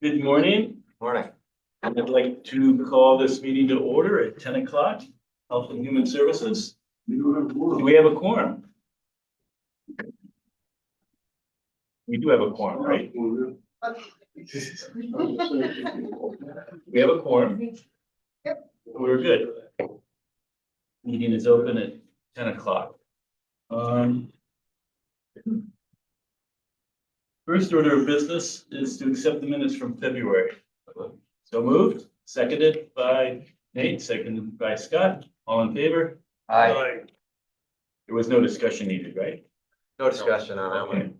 Good morning. Morning. I'd like to call this meeting to order at 10 o'clock. Health and Human Services. Do we have a quorum? We do have a quorum, right? We have a quorum. We're good. Meeting is open at 10 o'clock. First order of business is to accept the minutes from February. So moved, seconded by Nate, seconded by Scott. All in favor? Aye. There was no discussion needed, right? No discussion on that one.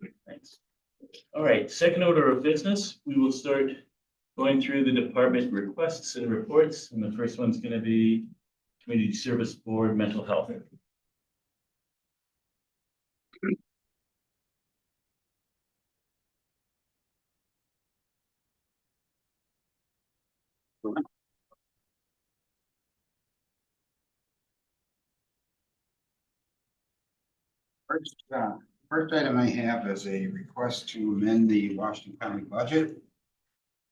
Okay. Thanks. All right, second order of business, we will start going through the department requests and reports. And the first one's going to be Community Service Board Mental Health. First item I have is a request to amend the Washington County budget.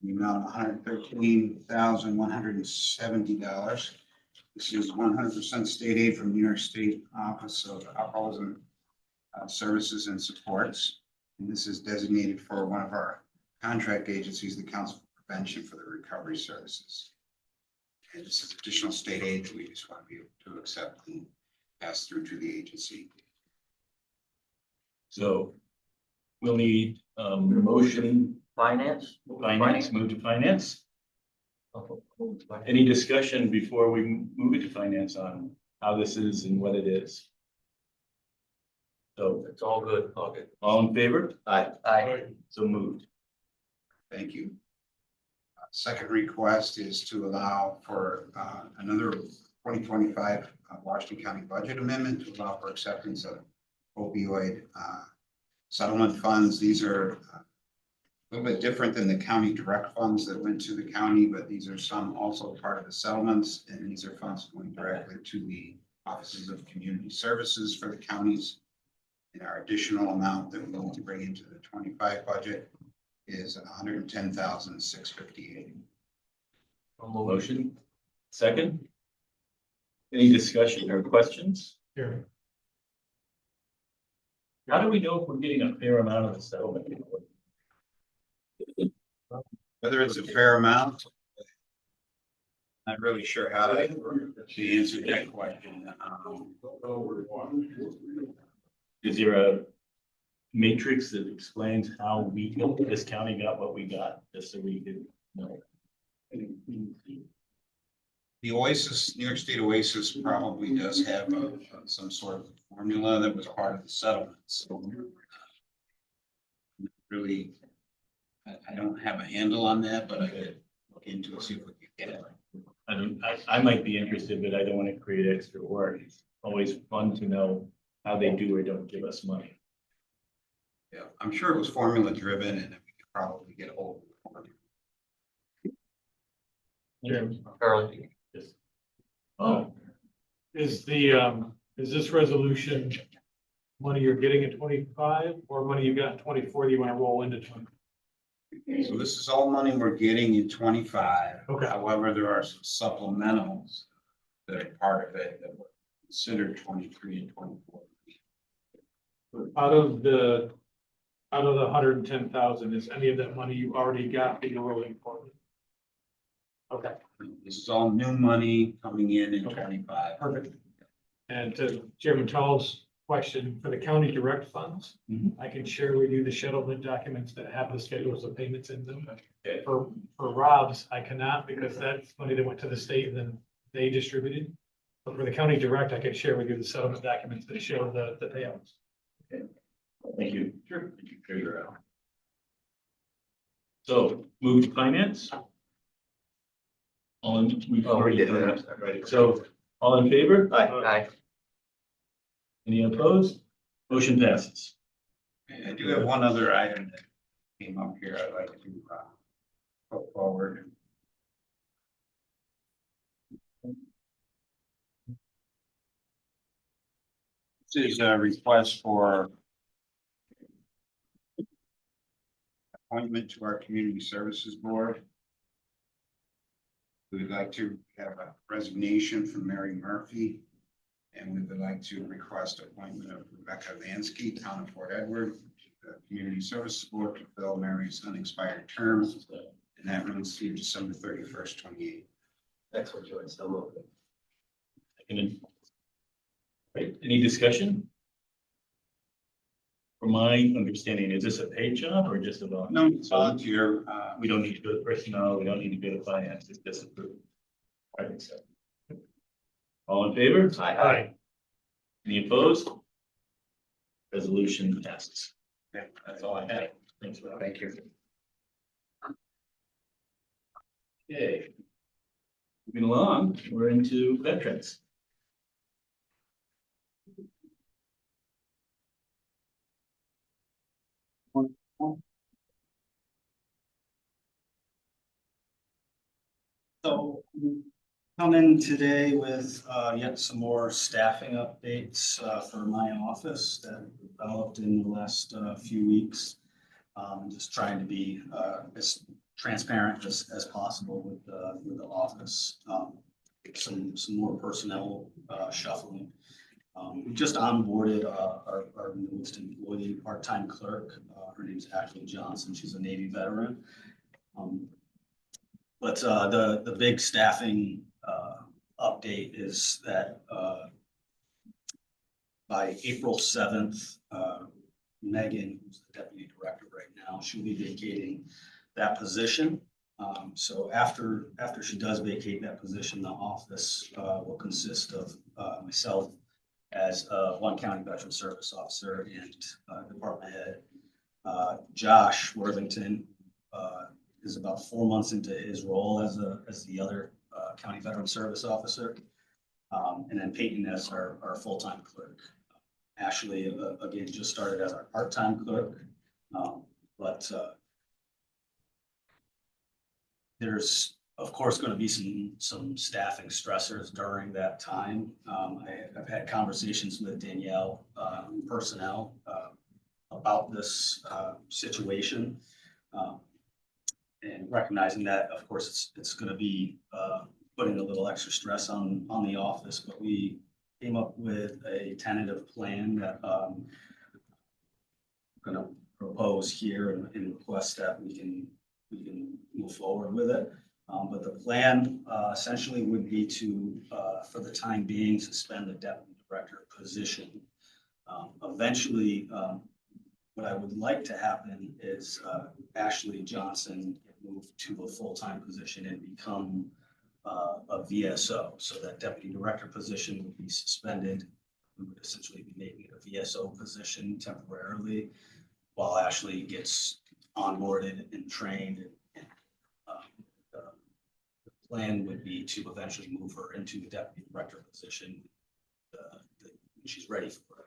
The amount of $113,170. This is 100% state aid from New York State Office of Alcoholism Services and Supports. And this is designated for one of our contract agencies, the Council for Prevention for the Recovery Services. And this is additional state aid that we just want to be able to accept and pass through to the agency. So we'll need motion, Finance? move to finance. Any discussion before we move it to finance on how this is and what it is? So It's all good, all good. all in favor? Aye. So moved. Thank you. Second request is to allow for another 2025 Washington County budget amendment to allow for acceptance of opioid settlement funds. These are a little bit different than the county direct funds that went to the county, but these are some also part of the settlements, and these are funds going directly to the offices of community services for the counties. And our additional amount that we want to bring into the 25 budget is $110,658. Motion. Second. Any discussion or questions? Here. How do we know if we're getting a fair amount of the settlement? Whether it's a fair amount, not really sure how to answer that question. Is there a matrix that explains how we, this county got what we got, just so we could know? The Oasis, New York State Oasis probably does have some sort of formula that was part of the settlement. So really, I don't have a handle on that, but I could look into it, see if we can get it. I might be interested, but I don't want to create extra work. It's always fun to know how they do or don't give us money. Yeah, I'm sure it was formula driven, and we could probably get a hold of the formula. Carly. Just- Oh, Is this resolution money you're getting in 25 or money you got in 24 that you want to roll into 20? So this is all money we're getting in 25. Okay. However, there are some supplementals that are part of it that were considered 23 and 24. Out of the 110,000, is any of that money you already got that you're rolling forward? Okay, This is all new money coming in Okay. 25. perfect. And to Chairman Tall's question, for the county direct funds, Mhm. I can share with you the settlement documents that have the schedules of payments in them. Okay. For Rob's, I cannot because that's money that went to the state and then they distributed. But for the county direct, I could share with you the settlement documents that show the payouts. thank you. Sure. Thank you, Treasurer. So move to finance. All in, we've Oh, we already did done that. that, right? So all in favor? Aye. Any opposed? Motion passes. And I do have one other item that came up here I'd like to put forward. This is a request for appointment to our Community Services Board. We would like to have a resignation from Mary Murphy. And we would like to request appointment of Rebecca Lansky, Town of Fort Edward, the Community Services Board to fill Mary's unexpired term. And that runs through December 31st, 28. Excellent choice. So moved. Seconded. Right, any discussion? From my understanding, is this a paid job or just a volunteer? No, it's volunteer. We don't need to go to personnel, we don't need to go to finance, it's just approved. I think so. All in favor? Aye. Any opposed? Resolution passes. Yeah. That's all I have. Thanks, Rob. Thank you. Okay. Moving along, we're into veterans. So we come in today with yet some more staffing updates for my office that developed in the last few weeks. Just trying to be as transparent as possible with the office. Some more personnel shuffling. We just onboarded our newest employee, part-time clerk. Her name's Ashley Johnson. She's a Navy veteran. But the big staffing update is that by April 7th, Megan, who's the deputy director right now, she'll be vacating that position. So after she does vacate that position, the office will consist of myself as one county veteran service officer and department head. Josh Worthington is about 4 months into his role as the other county veteran service officer. And then Peyton as our full-time clerk. Ashley, again, just started as our part-time clerk. But there's, of course, going to be some staffing stressors during that time. I've had conversations with Danielle, personnel, about this situation. And recognizing that, of course, it's going to be putting a little extra stress on the office, but we came up with a tentative plan that I'm going to propose here and request that we can move forward with it. But the plan essentially would be to, for the time being, suspend the deputy director position. Eventually, what I would like to happen is Ashley Johnson move to a full-time position and become a VSO. So that deputy director position would be suspended. We would essentially be making it a VSO position temporarily while Ashley gets onboarded and trained. And, the plan would be to eventually move her into the deputy director position when she's ready for it.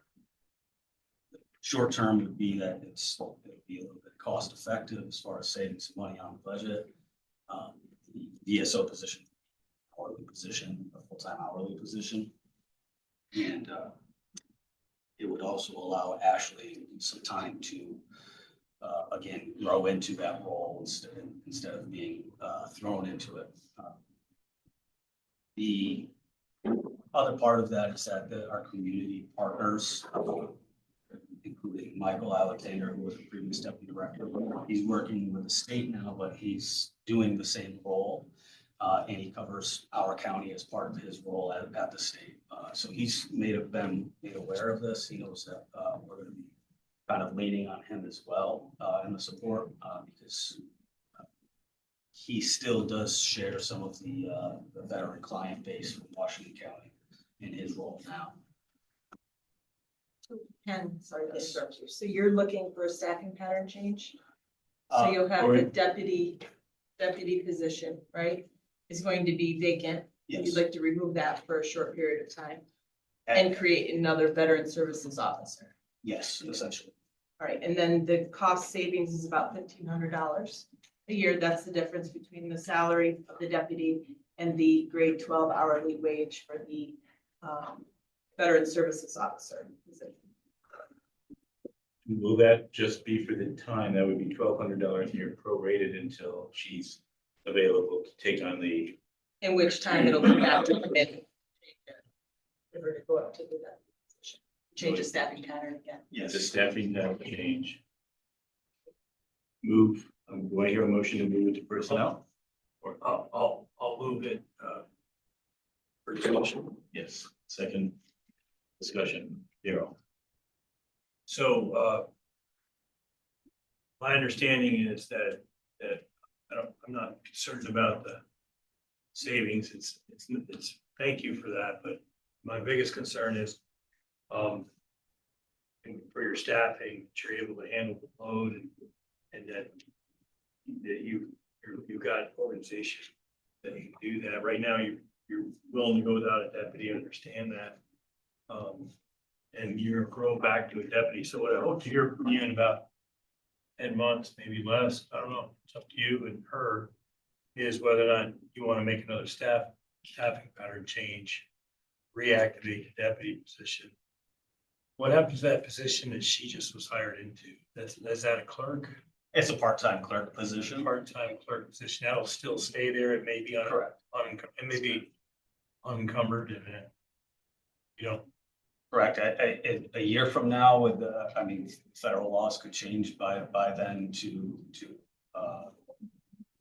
The short term would be that it'll be a little bit cost effective as far as saving some money on the budget. The VSO position, hourly position, a full-time hourly position. And it would also allow Ashley some time to, again, grow into that role instead of being thrown into it. The other part of that is that our community partners, including Michael Alexander, who was the previous deputy director, he's working with the state now, but he's doing the same role. And he covers our county as part of his role at the state. So he's been made aware of this. He knows that we're going to be kind of leaning on him as well in the support because he still does share some of the veteran client base from Washington County in his role now. Ken, sorry to interrupt you. So you're looking for a staffing pattern change? So Uh, you'll have or- the deputy position, right? Is going to be vacant. Yes. You'd like to remove that for a short period of time and create another veteran services officer. Yes, essentially. All right, and then the cost savings is about $1,500 a year. That's the difference between the salary of the deputy and the grade 12 hourly wage for the veteran services officer. Will that just be for the time? That would be $1,200 a year prorated until she's available to take on the, In which time it'll come back to committee. For her to go up to do that position. Change the staffing pattern again. the staffing that change. Move, do I hear a motion to move it to personnel? Or, I'll move it, for discussion? Yes, second discussion, Daryl. So, my understanding is that I'm not concerned about the savings. It's, thank you for that, but my biggest concern is, and for your staffing, that you're able to handle the load and that you've got organization that you can do that. Right now, you're willing to go without a deputy, I understand that. And you're grow back to a deputy. So what I hope to hear from you in about 10 months, maybe less, I don't know, it's up to you and her, is whether or not you want to make another staffing pattern change, reactivate the deputy position. What happens to that position that she just was hired into? Is that a clerk? It's a part-time clerk position. Part-time clerk position, that'll still stay there, it may be Correct. it may be unencumbered and then, you know, Correct. A year from now with, I mean, federal laws could change by then to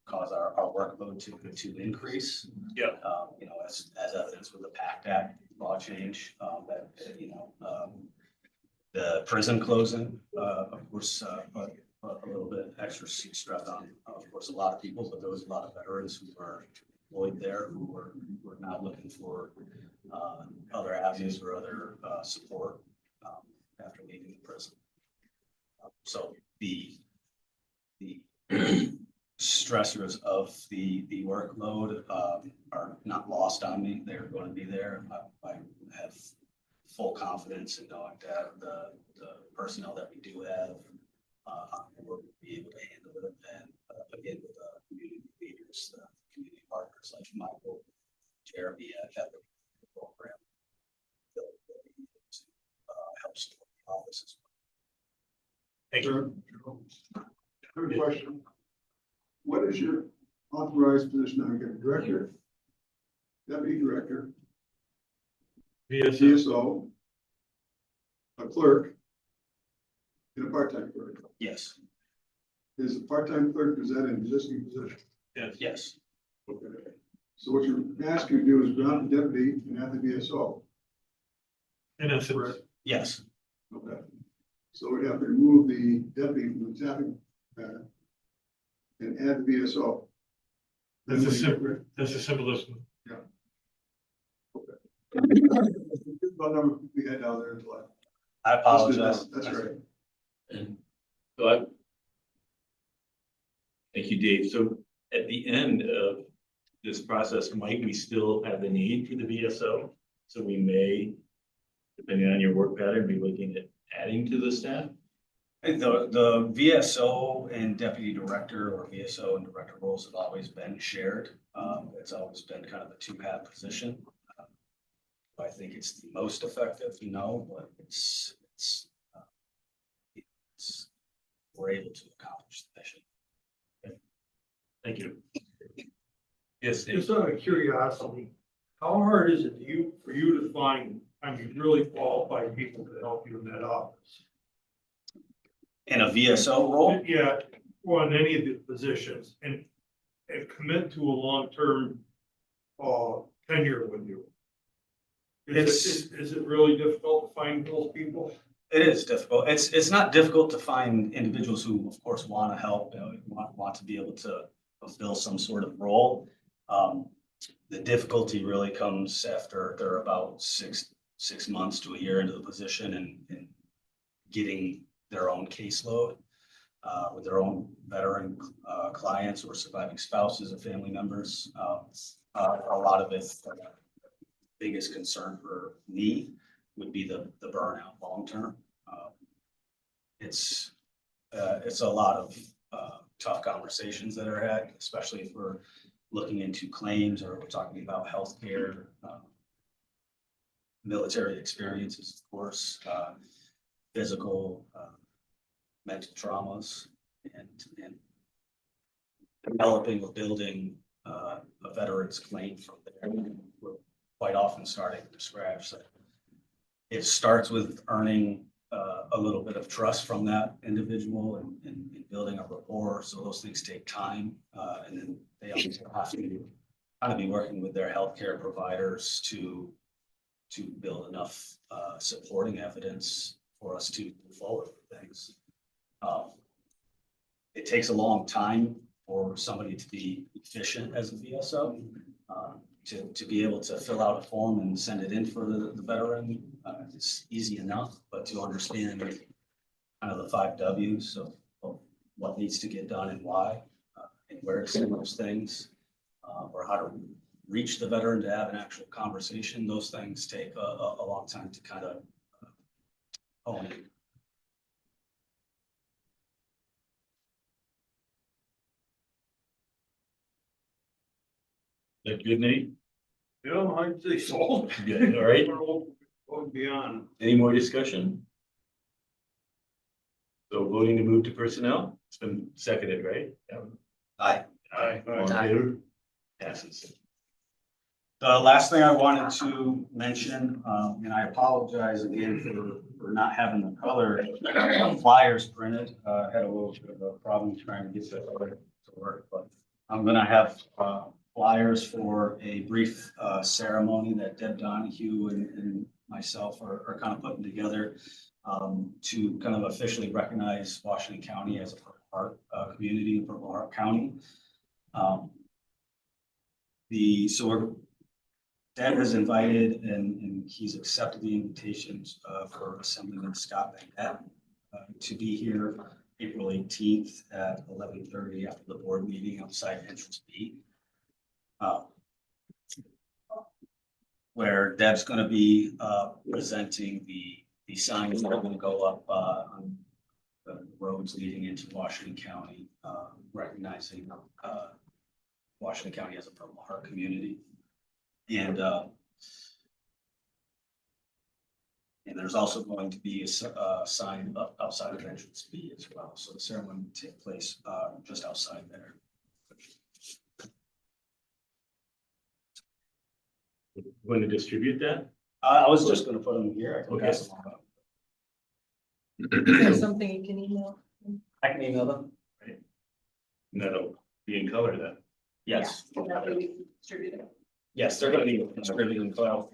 cause our workload to increase. yeah. You know, as evidence with the PACT Act law change, that, you know, the prison closing, of course, put a little bit extra stress on, of course, a lot of people, but there was a lot of veterans who were employed there who were now looking for other avenues or other support after leaving the prison. So the stressors of the workload are not lost on me. They're going to be there. I have full confidence in knowing that the personnel that we do have will be able to handle it. And again, with community leaders, community partners like Michael, Jeremy at the program, they'll be able to help support the office as well. Thank you. I have a question. What is your authorized position now? You got a director, deputy director, CSO, a clerk, and a part-time clerk. Yes, Is a part-time clerk, is that an existing position? yes, Okay. So what you're asking to do is grant the deputy and add the VSO. and that's it. Correct. yes, Okay. So we have to remove the deputy from the staffing pattern and add the VSO. That's a simple, that's the simplest one. What number we had down there until I apologize. That's right. And so I. Thank you, Dave. So at the end of this process, might we still have the need for the VSO? So we may, depending on your work pattern, be looking at adding to the staff? The VSO and deputy director or VSO and director roles have always been shared. It's always been kind of a two-hat position. I think it's the most effective, you know, but we're able to accomplish the mission. Thank you. Yes, Dave. Just out of curiosity, how hard is it for you to find, really qualified people to help you in that office? In a VSO role, Yeah, or in any of the positions and commit to a long-term tenure with you. Is it really difficult to find those people? it is difficult. It's not difficult to find individuals who, of course, want to help, want to be able to fulfill some sort of role. The difficulty really comes after they're about six months to a year into the position and getting their own caseload with their own veteran clients or surviving spouses and family members. A lot of it, biggest concern for me would be the burnout long term. It's a lot of tough conversations that are had, especially if we're looking into claims or we're talking about healthcare, military experiences, of course, physical mental traumas and developing or building a veteran's claim from there. We're quite often starting from scratch. So it starts with earning a little bit of trust from that individual and building a rapport. So those things take time. And then they also have to kind of be working with their healthcare providers to build enough supporting evidence for us to move forward with things. It takes a long time for somebody to be efficient as a VSO, to be able to fill out a form and send it in for the veteran. It's easy enough, but to understand kind of the 5 Ws of what needs to get done and why, and where to send those things, or how to reach the veteran to have an actual conversation, those things take a long time to kind of hone in. That good, Nate? Yeah, I'd say so. Good, all right. Going beyond. Any more discussion? So voting to move to personnel, it's been seconded, right? Aye. Aye. All in favor? Passes. The last thing I wanted to mention, and I apologize again for not having the color flyers printed. Had a little bit of a problem trying to get that to work, but I'm gonna have flyers for a brief ceremony that Deb Donahue and myself are kind of putting together to kind of officially recognize Washington County as a Purple Heart community in Purple Heart County. Deb has invited and he's accepted the invitations for Assemblyman Scott Van to be here April 18th at 11:30 after the board meeting outside entrance B. Where Deb's going to be presenting the signs that are going to go up on the roads leading into Washington County, recognizing Washington County as a Purple Heart community. And there's also going to be a sign up outside of entrance B as well. So the ceremony will take place just outside there. Going to distribute that? I was just going to put them here. I can Okay. pass them on. Is there something you can email? I can email them. And that'll be in color then. Yes. Yeah, that way we can distribute it. Yes, they're going to be distributed in cloud.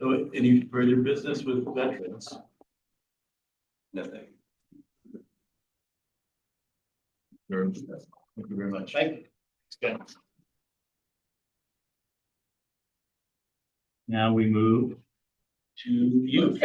So any further business with veterans? Nothing. Thank you very much. Thank you. Good. Now we move to youth.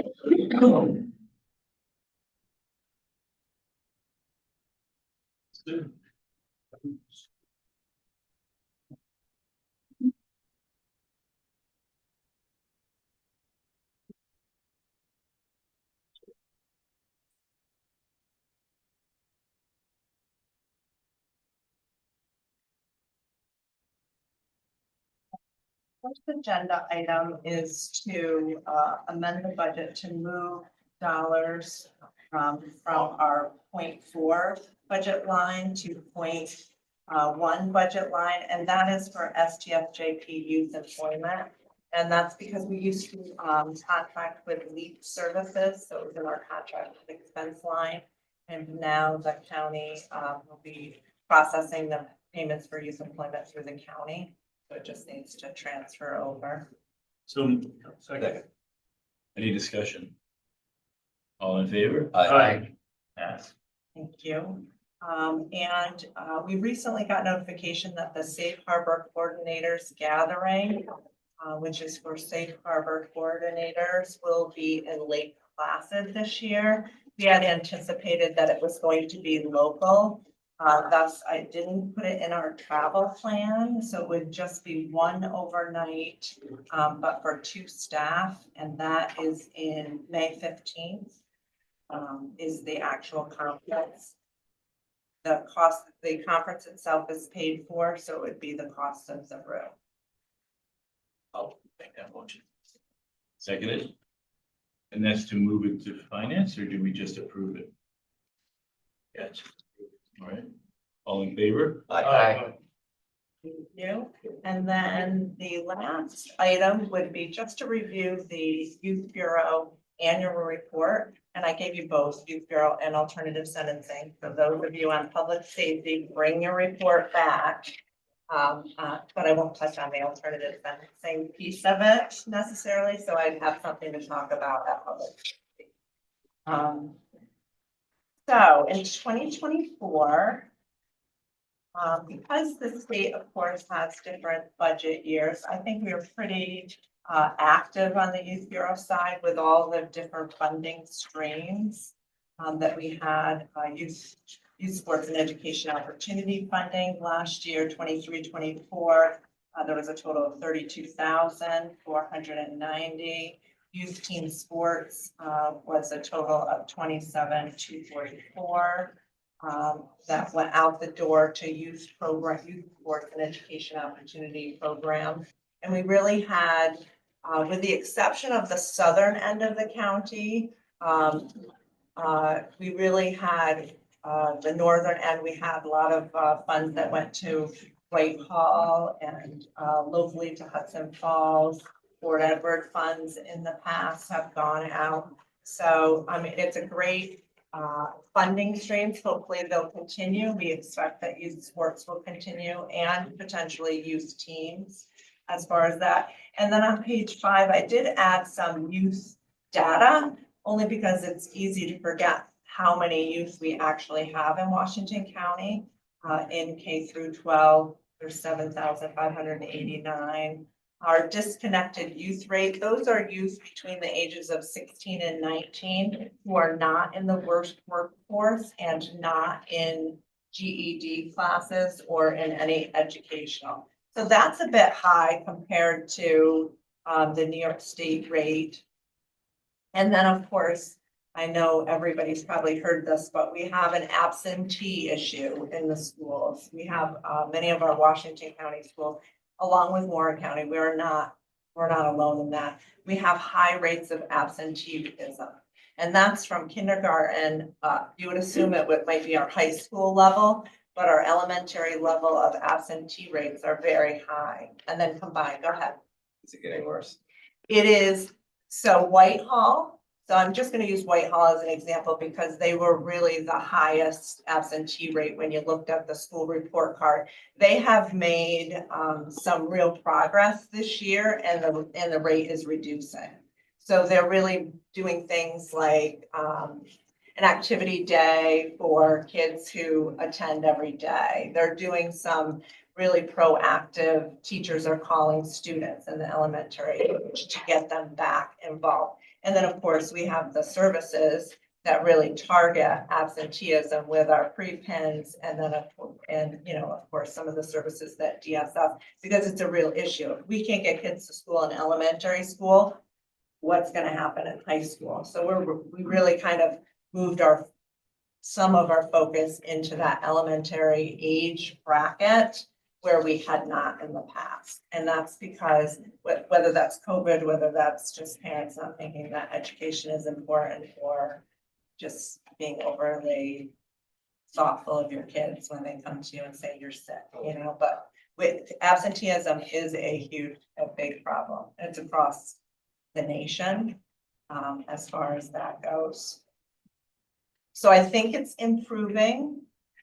First agenda item is to amend the budget to move dollars from our 0.4 budget line to 0.1 budget line, and that is for STFJP youth employment. And that's because we used to contract with LEAP services, so it was in our contract expense line. And now the county will be processing the payments for youth employment through the county. So it just needs to transfer over. So, second. Any discussion? All in favor? Aye. Pass. Thank you. We recently got notification that the Safe Harbor Coordinators Gathering, which is for Safe Harbor coordinators, will be in Lake Placid this year. We had anticipated that it was going to be local. Thus, I didn't put it in our travel plan, so it would just be one overnight, but for 2 staff, and that is in May 15th. Is the actual conference. The cost, the conference itself is paid for, so it would be the cost of the room. I'll make that motion. Seconded. And that's to move it to finance, or do we just approve it? Gotcha. All right. All in favor? Aye. Thank you. And then the last item would be just to review the Youth Bureau annual report. And I gave you both Youth Bureau and alternative sentencing. For those of you on public safety, bring your report back. But I won't touch on the alternative sentencing piece of it necessarily, so I'd have something to talk about at public safety. So in 2024, because the state, of course, has different budget years, I think we were pretty active on the Youth Bureau side with all the different funding streams that we had, youth sports and education opportunity funding last year, 23-24. There was a total of 32,490. Youth team sports was a total of 27,244. That went out the door to youth program, youth sports and education opportunity program. And we really had, with the exception of the southern end of the county, we really had the northern end. We had a lot of funds that went to Whitehall and locally to Hudson Falls. Fort Edward funds in the past have gone out. So, I mean, it's a great funding streams. Hopefully they'll continue. We expect that youth sports will continue and potentially youth teams as far as that. And then on page 5, I did add some youth data only because it's easy to forget how many youth we actually have in Washington County. In K through 12, there's 7,589. Our disconnected youth rate, those are youth between the ages of 16 and 19 who are not in the workforce and not in GED classes or in any educational. So that's a bit high compared to the New York State rate. And then, of course, I know everybody's probably heard this, but we have an absentee issue in the schools. We have many of our Washington County schools, along with Warren County, we're not alone in that. We have high rates of absenteeism. And that's from kindergarten up. You would assume it might be our high school level, but our elementary level of absentee rates are very high. And then combined, go ahead. Is it getting worse? It is, so Whitehall, so I'm just going to use Whitehall as an example because they were really the highest absentee rate when you looked at the school report card. They have made some real progress this year and the rate is reducing. So they're really doing things like an activity day for kids who attend every day. They're doing some really proactive, teachers are calling students in the elementary to get them back involved. And then, of course, we have the services that really target absenteeism with our pre-pins and then, of course, some of the services that DSS, because it's a real issue. If we can't get kids to school in elementary school, what's going to happen in high school? So we really kind of moved some of our focus into that elementary age bracket where we had not in the past. And that's because whether that's COVID, whether that's just parents not thinking that education is important or just being overly thoughtful of your kids when they come to you and say you're sick, but with absenteeism is a big problem. It's across the nation as far as that goes. So I think it's improving.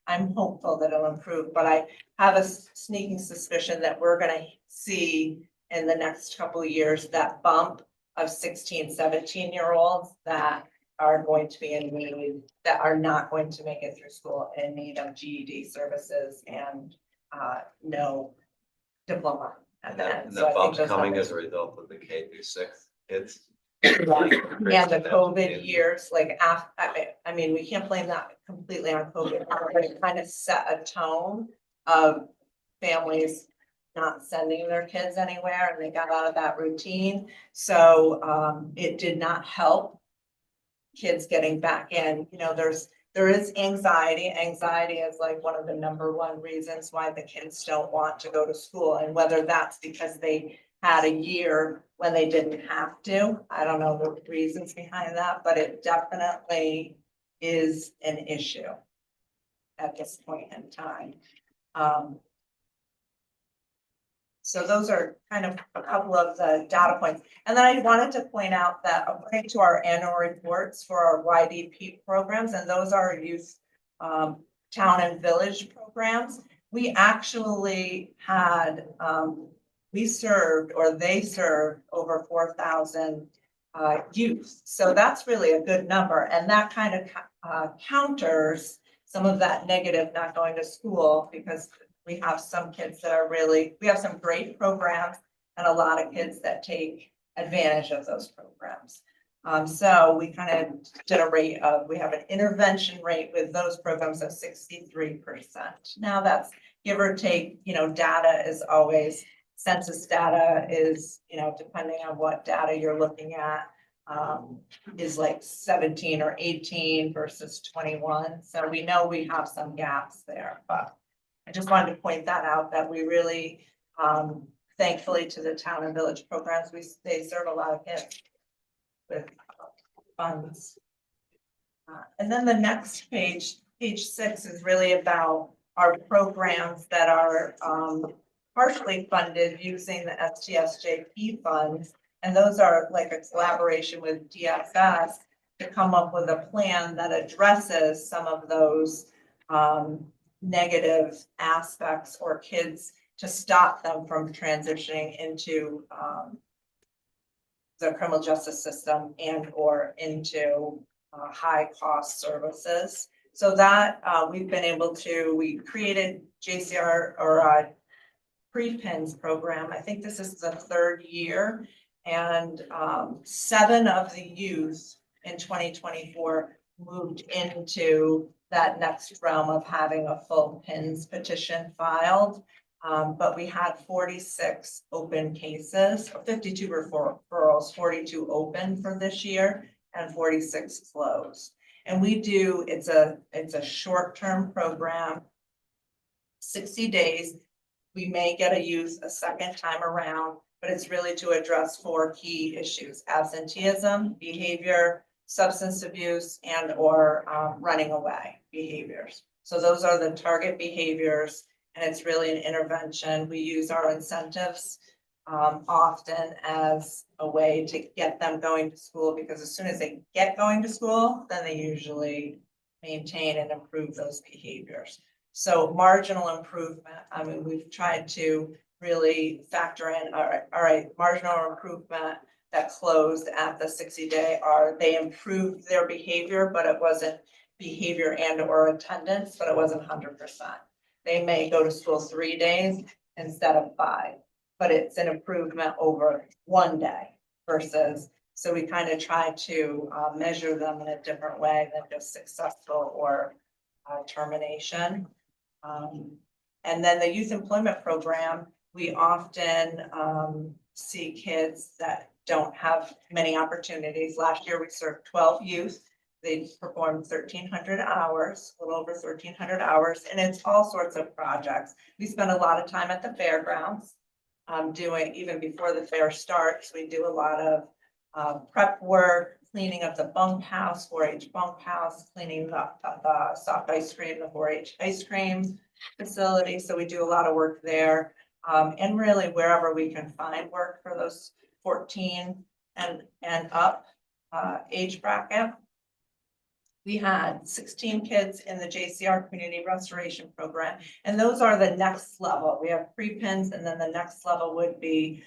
I'm hopeful that it'll improve, but I have a sneaking suspicion that we're going to see in the next couple of years that bump of 16, 17-year-olds that are going to be in need, that are not going to make it through school in need of GED services and no diploma. And that bump's coming as a result of the K through 6 kids. And the COVID years, like I mean, we can't blame that completely on COVID, but it kind of set a tone of families not sending their kids anywhere and they got out of that routine. So it did not help kids getting back in. There is anxiety. Anxiety is like one of the #1 reasons why the kids don't want to go to school. And whether that's because they had a year when they didn't have to. I don't know the reasons behind that, but it definitely is an issue. at this point in time. So those are kind of a couple of the data points. And then I wanted to point out that according to our annual reports for our YDP programs, and those are youth town and village programs, we actually had, we served, or they served, over 4,000 youth. So that's really a good number. And that kind of counters some of that negative not going to school, because we have some kids that are really, we have some great programs and a lot of kids that take advantage of those programs. So we kind of did a rate of, we have an intervention rate with those programs of 63%. Now that's give or take, data is always, census data is, depending on what data you're looking at, is like 17 or 18 versus 21. So we know we have some gaps there, but I just wanted to point that out, that we really, thankfully to the town and village programs, they serve a lot of kids with funds. And then the next page, page 6, is really about our programs that are partially funded using the STSJP funds. And those are like a collaboration with DFS to come up with a plan that addresses some of those negative aspects, or kids, to stop them from transitioning into the criminal justice system and or into high cost services. So that we've been able to, we created JCR or pre-pins program. I think this is the 3rd year, and 7 of the youth in 2024 moved into that next realm of having a full PINS petition filed. But we had 46 open cases, 52 referrals, 42 open for this year, and 46 closed. And we do, it's a short-term program, 60 days. We may get a youth a second time around, but it's really to address 4 key issues: absenteeism, behavior, substance abuse, and or running away behaviors. So those are the target behaviors, and it's really an intervention. We use our incentives often as a way to get them going to school, because as soon as they get going to school, then they usually maintain and improve those behaviors. So marginal improvement, I mean, we've tried to really factor in, all right, marginal improvement that closed at the 60-day are they improved their behavior, but it wasn't behavior and or attendance, but it wasn't 100%. They may go to school 3 days instead of 5, but it's an improvement over 1 day versus, so we kind of try to measure them in a different way than just successful or termination. And then the youth employment program, we often see kids that don't have many opportunities. Last year we served 12 youth. They performed 1,300 hours, a little over 1,300 hours, and it's all sorts of projects. We spend a lot of time at the fairgrounds, doing, even before the fair starts, we do a lot of prep work, cleaning up the bunkhouse, 4-H bunkhouse, cleaning up the soft ice cream, the 4-H ice cream facility. So we do a lot of work there, and really wherever we can find work for those 14 and up age bracket. We had 16 kids in the JCR Community Restoration Program, and those are the next level. We have pre-pins, and then the next level would be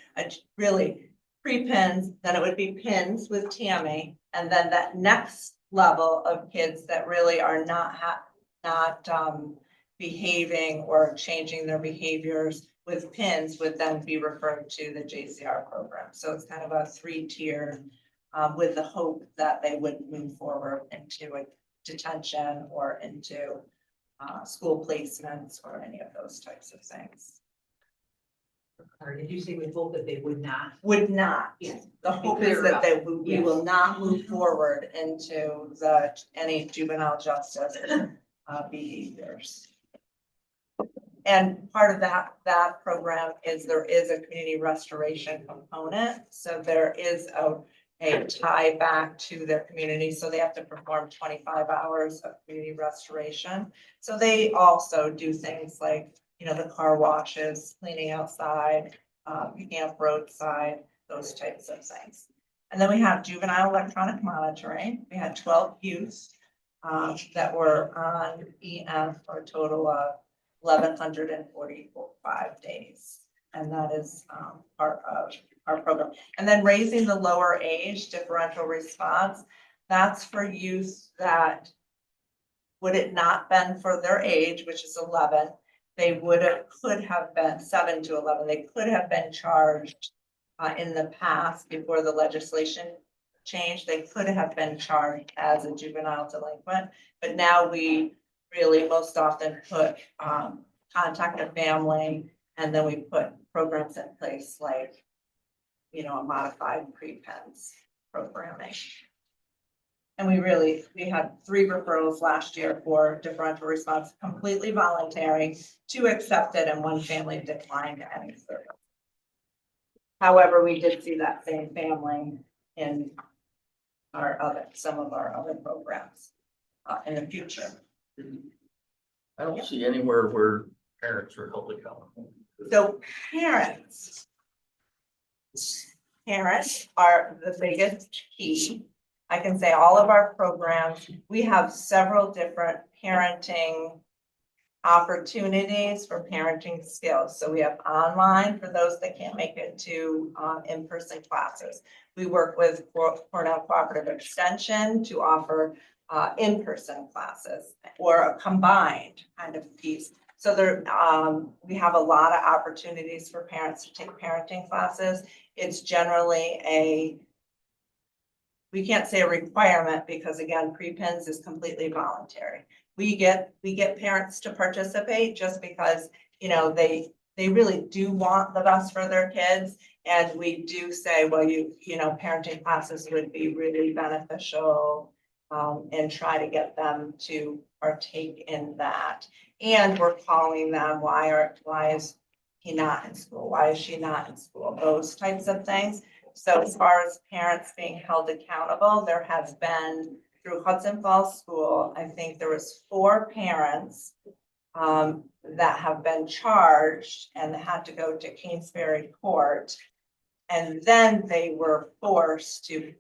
really pre-pins, then it would be pins with Tammy, and then that next level of kids that really are not behaving or changing their behaviors with pins would then be referred to the JCR program. So it's kind of a 3-tier with the hope that they would move forward into a detention or into school placements or any of those types of things. Or did you say with hope that they would not? Would not. Yes. The hope is that we will not move forward into any juvenile justice behaviors. And part of that program is there is a community restoration component. So there is a tie back to their community, so they have to perform 25 hours of community restoration. So they also do things like, you know, the car washes, cleaning outside, picking up roadside, those types of things. And then we have juvenile electronic monitoring. We had 12 youth that were on EM for a total of 1,145 days. And that is part of our program. And then raising the lower age differential response, that's for youth that would it not been for their age, which is 11, they could have been 7 to 11, they could have been charged in the past before the legislation changed, they could have been charged as a juvenile delinquent, but now we really most often put contact a family, and then we put programs in place like, you know, a modified pre-pens programming. And we had 3 referrals last year for differential response, completely voluntary, 2 accepted, and 1 family declined any service. However, we did see that same family in some of our other programs in the future. I don't see anywhere where parents are held accountable. So parents are the biggest key. I can say all of our programs, we have several different parenting opportunities for parenting skills. So we have online for those that can't make it to in-person classes. We work with Cornell Cooperative Extension to offer in-person classes or a combined kind of piece. So there, we have a lot of opportunities for parents to take parenting classes. It's generally we can't say a requirement because again, pre-pens is completely voluntary. We get parents to participate just because, you know, they really do want the best for their kids. And we do say, well, you know, parenting classes would be really beneficial, and try to get them to partake in that. And we're calling them, why is he not in school? Why is she not in school? Those types of things. So as far as parents being held accountable, there has been through Hudson Falls School, I think there was 4 parents that have been charged and had to go to Kingsbury Court. And then they were forced to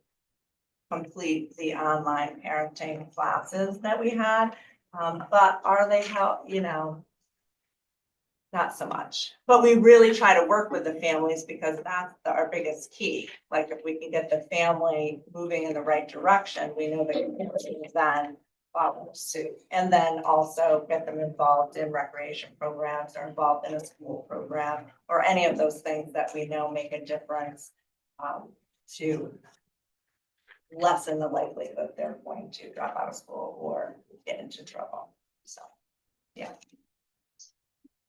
complete the online parenting classes that we had. But are they you know, not so much, but we really try to work with the families because that's our biggest key. Like if we can get the family moving in the right direction, we know they can then follow suit. And then also get them involved in recreation programs or involved in a school program or any of those things that we know make a difference to lessen the likelihood they're going to drop out of school or get into trouble. So, yeah.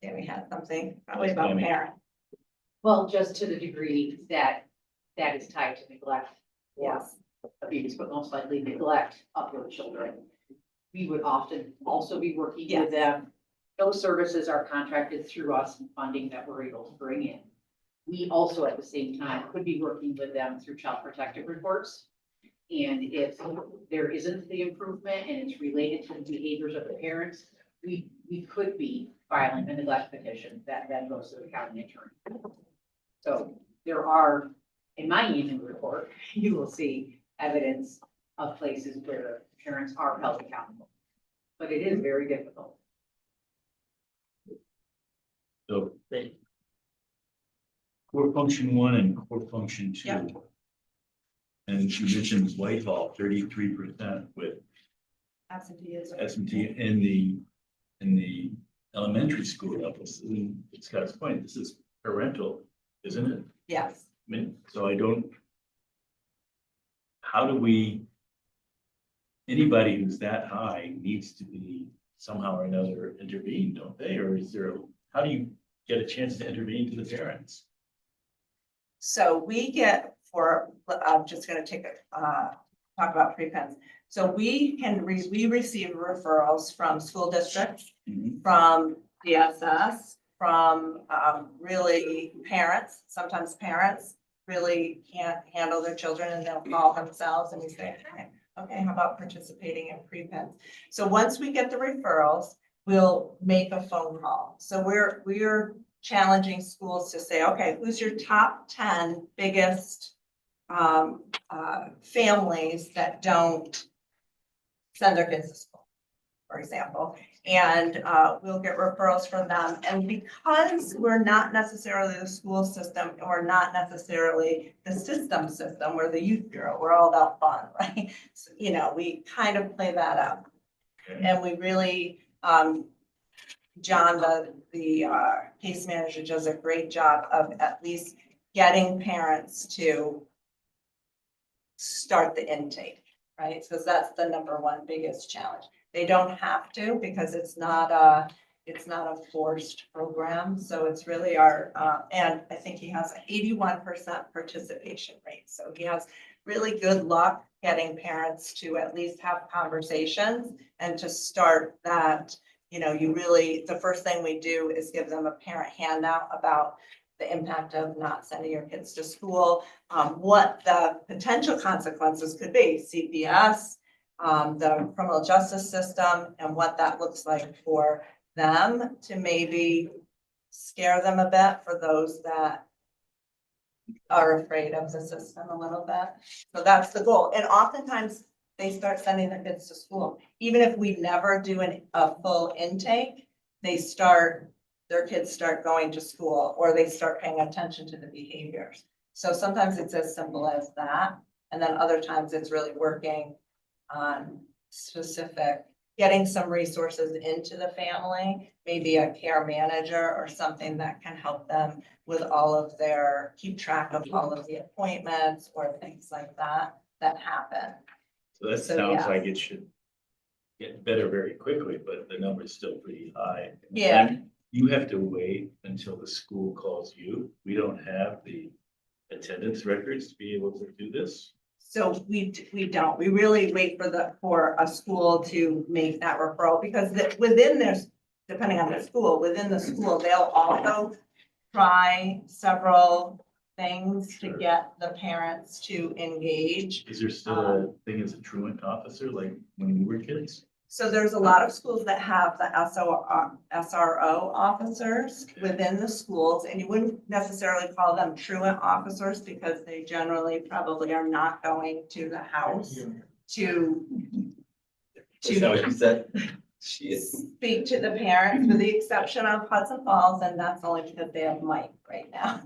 Yeah, we had something probably about parent. Well, just to the degree that is tied to neglect. Yes. Abuse, but most likely neglect of your children. We would often also be working with them. Those services are contracted through us and funding that we're able to bring in. We also at the same time could be working with them through child protective reports. And if there isn't the improvement and it's related to the behaviors of the parents, we could be filing a neglect petition that then goes to the county attorney. So there are, in my annual report, you will see evidence of places where parents are held accountable. But it is very difficult. So core function 1 and core function 2. Yep. And you mentioned Whitehall, 33% with Absenteeism. absentee in the elementary school levels. And Scott's point, this is parental, isn't it? Yes. I mean, so how do anybody who's that high needs to be somehow or another intervened, don't they? Or how do you get a chance to intervene to the parents? So we get I'm just going to talk about pre-pens. So we receive referrals from school districts, from DSS, from really parents, sometimes parents really can't handle their children and they'll call themselves and we say, okay, how about participating in pre-pens? So once we get the referrals, we'll make a phone call. So we're challenging schools to say, okay, who's your top 10 biggest families that don't send their kids to school, for example, and we'll get referrals from them. And because we're not necessarily the school system, and we're not necessarily the system, we're the youth bureau, we're all about fun, right? So, you know, we kind of play that up. And we really, John, the case manager does a great job of at least getting parents to start the intake, right? Because that's the number one biggest challenge. They don't have to because it's not a forced program. So it's really our, and I think he has an 81% participation rate. So he has really good luck getting parents to at least have conversations and to start that. You know, the first thing we do is give them a parent handout about the impact of not sending your kids to school, what the potential consequences could be, CPS, the criminal justice system, and what that looks like for them to maybe scare them a bit for those that are afraid of the system a little bit. So that's the goal. And oftentimes they start sending their kids to school. Even if we never do a full intake, their kids start going to school or they start paying attention to the behaviors. So sometimes it's as simple as that. And then other times it's really working on specific, getting some resources into the family, maybe a care manager or something that can help them with keep track of all of the appointments or things like that happen. So that So, sounds yeah. like it should get better very quickly, but the number's still pretty high. Yeah. And you have to wait until the school calls you. We don't have the attendance records to be able to do this. So we don't, we really wait for a school to make that referral because depending on the school, within the school, they'll also try several things to get the parents to engage. Is there still a thing as a truant officer, like when we were kids? So there's a lot of schools that have the SRO officers within the schools, and you wouldn't necessarily call them truant officers because they generally probably are not going to the house to Is that what you said? She is. speak to the parents, with the exception of Hudson Falls, and that's only because they have Mike right now.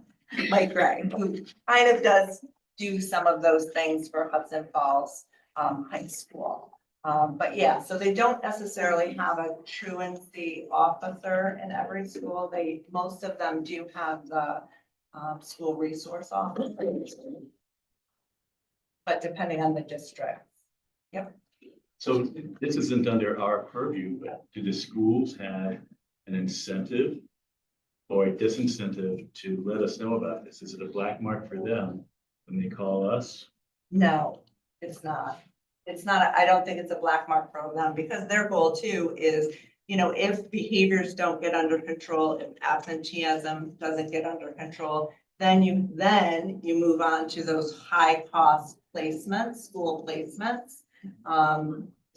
Mike Gray, who kind of does do some of those things for Hudson Falls High School. But yeah, so they don't necessarily have a truancy officer in every school. Most of them do have the school resource officer. But depending on the district. Yep. So this isn't under our purview, but do the schools have an incentive or a disincentive to let us know about this? Is it a black mark for them when they call us? No, it's not. It's not, I don't think it's a black mark for them because their goal too is, you know, if behaviors don't get under control, if absenteeism doesn't get under control, then you move on to those high cost placements, school placements.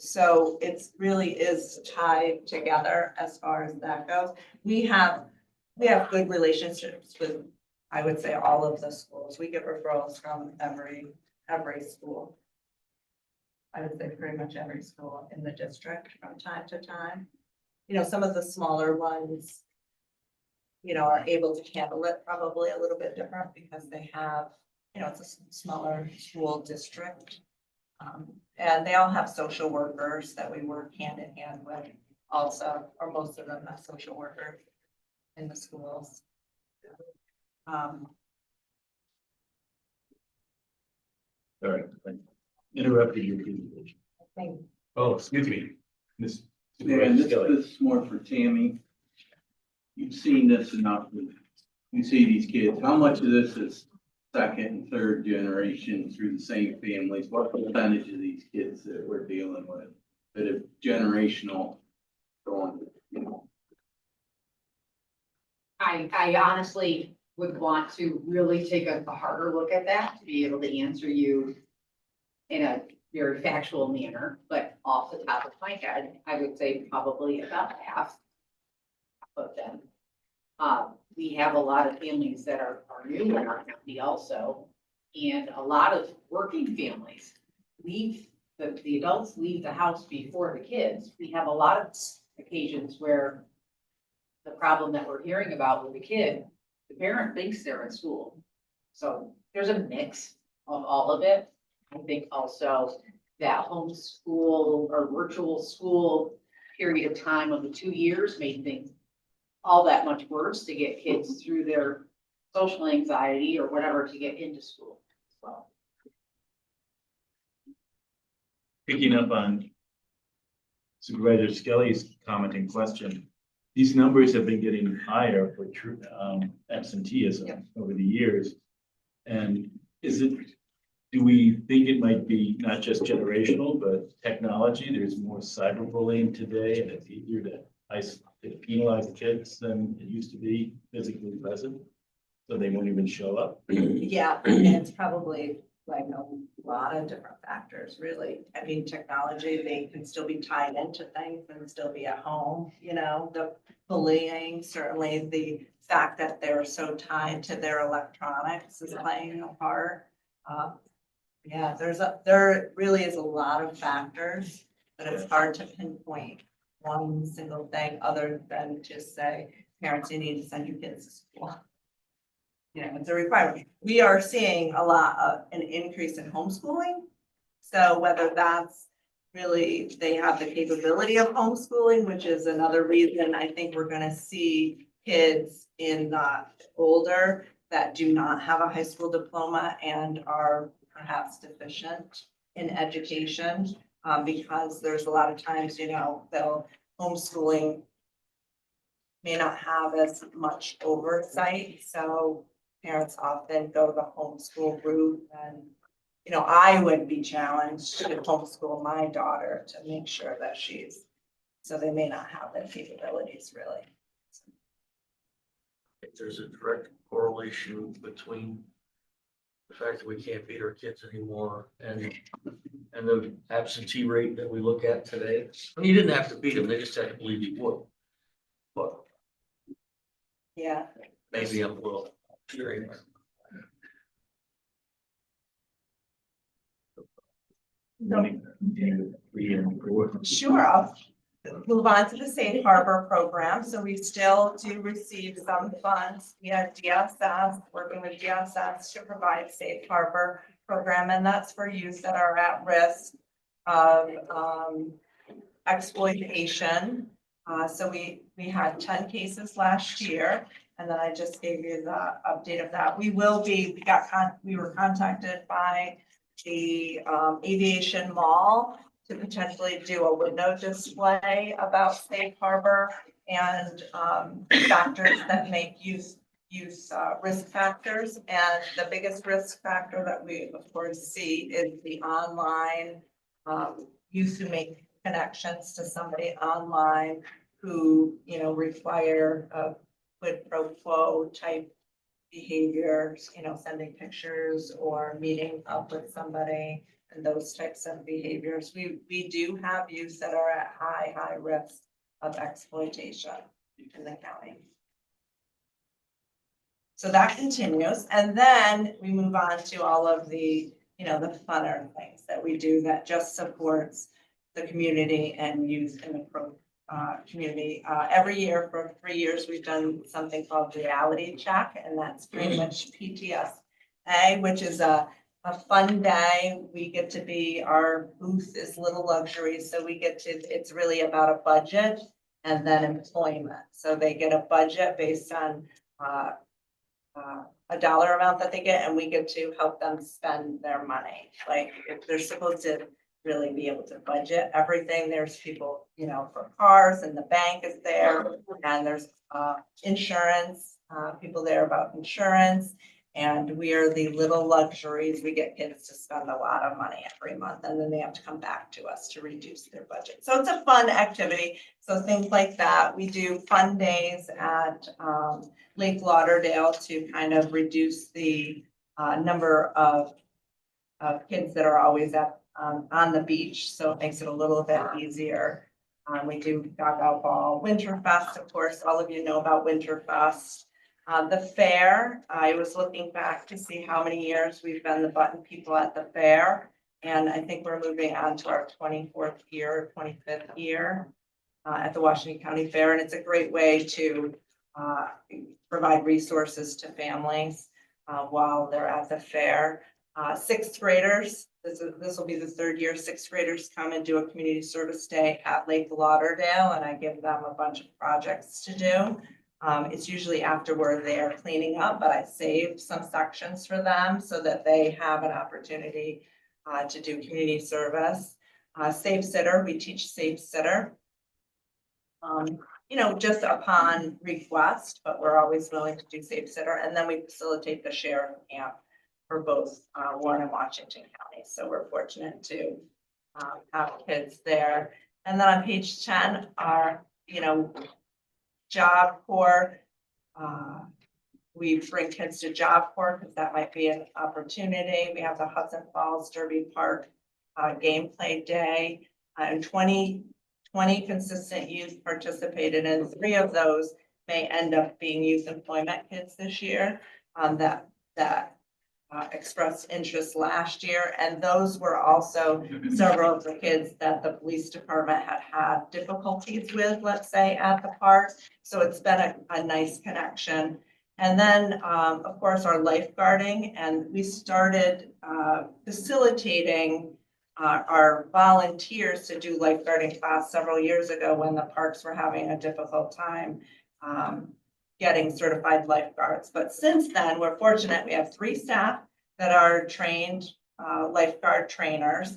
So it's really is tied together as far as that goes. We have good relationships with, I would say, all of the schools. We get referrals from every school. I would say pretty much every school in the district from time to time. You know, some of the smaller ones, you know, are able to handle it probably a little bit different because they have, you know, it's a smaller school district. And they all have social workers that we work hand in hand with also, or most of them have social workers in the schools. All right, interrupted your presentation. I think Oh, excuse me, Miss. Yeah, this Kelly. is more for Tammy. You've seen this enough. You see these kids. How much of this is second and third generation through the same families? What percentage of these kids that we're dealing with that have generational going, you know? I honestly would want to really take a harder look at that to be able to answer you in a very factual manner, but off the top of my head, I would say probably about half of them. We have a lot of families that are new in our county also, and a lot of working families leave, the adults leave the house before the kids. We have a lot of occasions where the problem that we're hearing about with the kid, the parent thinks they're in school. So there's a mix of all of it. I think also that homeschool or virtual school period of time of the 2 years made things all that much worse to get kids through their social anxiety or whatever to get into school as well. Picking up on Supervisor Skelly's comment and question, these numbers have been getting higher for absenteeism over the years. And do we think it might be not just generational, but technology? There's more cyberbullying today, and it's easier to penalize kids than it used to be physically present, so they won't even show up. Yeah, and it's probably like a lot of different factors, really. I mean, technology, they can still be tied into things and still be at home, you know, the bullying, certainly the fact that they're so tied to their electronics is playing a part. Yeah, there really is a lot of factors, but it's hard to pinpoint one single thing other than just say, parents, you need to send your kids to school. You know, it's a requirement. We are seeing a lot of an increase in homeschooling. So whether that's really, they have the capability of homeschooling, which is another reason I think we're gonna see kids in the older that do not have a high school diploma and are perhaps deficient in education, because there's a lot of times, you know, they'll homeschooling may not have as much oversight, so parents often go the homeschool route. And, you know, I would be challenged to homeschool my daughter to make sure that so they may not have the capabilities really. If there's a direct correlation between the fact that we can't beat our kids anymore and the absentee rate that we look at today. I mean, you didn't have to beat them, they just had to believe you would. But Yeah. maybe I'm a little extreme. Sure, I'll move on to the Safe Harbor program. So we still do receive some funds. We have DSS, working with DSS to provide Safe Harbor program, and that's for youth that are at risk of exploitation. So we had 10 cases last year, and then I just gave you the update of that. We were contacted by the Aviation Mall to potentially do a window display about Safe Harbor and factors that make youth risk factors. And the biggest risk factor that we of course see is the online youth who make connections to somebody online who, you know, require a quid pro quo type behaviors, you know, sending pictures or meeting up with somebody and those types of behaviors. We do have youth that are at high risk of exploitation in the county. So that continues. And then we move on to all of the, you know, the funner things that we do that just supports the community and youth in the community. Every year for 3 years, we've done something called Reality Check, and that's pretty much PTSA, which is a fun day. We get to be, our booth is Little Luxury, so we get to, it's really about a budget and then employment. So they get a budget based on a dollar amount that they get, and we get to help them spend their money. Like if they're supposed to really be able to budget everything, there's people, you know, for cars, and the bank is there, and there's insurance, people there about insurance. And we are the little luxuries. We get kids to spend a lot of money every month, and then they have to come back to us to reduce their budget. So it's a fun activity. So things like that. We do fun days at Lake Lauderdale to kind of reduce the number of kids that are always on the beach. So it makes it a little bit easier. We do Gaga Ball, Winterfest, of course, all of you know about Winterfest. The fair, I was looking back to see how many years we've been the button people at the fair. And I think we're moving on to our 24th year, 25th year at the Washington County Fair. And it's a great way to provide resources to families while they're at the fair. Sixth graders, this will be the third year, sixth graders come and do a community service day at Lake Lauderdale, and I give them a bunch of projects to do. It's usually after we're there cleaning up, but I save some sections for them so that they have an opportunity to do community service. Safe Sitter, we teach Safe Sitter. Just upon request, but we're always willing to do Safe Sitter. And then we facilitate the sheriff camp for both Warren and Washington counties. So we're fortunate to have kids there. And then on page 10 are, Job Corps. We bring kids to Job Corps because that might be an opportunity. We have the Hudson Falls Derby Park gameplay day. And 20 consistent youth participated, and 3 of those may end up being youth employment kids this year that expressed interest last year. And those were also several of the kids that the police department had difficulties with, let's say, at the park. So it's been a nice connection. And then, of course, our lifeguarding, and we started facilitating our volunteers to do lifeguarding class several years ago when the parks were having a difficult time getting certified lifeguards. But since then, we're fortunate we have 3 staff that are trained lifeguard trainers.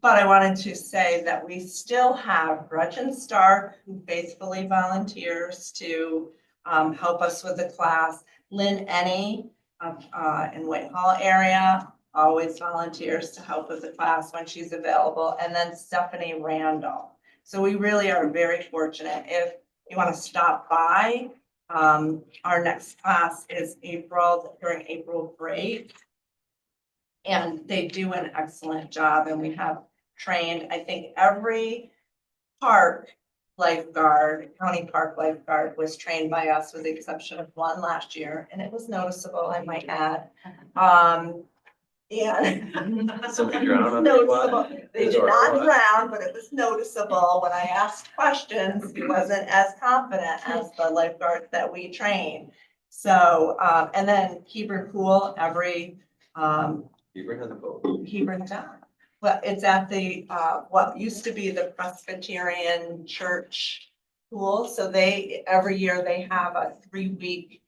But I wanted to say that we still have Gretchen Stark, who faithfully volunteers to help us with the class. Lynn Ennie in Whitehall area always volunteers to help with the class when she's available. And then Stephanie Randall. So we really are very fortunate. If you want to stop by, our next class is during April break. And they do an excellent job, and we have trained, I think every park lifeguard, county park lifeguard was trained by us with the exception of 1 last year, and it was noticeable, I might add. Somebody drowned on the Noticeable. They did not Or- drown, but it was noticeable when I asked questions. He wasn't as confident as the lifeguards that we train. So, and then Hebron Pool, Hebron has a boat. Hebron down. Well, it's at the, what used to be the Presbyterian Church pool. So every year they have a 3-week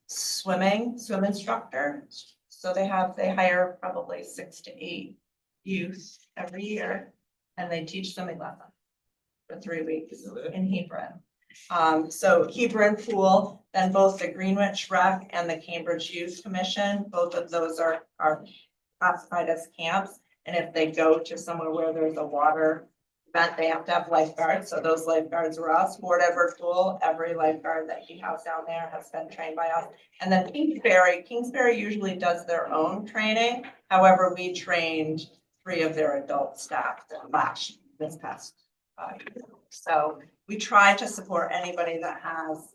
swim instructor. So they hire probably 6 to 8 youth every year, and they teach swimming lessons for 3 weeks in Hebron. So Hebron Pool, then both the Greenwich Rec and the Cambridge Youth Commission, both of those are classified as camps. And if they go to somewhere where there's a water event, they have to have lifeguards. So those lifeguards were us. Fort Everett Pool, every lifeguard that he has down there has been trained by us. And then Kingsbury usually does their own training. However, we trained 3 of their adult staff this past year. So we try to support anybody that has,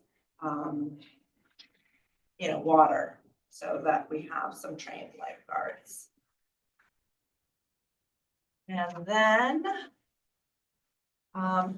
water, so that we have some trained lifeguards. And then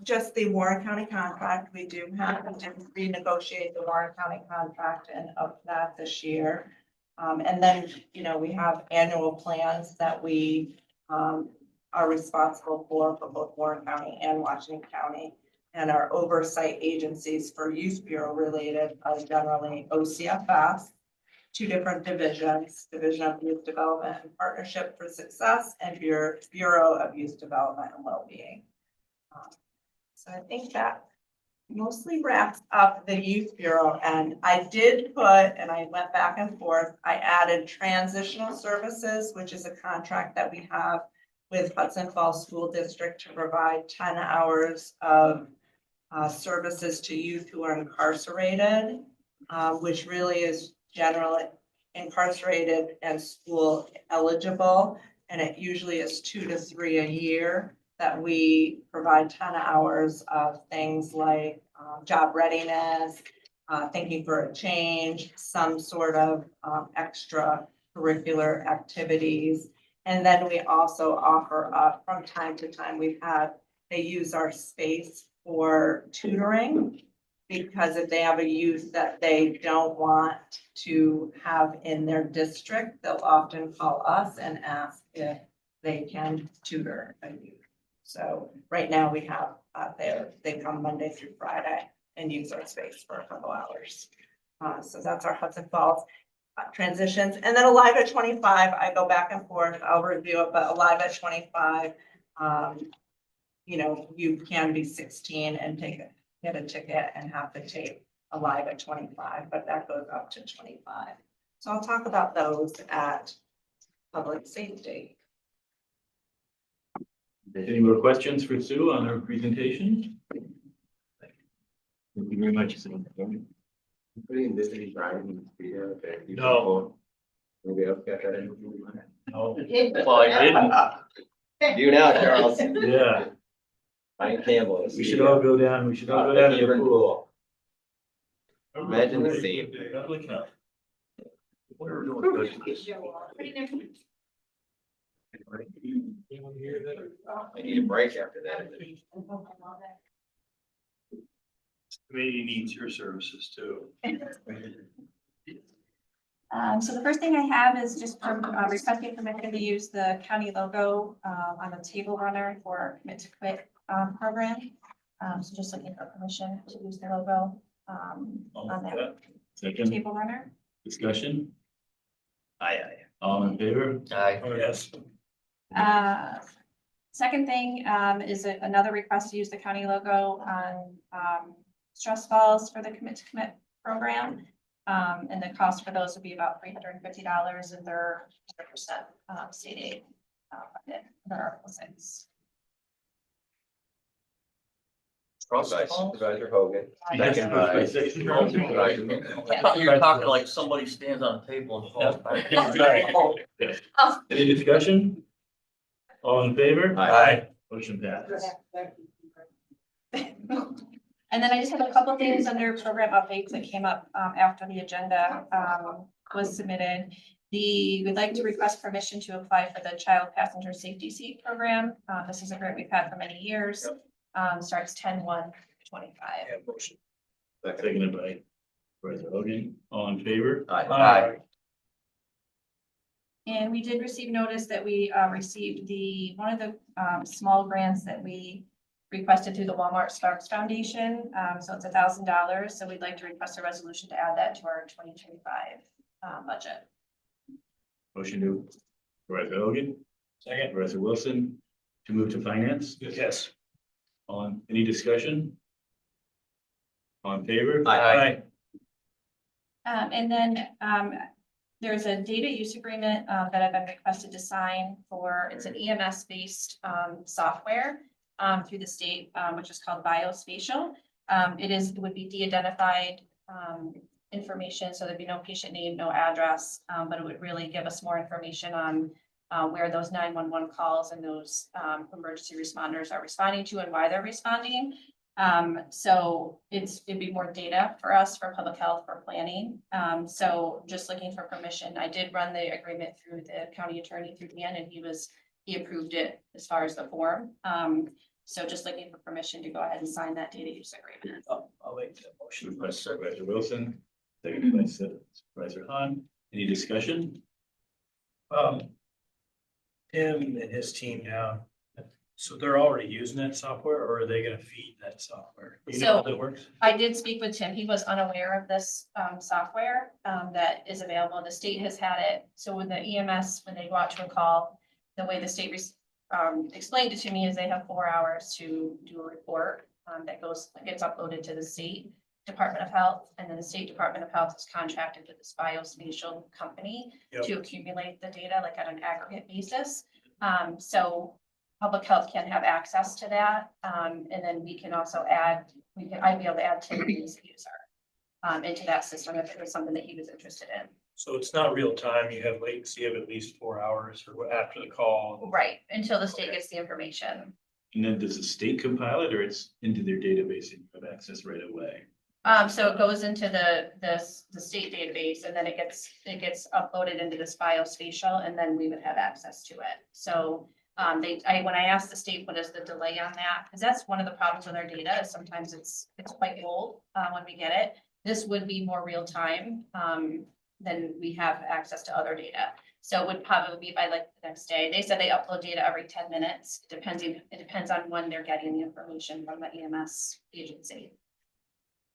just the Warren County contract, we do have to renegotiate the Warren County contract and up that this year. And then, we have annual plans that we are responsible for both Warren County and Washington County. And our oversight agencies for Youth Bureau related are generally OCFS, 2 different divisions, Division of Youth Development and Partnership for Success, and Bureau of Youth Development and Wellbeing. So I think that mostly wraps up the youth bureau, and I did put, and I went back and forth, I added transitional services, which is a contract that we have with Hudson Falls School District to provide 10 hours of services to youth who are incarcerated, which really is generally incarcerated and school eligible. And it usually is 2 to 3 a year that we provide 10 hours of things like job readiness, thinking for a change, some sort of extra curricular activities. And then we also offer up from time to time, they use our space for tutoring. Because if they have a youth that they don't want to have in their district, they'll often call us and ask if they can tutor a youth. So right now we have they come Monday through Friday and use our space for a couple hours. So that's our Hudson Falls transitions. And then Alive at 25, I go back and forth, I'll review it, but Alive at 25, you can be 16 and get a ticket and have to take Alive at 25, but that goes up to 25. So I'll talk about those at public safety. Any more questions for Sue on her presentation? Thank you very much, Sue. Pretty busy driving. No. Maybe I'll get that in. No. Well, I didn't. You now, Charles. Yeah, Ryan Campbell. we should all go down, to the pool. Imagine the scene. Public health. We're doing good. I need a break after that. Community needs your services too. So the first thing I have is just requesting permission to use the county logo on the table runner for our Commit to Quit program. So just looking for permission to use the logo on that Second, table runner. discussion? Aye. All in favor? Aye. Oh, yes. Second thing is another request to use the county logo on stress balls for the Commit to Commit program. And the cost for those would be about $350, and they're 100% state aid funded under Article 6. By Supervisor Hogan. Second by Supervisor Hogan. I thought you were talking like somebody stands on a table and falls back. Any discussion? All in favor? Aye. Motion passes. And then I just have a couple things under program updates that came up after the agenda was submitted. We'd like to request permission to apply for the Child Passenger Safety Seat Program. This is a grant we've had for many years. Starts 10/1/25. Seconded by Supervisor Hogan. All in favor? Aye. And we did receive notice that we received one of the small grants that we requested through the Walmart Sparks Foundation. So it's $1,000. So we'd like to request a resolution to add that to our 2025 budget. Motion to Supervisor Hogan. Second. Supervisor Wilson to move to finance. Yes. Any discussion? All in favor? Aye. And then there's a data use agreement that I've been requested to sign for, it's an EMS-based software through the state, which is called Biospatial. It would be de-identified information, so there'd be no patient name, no address, but it would really give us more information on where those 911 calls and those emergency responders are responding to and why they're responding. So it'd be more data for us for public health, for planning. So just looking for permission. I did run the agreement through the county attorney through Dan, and he approved it as far as the form. So just looking for permission to go ahead and sign that data use agreement. I'll make that motion by Supervisor Wilson, seconded by Supervisor Hahn. Any discussion? Tim and his team now, so they're already using that software, or are they gonna feed that software? Do you know how that works? I did speak with Tim. He was unaware of this software that is available. The state has had it. So with the EMS, when they go out to a call, the way the state explained it to me is they have 4 hours to do a report that gets uploaded to the state Department of Health, and then the State Department of Health is contracted with this biospatial company Yep. to accumulate the data like on an aggregate basis. So public health can have access to that. And then we can also I'd be able to add Tim as a user into that system if it was something that he was interested in. So it's not real time. You have latency of at least 4 hours or after the call. Right, until the state gets the information. And then does the state compile it or it's into their database and you have access right away? So it goes into the state database and then it gets uploaded into this biospatial and then we would have access to it. So when I asked the state, what is the delay on that? Because that's one of the problems with our data is sometimes it's quite old when we get it. This would be more real time than we have access to other data. So it would probably be by like the next day. They said they upload data every 10 minutes. It depends on when they're getting the information from the EMS agency.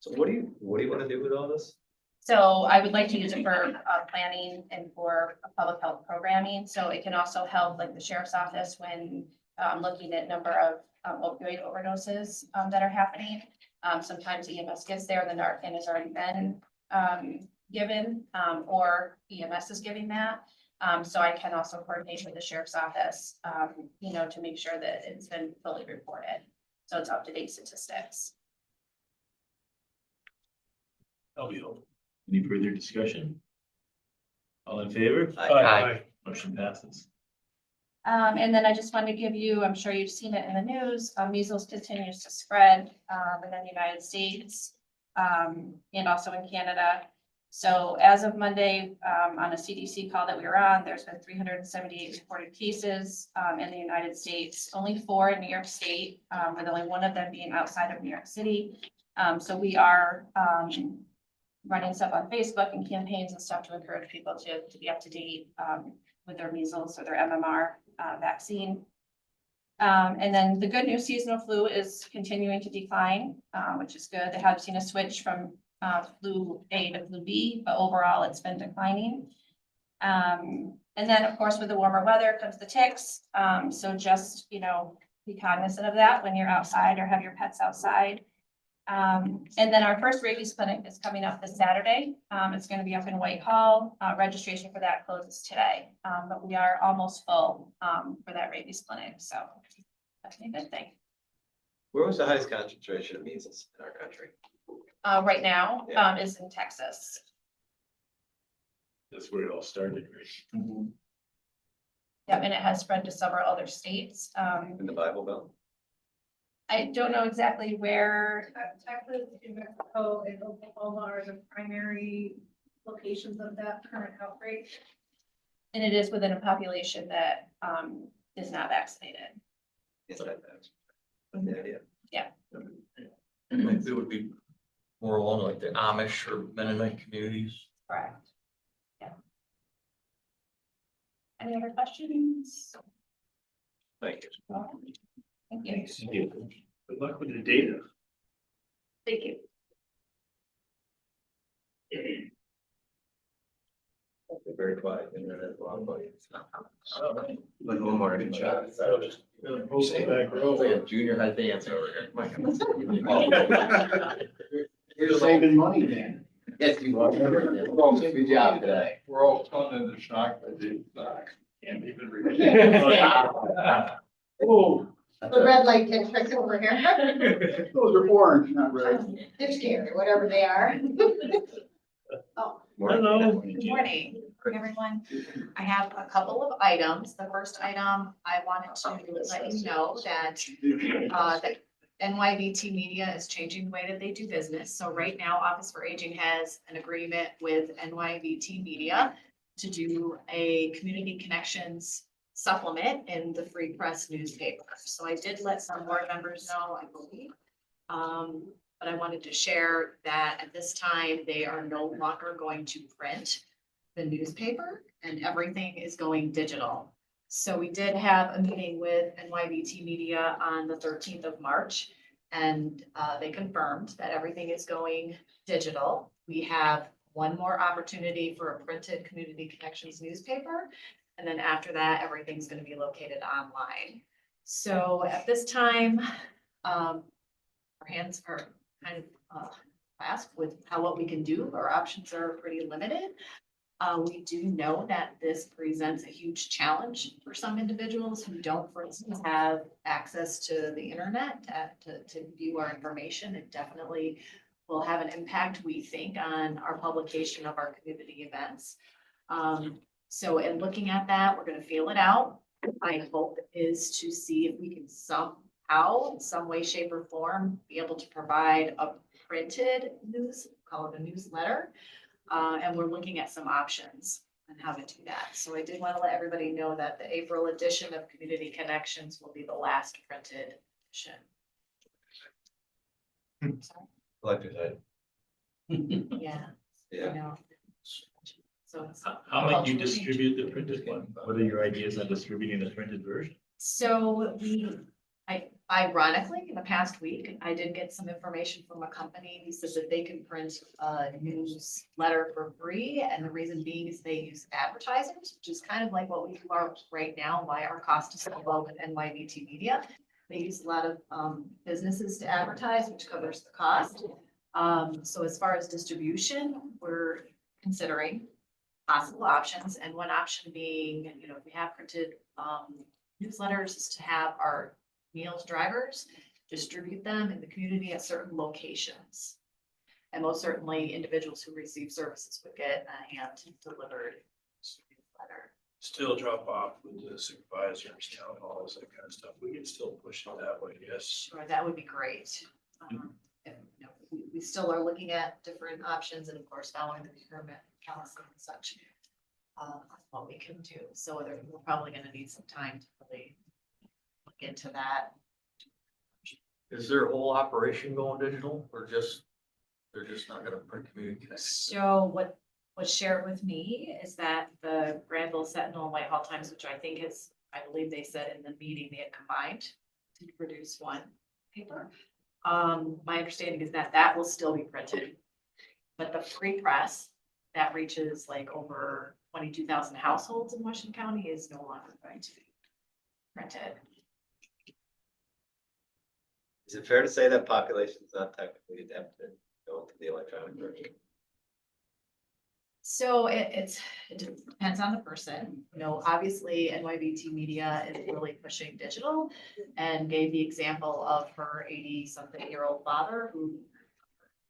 So what do you want to do with all this? So I would like to use it for planning and for public health programming. So it can also help like the sheriff's office when looking at number of opioid overdoses that are happening. Sometimes EMS gets there, the Narcan has already been given or EMS is giving that. So I can also coordinate with the sheriff's office, to make sure that it's been fully reported. So it's up-to-date statistics. That'll be helpful. Any further discussion? All in favor? Aye. Motion passes. And then I just wanted to give you, I'm sure you've seen it in the news, measles continues to spread within the United States and also in Canada. So as of Monday, on a CDC call that we were on, there's been 378 reported cases in the United States, only 4 in New York State, with only 1 of them being outside of New York City. So we are running stuff on Facebook and campaigns and stuff to encourage people to be up to date with their measles or their MMR vaccine. And then the good news, seasonal flu is continuing to decline, which is good. They have seen a switch from flu A to flu B, but overall it's been declining. And then of course with the warmer weather comes the ticks. So just, be cognizant of that when you're outside or have your pets outside. And then our first rabies clinic is coming up this Saturday. It's going to be up in Whitehall. Registration for that closes today, but we are almost full for that rabies clinic. So that's a good thing. Where was the highest concentration of measles in our country? Right now Yeah. is in Texas. That's where it all started, right? Yep, and it has spread to several other states. In the Bible Belt? I don't know exactly where. Texas, New Mexico, and Oklahoma are the primary locations of that current outbreak. And it is within a population that is not vaccinated. Is that the idea? It would be more along like the Amish or Mennonite communities. Correct. Yeah. Any other questions? Thank you. Thank you. Thank you. Good luck with the data. Thank you. They're very quiet. Internet, a lot of volumes. Like one more good shot. Junior high dance over here. You're saving money then. Yes, you are. Good job today. We're all stunned in the shock that they can't even read. Oh, The red light district over here. those are orange, not red. They're scary, whatever they are. Hello. Good morning, everyone. I have a couple of items. The first item, I wanted to let you know that that NYVT Media is changing the way that they do business. So right now, Office for Aging has an agreement with NYVT Media to do a community connections supplement in the Free Press newspaper. So I did let some board members know, I believe. But I wanted to share that at this time, they are no longer going to print the newspaper and everything is going digital. So we did have a meeting with NYVT Media on the 13th of March, and they confirmed that everything is going digital. We have one more opportunity for a printed Community Connections newspaper. And then after that, everything's going to be located online. So at this time, our hands are kind of clasped with what we can do. Our options are pretty limited. We do know that this presents a huge challenge for some individuals who don't, for instance, have access to the internet to view our information. It definitely will have an impact, we think, on our publication of our community events. So in looking at that, we're gonna feel it out. My hope is to see if we can somehow, in some way, shape, or form, be able to provide a printed news, call it a newsletter. And we're looking at some options on how to do that. So I did want to let everybody know that the April edition of Community Connections will be the last printed edition. Collector's item. Yeah. Yeah. I know. So it's. How might you cultural change. distribute the printed one? What are your ideas on distributing the printed version? So ironically, in the past week, I did get some information from a company who says that they can print a newsletter for free. And the reason being is they use advertisers, which is kind of like what we do right now, why our cost is so low with NYVT Media. They use a lot of businesses to advertise, which covers the cost. So as far as distribution, we're considering possible options. And one option being, if we have printed newsletters, is to have our meals drivers distribute them in the community at certain locations. And most certainly individuals who receive services would get a hand delivered newsletter. Still drop off with the supervisors, town halls, that kind of stuff. We can still push it that way, yes. Sure, that would be great. And, we still are looking at different options and of course following the procurement policy and such. What we can do. So we're probably gonna need some time to really look into that. Is their whole operation going digital or they're just not gonna print community connections? So what's shared with me is that the Granville Sentinel and Whitehall Times, which I believe they said in the meeting they had combined to produce one paper. My understanding is that that will still be printed. But the free press that reaches like over 22,000 households in Washington County is no longer going to be printed. Is it fair to say that population is not technically adapted to go to the electronic version? So it depends on the person, obviously NYVT Media is really pushing digital and gave the example of her 80-something-year-old father who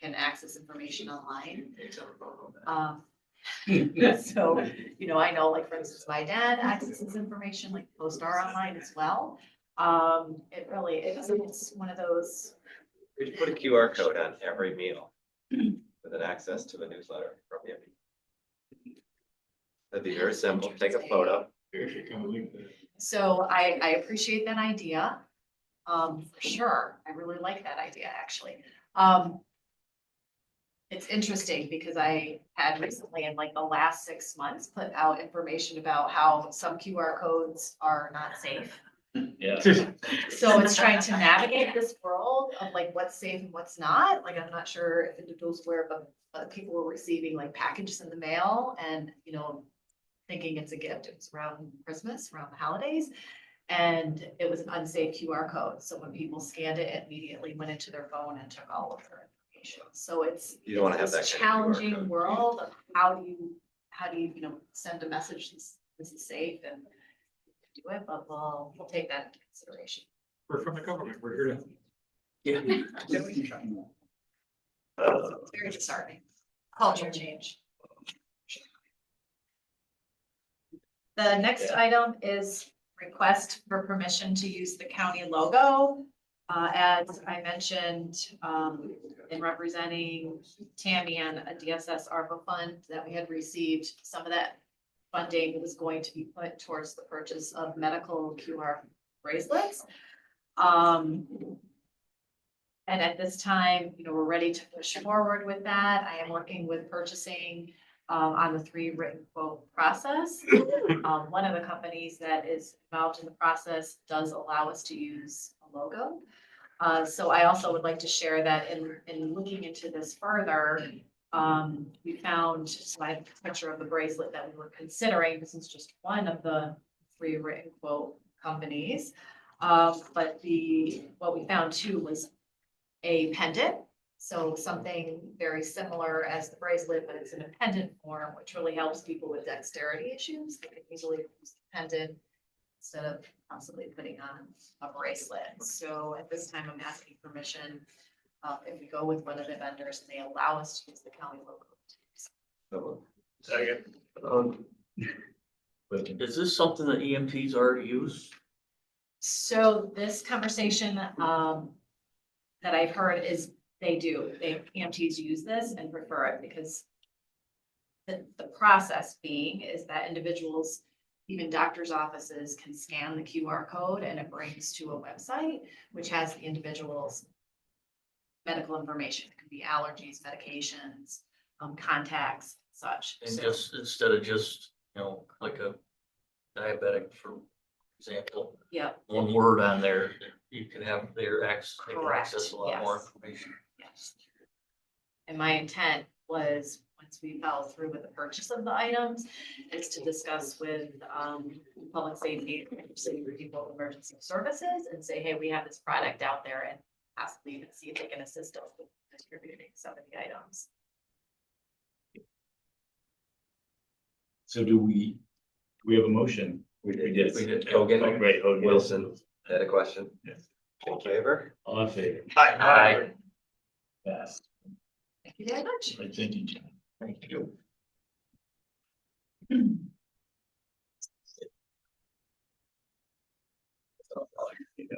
can access information online. So, I know, like, for instance, my dad accesses information like CoStar online as well. It's one of those. We should put a QR code on every meal with an access to a newsletter from you. That'd be very simple. Take a photo. So I appreciate that idea. For sure. I really like that idea, actually. It's interesting because I had recently in like the last 6 months put out information about how some QR codes are not safe. Yeah. So it's trying to navigate this world of like what's safe and what's not. Like, I'm not sure if individuals were, but people were receiving like packages in the mail and, thinking it's a gift. It was around Christmas, around the holidays. And it was an unsafe QR code. So when people scanned it, it immediately went into their phone and took all of their information. So it's You don't want to have this that kind of QR challenging code. world of how do you send a message this is safe and do it, but we'll take that into consideration. We're from the government. We're here to. Yeah. It's very disheartening. Culture change. The next item is request for permission to use the county logo. As I mentioned, in representing Tammy and a DSS ARPA fund that we had received, some of that funding was going to be put towards the purchase of medical QR bracelets. And at this time, we're ready to push forward with that. I am working with purchasing on the 3 written quote process. One of the companies that is involved in the process does allow us to use a logo. So I also would like to share that in looking into this further, we found, so I have a picture of the bracelet that we were considering. This is just one of the 3 written quote companies. But what we found too was a pendant. So something very similar as the bracelet, but it's in a pendant form, which really helps people with dexterity issues. They can easily use the pendant instead of possibly putting on a bracelet. So at this time, I'm asking permission if we go with one of the vendors and they allow us to use the county logo. So, Second. Is this something that EMTs already use? So this conversation that I've heard is EMTs use this and prefer it because the process being is that individuals, even doctor's offices, can scan the QR code and it brings to a website, which has the individual's medical information. It could be allergies, medications, contacts, such. And So- just, instead of just, like a diabetic, for example, Yep, one word on there, you can have their access, they can Correct, access a lot more yes. information. yes. And my intent was, once we follow through with the purchase of the items, is to discuss with, public safety, city people, emergency services, and say, hey, we have this product out there, and possibly even see if they can assist us with distributing some of the items. So do we have a motion? We We did. did. Hogan. Oh, great, Hogan. Wilson had a question. Yes. In favor? All in favor? Aye. Yes. Thank you very much. Thank you, John. Thank you.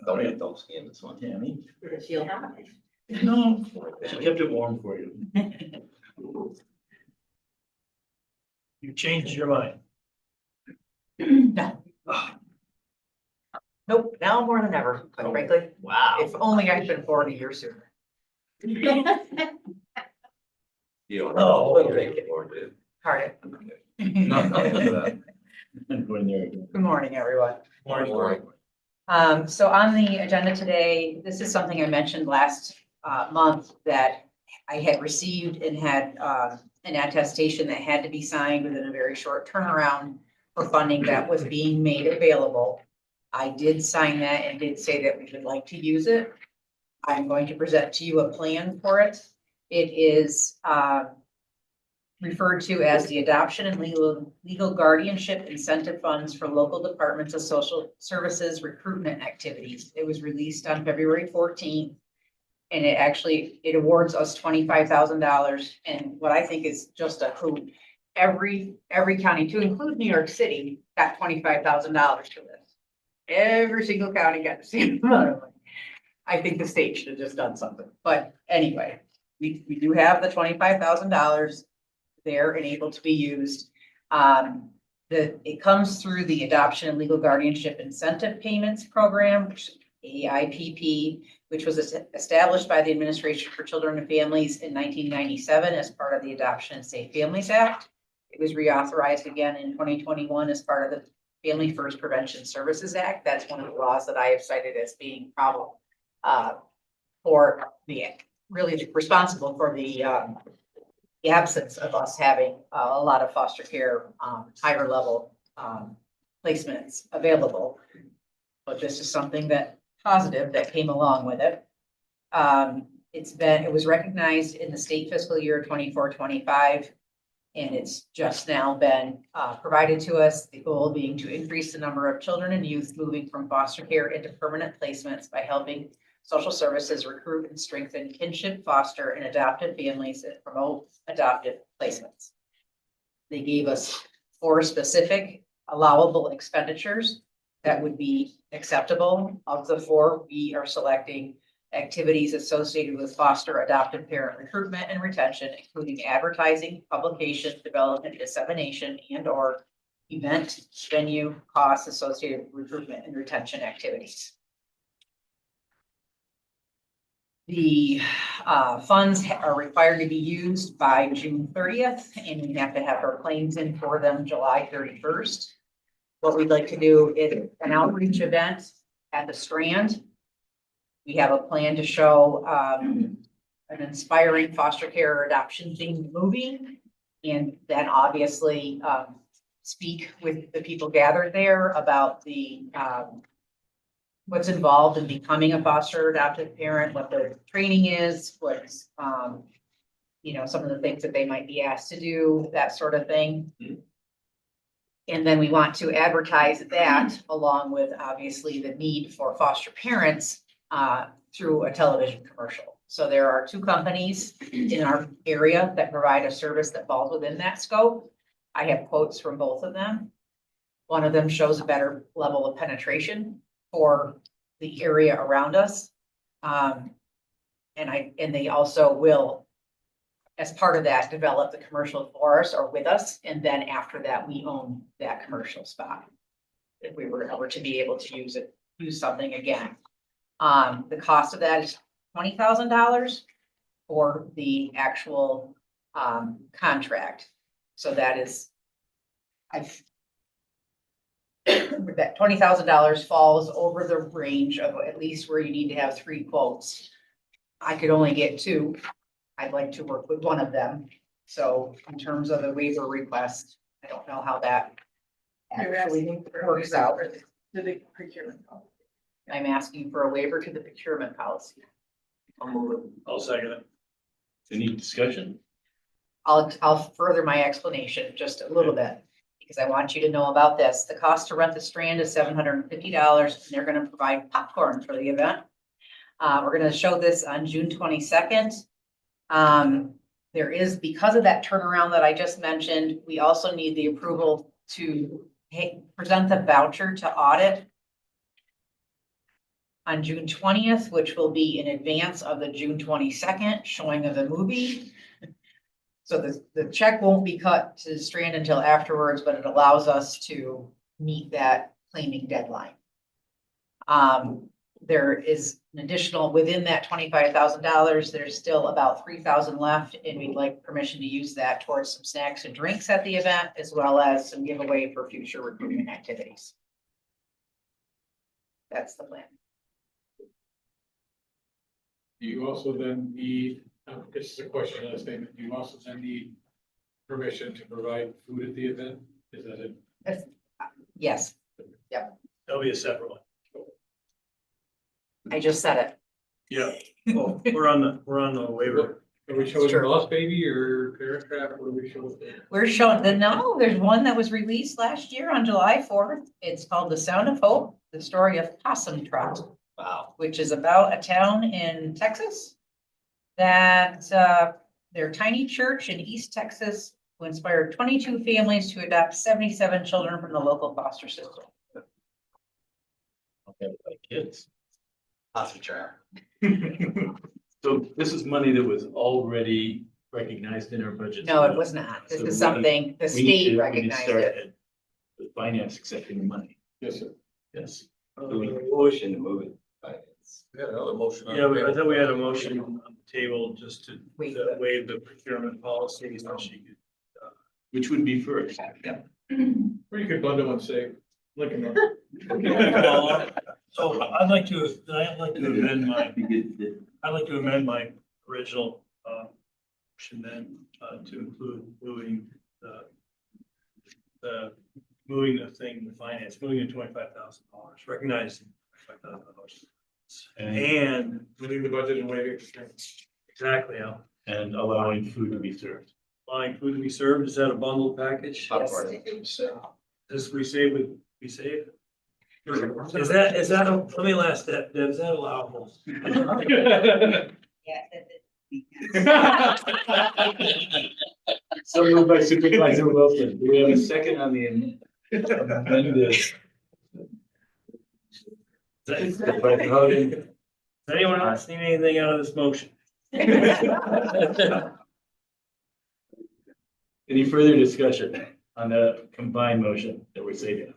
Somebody adults in this one. Tammy? Feel that? No, she kept it warm for you. You changed your mind. No. Nope, now more than ever, quite frankly. Wow. If only I'd been born a year sooner. You don't. Oh, You think it more, dude. Pardon. No, nothing to that. I'm going there again. Good morning, everyone. Morning. So on the agenda today, this is something I mentioned last month that I had received and had an attestation that had to be signed within a very short turnaround for funding that was being made available. I did sign that and did say that we would like to use it. I'm going to present to you a plan for it. It is referred to as the Adoption and Legal Guardianship Incentive Funds for Local Departments of Social Services Recruitment Activities. It was released on February 14th. And it awards us $25,000. And what I think is just a hoot, every county, to include New York City, got $25,000 for this. Every single county got the same amount of money. I think the state should have just done something. But anyway, we do have the $25,000 there and able to be used. It comes through the Adoption and Legal Guardianship Incentive Payments Program, which is AIPP, which was established by the Administration for Children and Families in 1997 as part of the Adoption and Safe Families Act. It was reauthorized again in 2021 as part of the Family First Prevention Services Act. That's one of the laws that I have cited as being problem for really responsible for the absence of us having a lot of foster care, higher level placements available. But this is something that positive that came along with it. It was recognized in the state fiscal year 24-25, and it's just now been provided to us. The goal being to increase the number of children and youth moving from foster care into permanent placements by helping social services recruit and strengthen kinship, foster, and adopted families and promote adoptive placements. They gave us 4 specific allowable expenditures that would be acceptable. Of the 4, we are selecting activities associated with foster adoptive parent recruitment and retention, including advertising, publication, development, dissemination, and/or event venue costs associated with recruitment and retention activities. The funds are required to be used by June 30th, and we have to have our claims in for them July 31st. What we'd like to do is an outreach event at the Strand. We have a plan to show an inspiring foster care adoption themed movie. And then obviously speak with the people gathered there about the what's involved in becoming a foster or adoptive parent, what the training is, what's, some of the things that they might be asked to do, that sort of thing. And then we want to advertise that along with obviously the need for foster parents through a television commercial. So there are 2 companies in our area that provide a service that falls within that scope. I have quotes from both of them. One of them shows a better level of penetration for the area around us. And they also will, as part of that, develop the commercial for us or with us, and then after that, we own that commercial spot. If we were ever to be able to use something again. The cost of that is $20,000 for the actual contract. So that is, that $20,000 falls over the range of at least where you need to have 3 quotes. I could only get 2. I'd like to work with one of them. So in terms of the waiver request, I don't know how that actually works out. To the procurement policy. I'm asking for a waiver to the procurement policy. I'll second it. Any discussion? I'll further my explanation just a little bit, because I want you to know about this. The cost to rent the Strand is $750, and they're gonna provide popcorn for the event. We're gonna show this on June 22nd. There is, because of that turnaround that I just mentioned, we also need the approval to present the voucher to audit on June 20th, which will be in advance of the June 22nd showing of the movie. So the check won't be cut to Strand until afterwards, but it allows us to meet that claiming deadline. There is an additional, within that $25,000, there's still about $3,000 left, and we'd like permission to use that towards some snacks and drinks at the event, as well as some giveaway for future recruitment activities. That's the plan. Do you also then need, this is a question, not a statement, do you also then need permission to provide food at the event? Is that it? Yes, That'll be a separate one. I just said it. Yeah. Oh, we're on the waiver. Are we showing Sure. Lost Baby or Parent Trap? What are we showing? We're showing there's one that was released last year on July 4th. It's called The Sound of Hope, the story of Possum Trot. Wow. Which is about a town in Texas that their tiny church in East Texas who inspired 22 families to adopt 77 children from the local foster system. Okay, like kids. Awesome chair. So this is money that was already recognized in our budget. No, it was not. This So is we something the We need state to recognized start it. at the finance accepting the money. Yes, sir. Yes. Motion to move it. We had another motion. Yeah, I thought we had a motion on the table just to Waive waive the procurement policy, so she could. Which would be first? Or you could bundle and say, look at me. So I'd like to amend my original motion then to include moving moving the thing, the finance, moving the $25,000, recognizing $25,000. And Moving the budget and waiving. exactly, Al. And allowing food to be served. Allowing food to be served, is that a bundled package? Popcorn. Does we save? Is that, let me last that, Deb, is that allowable? So moved by Supervisor Wilson. Do we have a second on the amended? Supervisor Hogan. Does anyone else need anything out of this motion? Any further discussion on the combined motion that we're saving?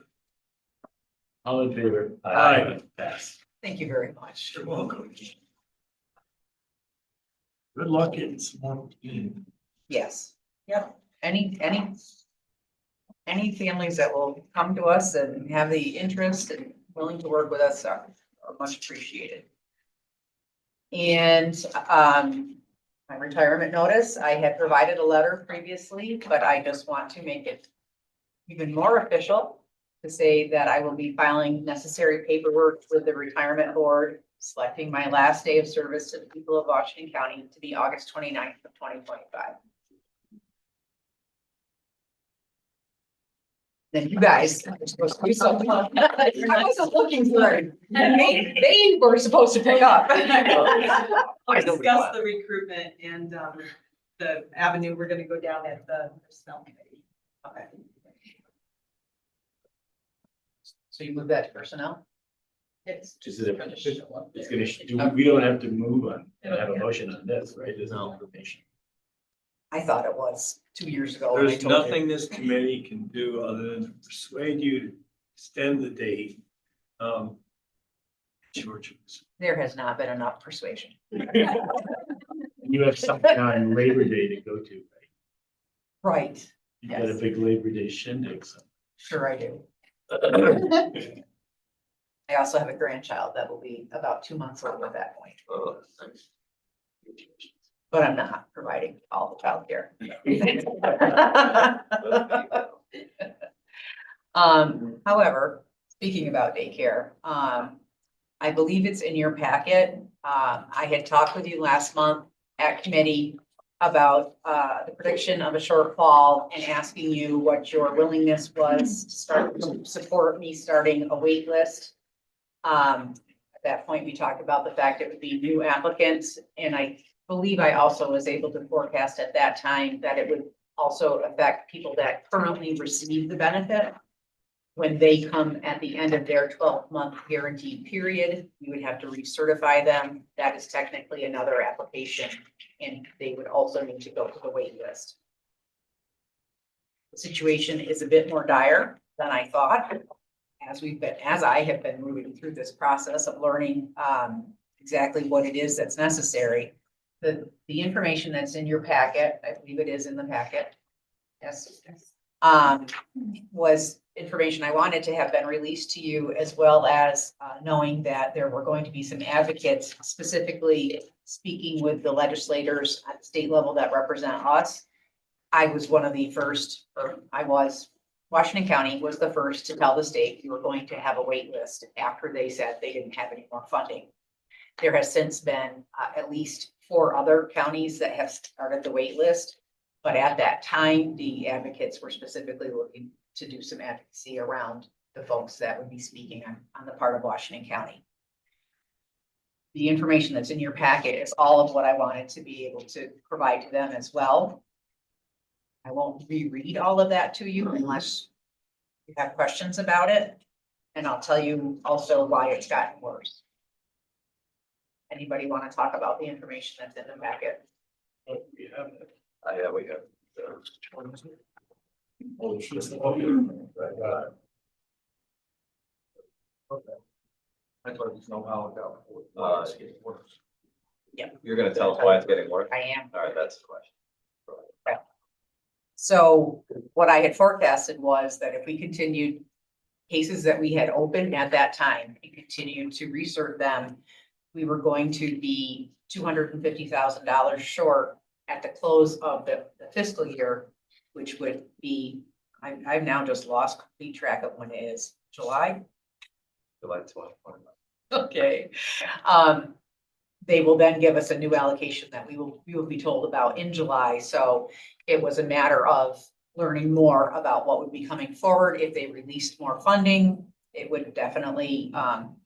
All in favor? Aye. Pass. Thank you very much. You're welcome. Good luck getting some more. Yes, yep. Any families that will come to us and have the interest and willing to work with us are much appreciated. And my retirement notice, I had provided a letter previously, but I just want to make it even more official. to say that I will be filing necessary paperwork with the retirement board, selecting my last day of service to the people of Washington County to be August 29th of 2025. Then you guys are supposed to do something. I wasn't looking for it. They were supposed to pick up. We'll discuss the recruitment and the avenue we're gonna go down at the personnel committee. Okay. So you move that to personnel? It's Just that it's gonna, we don't have to move on, have a motion on this, right? There's no information. I thought it was 2 years ago. when I There's told you. nothing this committee can do other than persuade you to extend the date. George. There has not been enough persuasion. You have something on Labor Day to go to, right? Right. You got a Yes. big Labor Day shindig, so. Sure I do. I also have a grandchild that will be about 2 months old at that point, but I'm not providing all the childcare. However, speaking about daycare, I believe it's in your packet. I had talked with you last month at committee about the prediction of a shortfall and asking you what your willingness was to start to support me starting a wait list. At that point, we talked about the fact it would be new applicants, and I believe I also was able to forecast at that time that it would also affect people that currently receive the benefit. When they come at the end of their 12-month guaranteed period, we would have to recertify them. That is technically another application, and they would also need to go to the wait list. The situation is a bit more dire than I thought, as I have been moving through this process of learning exactly what it is that's necessary. The information that's in your packet, I believe it is in the packet. Yes. Was information I wanted to have been released to you, as well as knowing that there were going to be some advocates specifically speaking with the legislators at the state level that represent us. I was one of the first, Washington County was the first to tell the state we were going to have a wait list after they said they didn't have any more funding. There has since been at least 4 other counties that have started the wait list. But at that time, the advocates were specifically looking to do some advocacy around the folks that would be speaking on the part of Washington County. The information that's in your packet is all of what I wanted to be able to provide to them as well. I won't reread all of that to you unless you have questions about it. And I'll tell you also why it's gotten worse. Anybody want to talk about the information that's in the packet? We have it. Yeah, we have. Oh, it's just- I thought there's no how about. Worse. You're gonna tell us why it's getting worse? I am. All right, that's the question. So what I had forecasted was that if we continued cases that we had opened at that time and continued to research them, we were going to be $250,000 short at the close of the fiscal year, which would be, I've now just lost complete track of when it is, July? July 2021. Okay. They will then give us a new allocation that we will be told about in July. So it was a matter of learning more about what would be coming forward. If they released more funding, it would definitely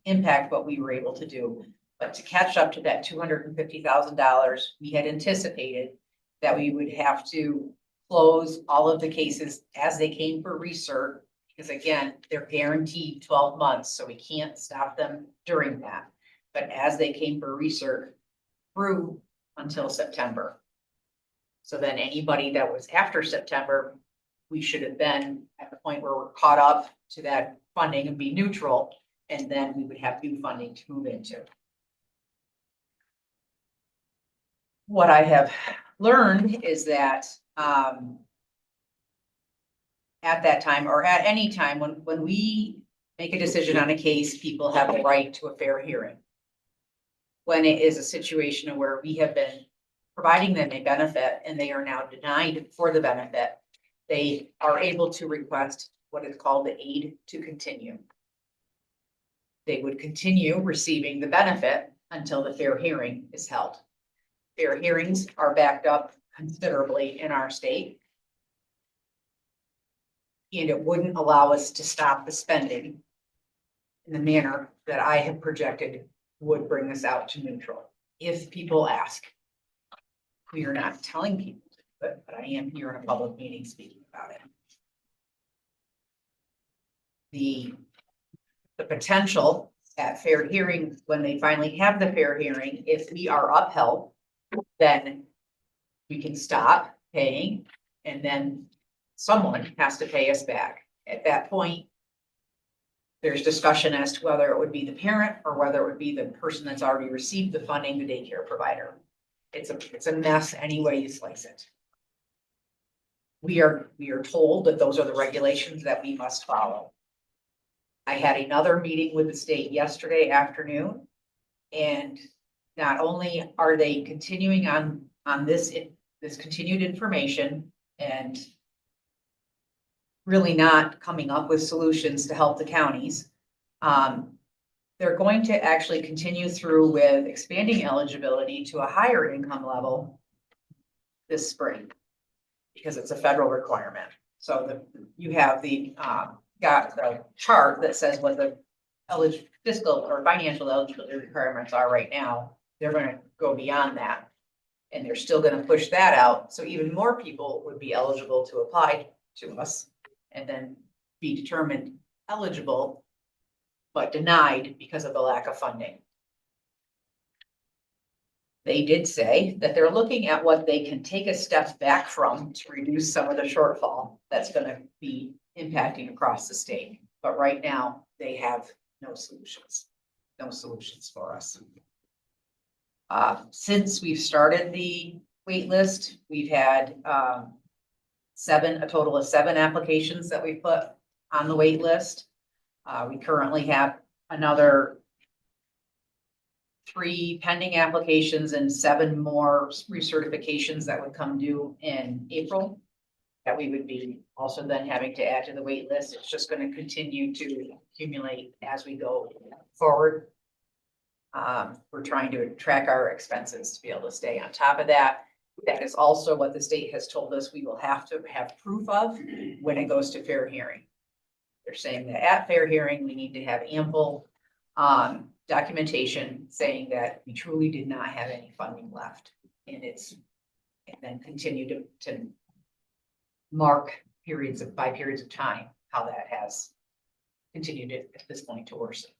impact what we were able to do. But to catch up to that $250,000, we had anticipated that we would have to close all of the cases as they came for research. Because again, they're guaranteed 12 months, so we can't stop them during that. But as they came for research through until September. So then anybody that was after September, we should have been at the point where we're caught up to that funding and be neutral. And then we would have new funding to move into. What I have learned is that at that time, or at any time, when we make a decision on a case, people have a right to a fair hearing. When it is a situation where we have been providing them a benefit and they are now denied for the benefit, they are able to request what is called the aid to continue. They would continue receiving the benefit until the fair hearing is held. Fair hearings are backed up considerably in our state. And it wouldn't allow us to stop the spending in the manner that I have projected would bring us out to neutral. If people ask, we are not telling people, but I am here in a public meeting speaking about it. The potential at fair hearing, when they finally have the fair hearing, if we are upheld, then we can stop paying and then someone has to pay us back. At that point, there's discussion as to whether it would be the parent or whether it would be the person that's already received the funding, the daycare provider. It's a mess any way you slice it. We are told that those are the regulations that we must follow. I had another meeting with the state yesterday afternoon. And not only are they continuing on this continued information and really not coming up with solutions to help the counties. They're going to actually continue through with expanding eligibility to a higher income level this spring because it's a federal requirement. So you have got the chart that says what the fiscal or financial eligibility requirements are right now. They're going to go beyond that. And they're still going to push that out. So even more people would be eligible to apply to us and then be determined eligible, but denied because of the lack of funding. They did say that they're looking at what they can take a step back from to reduce some of the shortfall that's going to be impacting across the state. But right now they have no solutions for us. Since we've started the wait list, we've had a total of 7 applications that we put on the wait list. We currently have another 3 pending applications and 7 more recertifications that would come due in April that we would be also then having to add to the wait list. It's just going to continue to accumulate as we go forward. We're trying to track our expenses to be able to stay on top of that. That is also what the state has told us we will have to have proof of when it goes to fair hearing. They're saying that at fair hearing, we need to have ample documentation saying that we truly did not have any funding left. And then continue to mark by periods of time how that has continued at this point to worsen.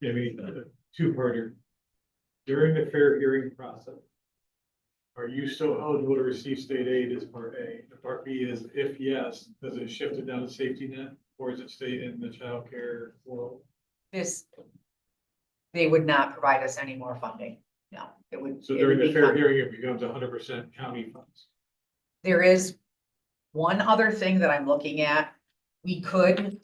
Maybe two-parter. During the fair hearing process, are you still eligible to receive state aid as part A? The part B is, if yes, does it shift it down to safety net or does it stay in the childcare world? They would not provide us any more funding. No, it would. So during the fair hearing, it becomes 100% county funds. There is one other thing that I'm looking at. We could,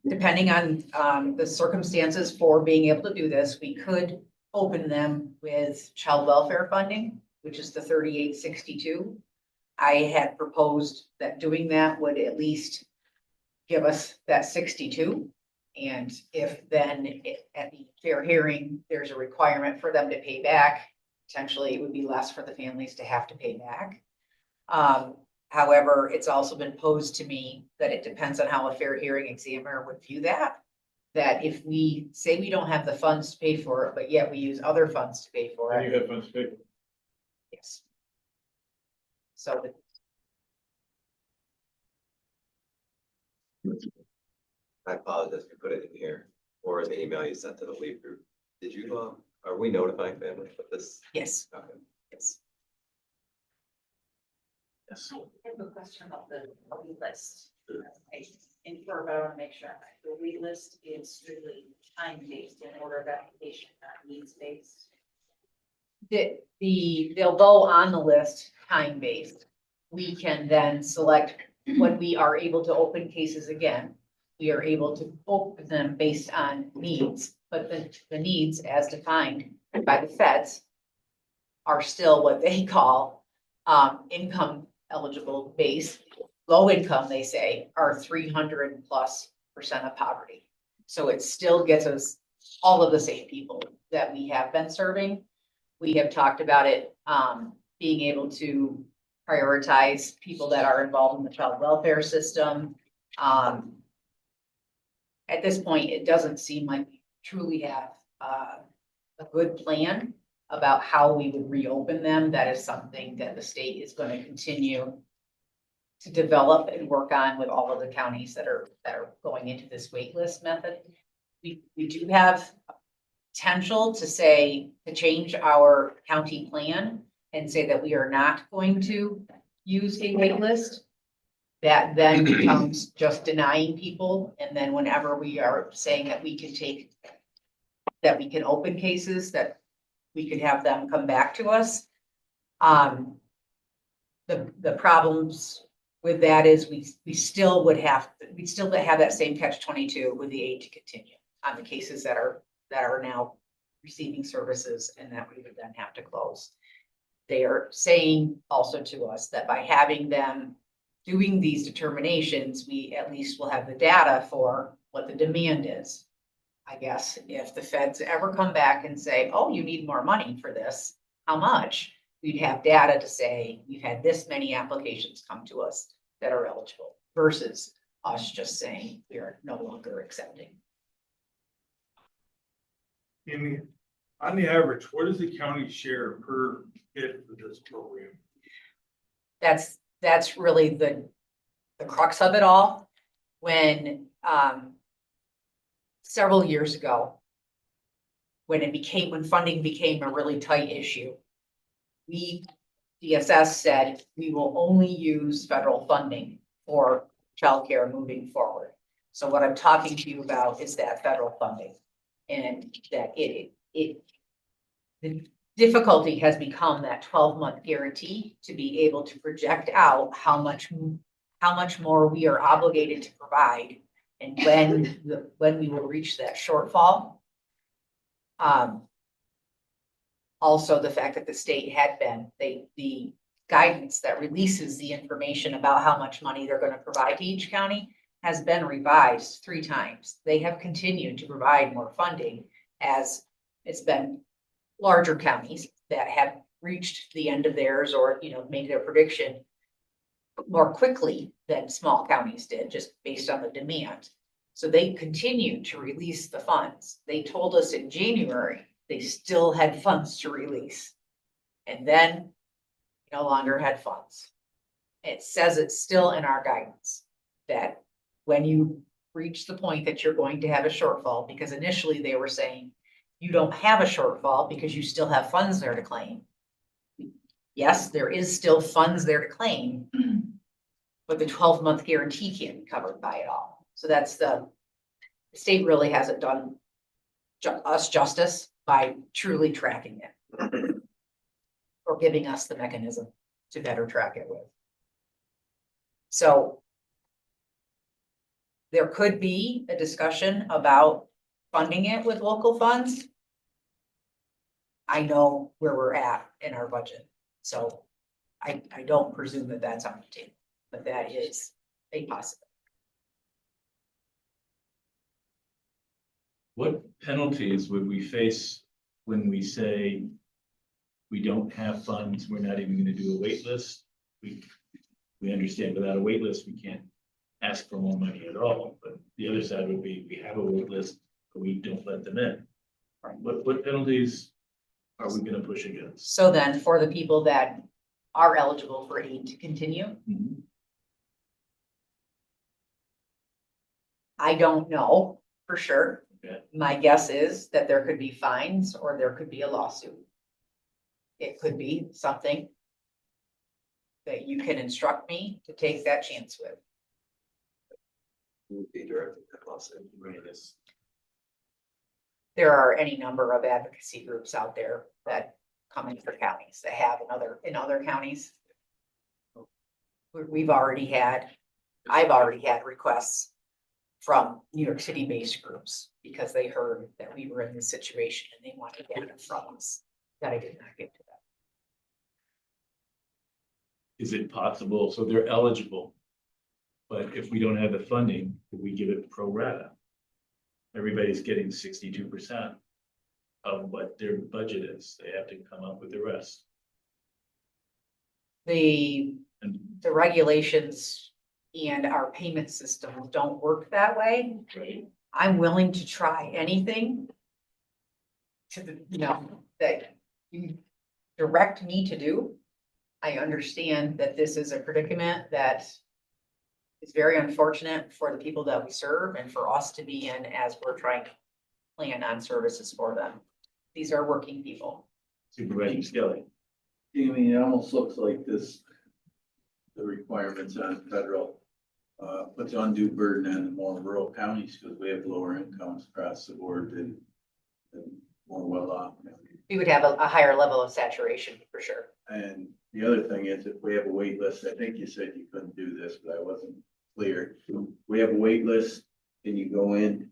depending on the circumstances for being able to do this, we could open them with child welfare funding, which is the 3862. I had proposed that doing that would at least give us that 62. And if then at the fair hearing, there's a requirement for them to pay back, potentially it would be less for the families to have to pay back. However, it's also been posed to me that it depends on how a fair hearing examiner would view that. That if we say we don't have the funds to pay for it, but yet we use other funds to pay for And it. you have funds to pay for it. Yes. So I apologize if you put it in here or in the email you sent to the lead group. Did you, are we notifying families of this? yes, Okay. yes. Yes. I have a question about the wait list. I infer, but I want to make sure. The wait list is strictly time-based in order of application, not needs-based. They'll go on the list time-based. We can then select when we are able to open cases again. We are able to open them based on needs, but the needs as defined by the feds are still what they call income eligible base. low income, they say, are 300+% of poverty. So it still gets us all of the same people that we have been serving. We have talked about it, being able to prioritize people that are involved in the child welfare system. At this point, it doesn't seem like we truly have a good plan about how we would reopen them. That is something that the state is going to continue to develop and work on with all of the counties that are going into this wait list method. We do have potential to change our county plan and say that we are not going to use a wait list. That then becomes just denying people. And then whenever we are saying that we can open cases, that we could have them come back to us. The problems with that is we still would have that same catch-22 with the aid to continue on the cases that are now receiving services and that we would then have to close. They are saying also to us that by having them doing these determinations, we at least will have the data for what the demand is. I guess if the feds ever come back and say, oh, you need more money for this, how much? We'd have data to say, we've had this many applications come to us that are eligible versus us just saying we are no longer accepting. On the average, what is the county share per kid for this program? That's really the crux of it all. When several years ago, when funding became a really tight issue, DSS said we will only use federal funding for childcare moving forward. So what I'm talking to you about is that federal funding, and that the difficulty has become that 12-month guarantee to be able to project out how much more we are obligated to provide and when we will reach that shortfall. Also, the fact that the state had been, the guidance that releases the information about how much money they're going to provide to each county has been revised 3 times. They have continued to provide more funding as it's been larger counties that have reached the end of theirs or, made their prediction more quickly than small counties did, just based on the demand. So they continue to release the funds. They told us in January they still had funds to release. And then no longer had funds. It says it's still in our guidance that when you reach the point that you're going to have a shortfall, because initially they were saying you don't have a shortfall because you still have funds there to claim. Yes, there is still funds there to claim, but the 12-month guarantee can't be covered by it all. So that's the state really hasn't done us justice by truly tracking it or giving us the mechanism to better track it with. So there could be a discussion about funding it with local funds. I know where we're at in our budget, so I don't presume that that's on the table, but that is a possibility. What penalties would we face when we say we don't have funds, we're not even gonna do a wait list? We understand without a wait list, we can't ask for more money at all, but the other side would be, we have a wait list, but we don't let them in. What penalties are we gonna push against? So then for the people that are eligible for aid to continue, I don't know for sure. Okay. My guess is that there could be fines or there could be a lawsuit. It could be something that you can instruct me to take that chance with. Would be directed at lawsuit. There are any number of advocacy groups out there that come in for counties that have in other counties. I've already had requests from New York City based groups because they heard that we were in this situation and they wanted data from us that I did not get to them. Is it possible, so they're eligible, But if we don't have the funding, we give it pro rata. Everybody's getting 62% of what their budget is. They have to come up with the rest. The And regulations and our payment systems don't work that way. right, I'm willing to try anything to that you direct me to do. I understand that this is a predicament that is very unfortunate for the people that we serve and for us to be in as we're trying to plan on services for them. These are working people. Supervisor Skelly. Jamie, it almost looks like this, the requirements on federal, puts undue burden on the more rural counties because we have lower incomes across the board than more well off. We would have a higher level of saturation for sure. And the other thing is if we have a wait list, I think you said you couldn't do this, but I wasn't clear. We have a wait list, and you go in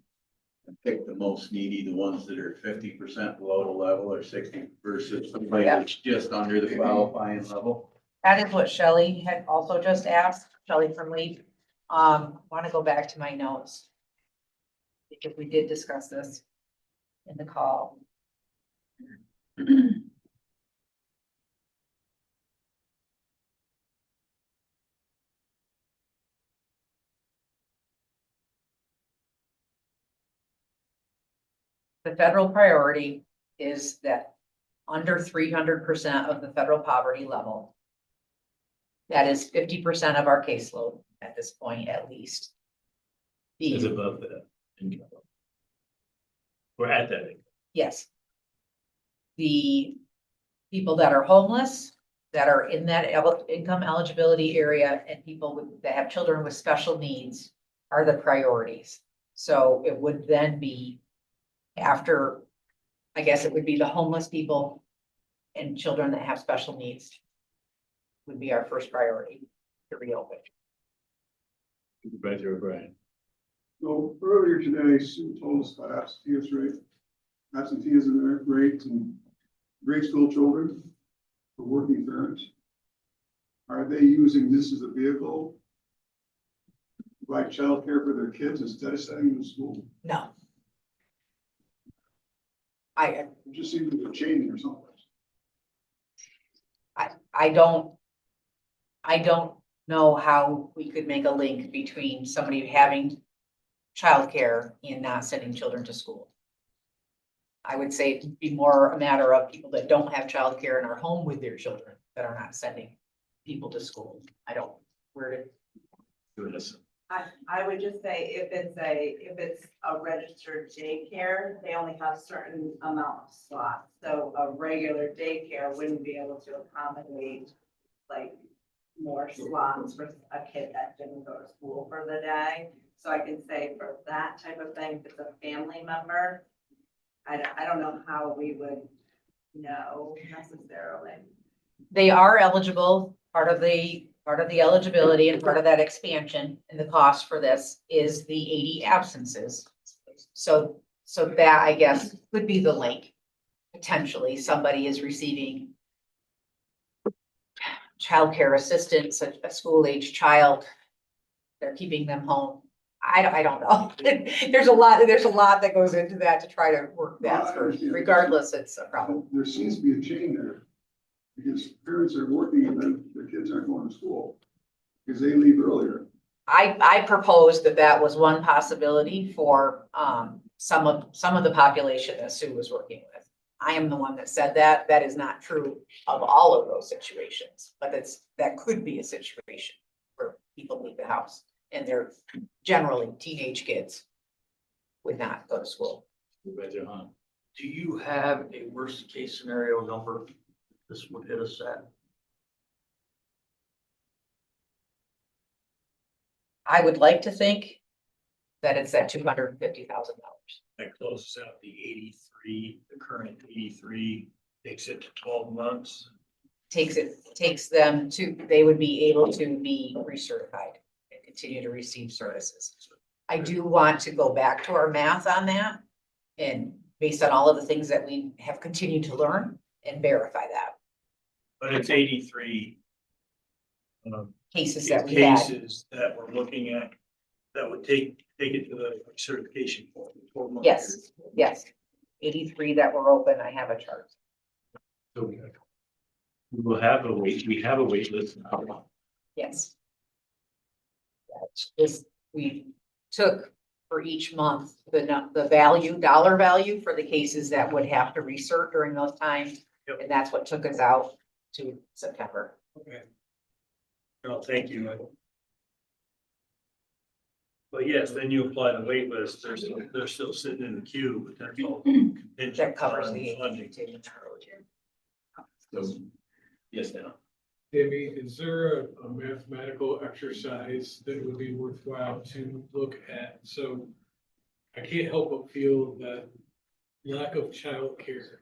and pick the most needy, the ones that are 50% below the level or 60 versus somebody that's just under the qualifying level. That is what Shelley had also just asked, Shelley from Leap. Want to go back to my notes. Because we did discuss this in the call. The federal priority is that under 300% of the federal poverty level. That is 50% of our caseload at this point, at least. Is above that income. We're at that income. Yes. The people that are homeless, that are in that income eligibility area, and people that have children with special needs are the priorities. So it would then be after, I guess it would be the homeless people and children that have special needs would be our first priority to reopen. Supervisor O'Brien. So earlier today, Sue told us about absenteeism rate and grade school children for working parents. Are they using this as a vehicle to provide childcare for their kids instead of sending them to school? No. It just seems to be changing or something. I don't know how we could make a link between somebody having childcare and not sending children to school. I would say it'd be more a matter of people that don't have childcare and are home with their children that are not sending people to school. I would just say if it's a registered daycare, they only have certain amount of slots. So a regular daycare wouldn't be able to accommodate like more slots for a kid that didn't go to school for the day. So I can say for that type of thing, if it's a family member, I don't know how we would know necessarily. They are eligible. Part of the eligibility and part of that expansion and the cost for this is the 80 absences. So that, I guess, could be the link. Potentially, somebody is receiving childcare assistance, a school-age child. They're keeping them home. I don't know. There's a lot that goes into that to try to work that through. Regardless, it's a problem. There seems to be a chain there. Because parents are working and then their kids aren't going to school because they leave earlier. I proposed that was one possibility for some of the population that Sue was working with. I am the one that said that. That is not true of all of those situations, but that could be a situation where people leave the house and they're generally teenage kids would not go to school. Supervisor Hahn. Do you have a worst case scenario number this would hit us at? I would like to think that it's at $250,000. That closes out the 83, the current 83, takes it to 12 months. Takes them to, they would be able to be recertified and continue to receive services. I do want to go back to our math on that and based on all of the things that we have continued to learn and verify that. But it's 83 cases that we had. Cases that we're looking at, that would take it to the certification for 12 months. Yes, yes. 83 that were open, I have a chart. So we will have we have a wait list now. Yes. This, we took for each month, the value, dollar value for the cases that would have to recert during those times. Yep. And that's what took us out to September. Okay. Well, thank you. But yes, then you apply the wait list, they're still sitting in the queue, but that's all. That covers the funding. So, yes, now. Tammy, is there a mathematical exercise that would be worthwhile to look at? So I can't help but feel that lack of childcare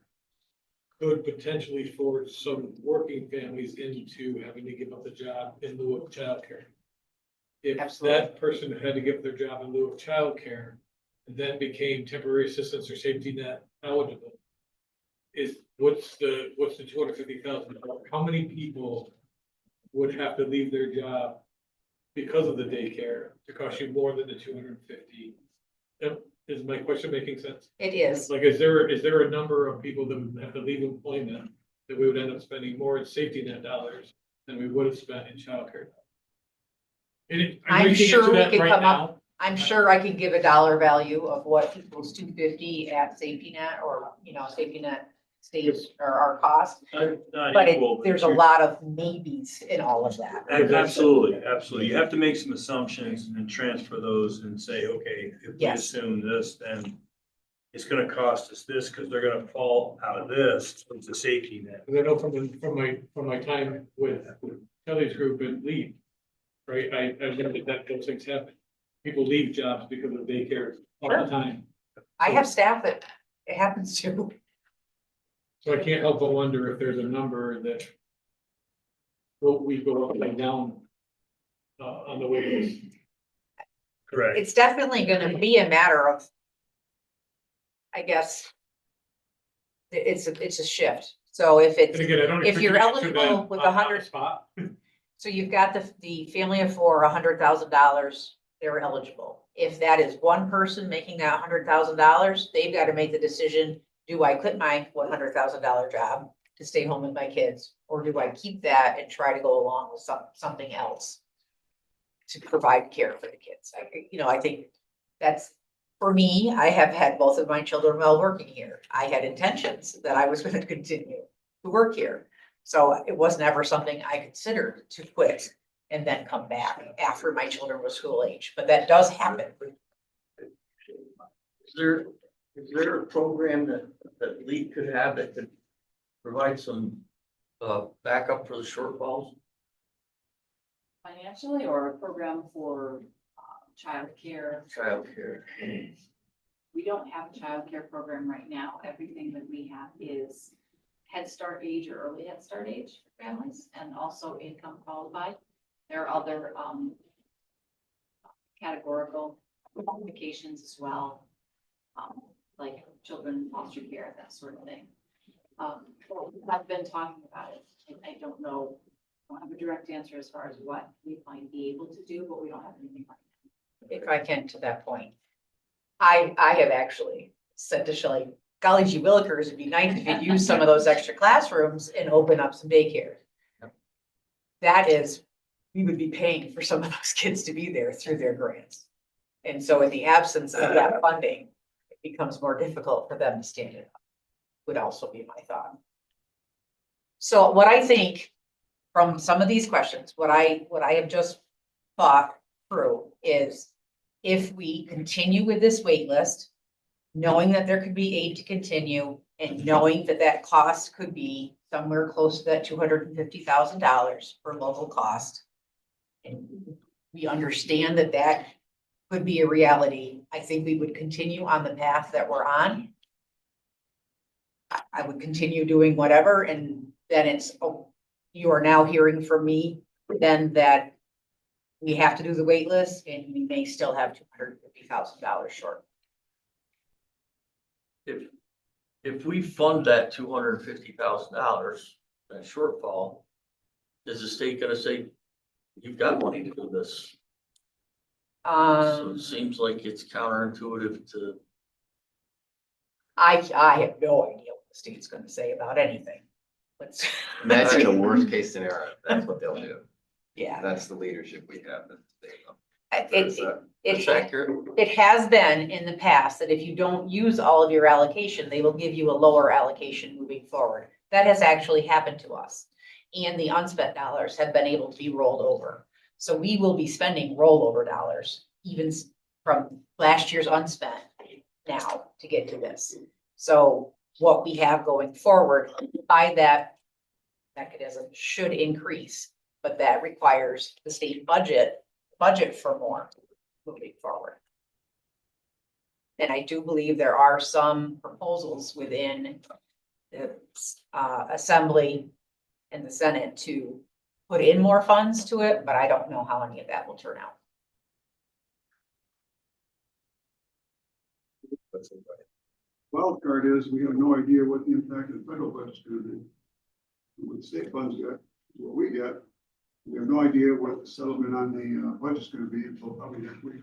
could potentially force some working families into having to give up a job in lieu of childcare. If Absolutely. that person had to give up their job in lieu of childcare, and then became temporary assistance or safety net eligible, what's the $250,000? How many people would have to leave their job because of the daycare to cost you more than the 250? Is my question making sense? It is. Like, is there a number of people that would have to leave employment that we would end up spending more in safety net dollars than we would have spent in childcare? I'm sure we could come up, I'm sure I could give a dollar value of what equals 250 at safety net, or, safety net stays or our cost. Not But equal, there's a lot of maybes in all of that. Absolutely, absolutely. You have to make some assumptions and transfer those and say, okay, if we Yes. assume this, then it's gonna cost us this, because they're gonna fall out of this, it's a safety net. Because I know from my time with Kelly's group and Leap, right, I learned that those things happen. People leave jobs because of daycare all the time. I have staff that it happens to. So I can't help but wonder if there's a number that we go up and down on the wait list. Correct. It's definitely gonna be a matter of, I guess, it's a shift. So if And it's, again, I don't. if you're expect you to answer eligible that with on the 100 spot. so you've got the family of four, $100,000, they're eligible. If that is one person making that $100,000, they've got to make the decision, do I quit my $100,000 job to stay home with my kids? Or do I keep that and try to go along with something else to provide care for the kids? I think that's, for me, I have had both of my children while working here. I had intentions that I was going to continue to work here. So it was never something I considered to quit and then come back after my children were school age, but that does happen. Is there a program that Leap could have that could provide some backup for the shortfalls? Financially, or a program for childcare? Childcare. We don't have a childcare program right now. Everything that we have is Head Start age or early Head Start age families, and also income qualified. There are other categorical qualifications as well, like children in foster care, that sort of thing. I've been talking about it. I don't know, I don't have a direct answer as far as what we might be able to do, but we don't have anything right now. If I can, to that point, I have actually said to Shelley, golly gee willikers, it'd be nice if you'd use some of those extra classrooms and open up some daycare. That is, we would be paying for some of those kids to be there through their grants. And so in the absence of that funding, it becomes more difficult for them to stand it up, would also be my thought. So what I think from some of these questions, what I have just thought through is, if we continue with this wait list, knowing that there could be aid to continue, and knowing that that cost could be somewhere close to that $250,000 for local cost. And we understand that that could be a reality. I think we would continue on the path that we're on. I would continue doing whatever, and then it's, you are now hearing from me then that we have to do the wait list, and we may still have $250,000 short. If we fund that $250,000, that shortfall, is the state gonna say, you've got money to do this. So Um, it seems like it's counterintuitive to, I have no idea what the state's gonna say about anything. Let's, Imagine the worst case scenario, that's what they'll do. yeah. That's the leadership we have. That's the state level. it's It, accurate. it has been in the past that if you don't use all of your allocation, they will give you a lower allocation moving forward. That has actually happened to us. And the unspent dollars have been able to be rolled over. So we will be spending rollover dollars even from last year's unspent now to get to this. So what we have going forward by that mechanism should increase, but that requires the state budget for more moving forward. And I do believe there are some proposals within the Assembly and the Senate to put in more funds to it, but I don't know how any of that will turn out. Wild card is, we have no idea what the impact of the federal budget's gonna be. What the state funds get, what we get, we have no idea what the settlement on the budget's gonna be until probably next week.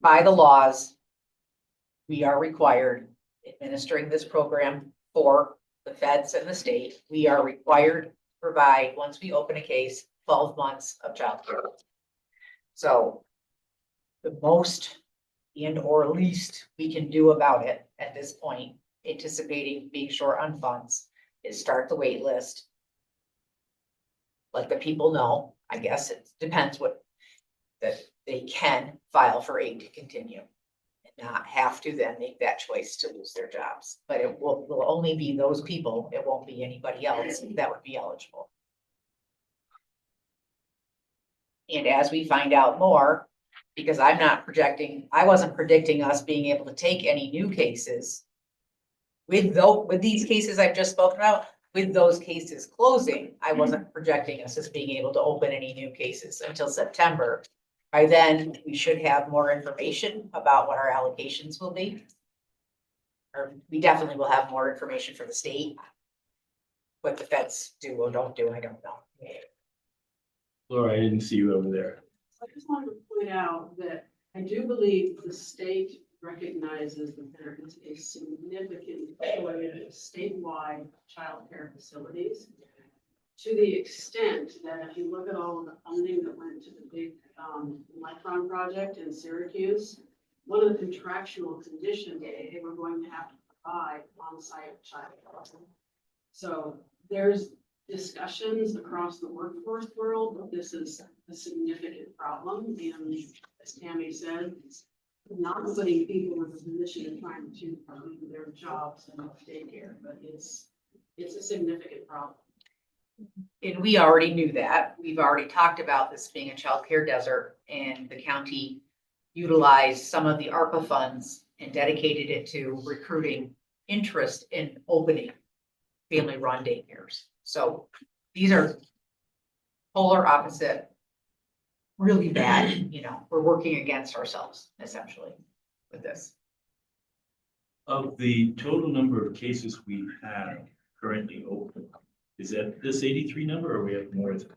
By the laws, we are required, administering this program for the feds and the state, we are required to provide, once we open a case, 12 months of child care. So the most and or least we can do about it at this point, anticipating being short on funds, is start the wait list. Let the people know, I guess it depends what, that they can file for aid to continue. And not have to then make that choice to lose their jobs, but it will only be those people, it won't be anybody else that would be eligible. And as we find out more, because I wasn't predicting us being able to take any new cases. With these cases I've just spoken about, with those cases closing, I wasn't projecting us as being able to open any new cases until September. By then, we should have more information about what our allocations will be. Or we definitely will have more information from the state. What the feds do or don't do, I don't know. Laura, I didn't see you over there. I just wanted to point out that I do believe the state recognizes that there is a significant shortage of statewide childcare facilities. To the extent that if you look at all of the funding that went to the big Micron project in Syracuse, one of the contractual conditions, they were going to have to provide on-site childcare. So there's discussions across the workforce world that this is a significant problem, and as Tammy said, not putting people in a position of trying to leave their jobs and daycare, but it's a significant problem. And we already knew that. We've already talked about this being a childcare desert, and the county utilized some of the ARPA funds and dedicated it to recruiting interest in opening family-run daycares. So these are polar opposite, really bad, we're working against ourselves essentially with this. Of the total number of cases we have currently open, is that this 83 number or we have more than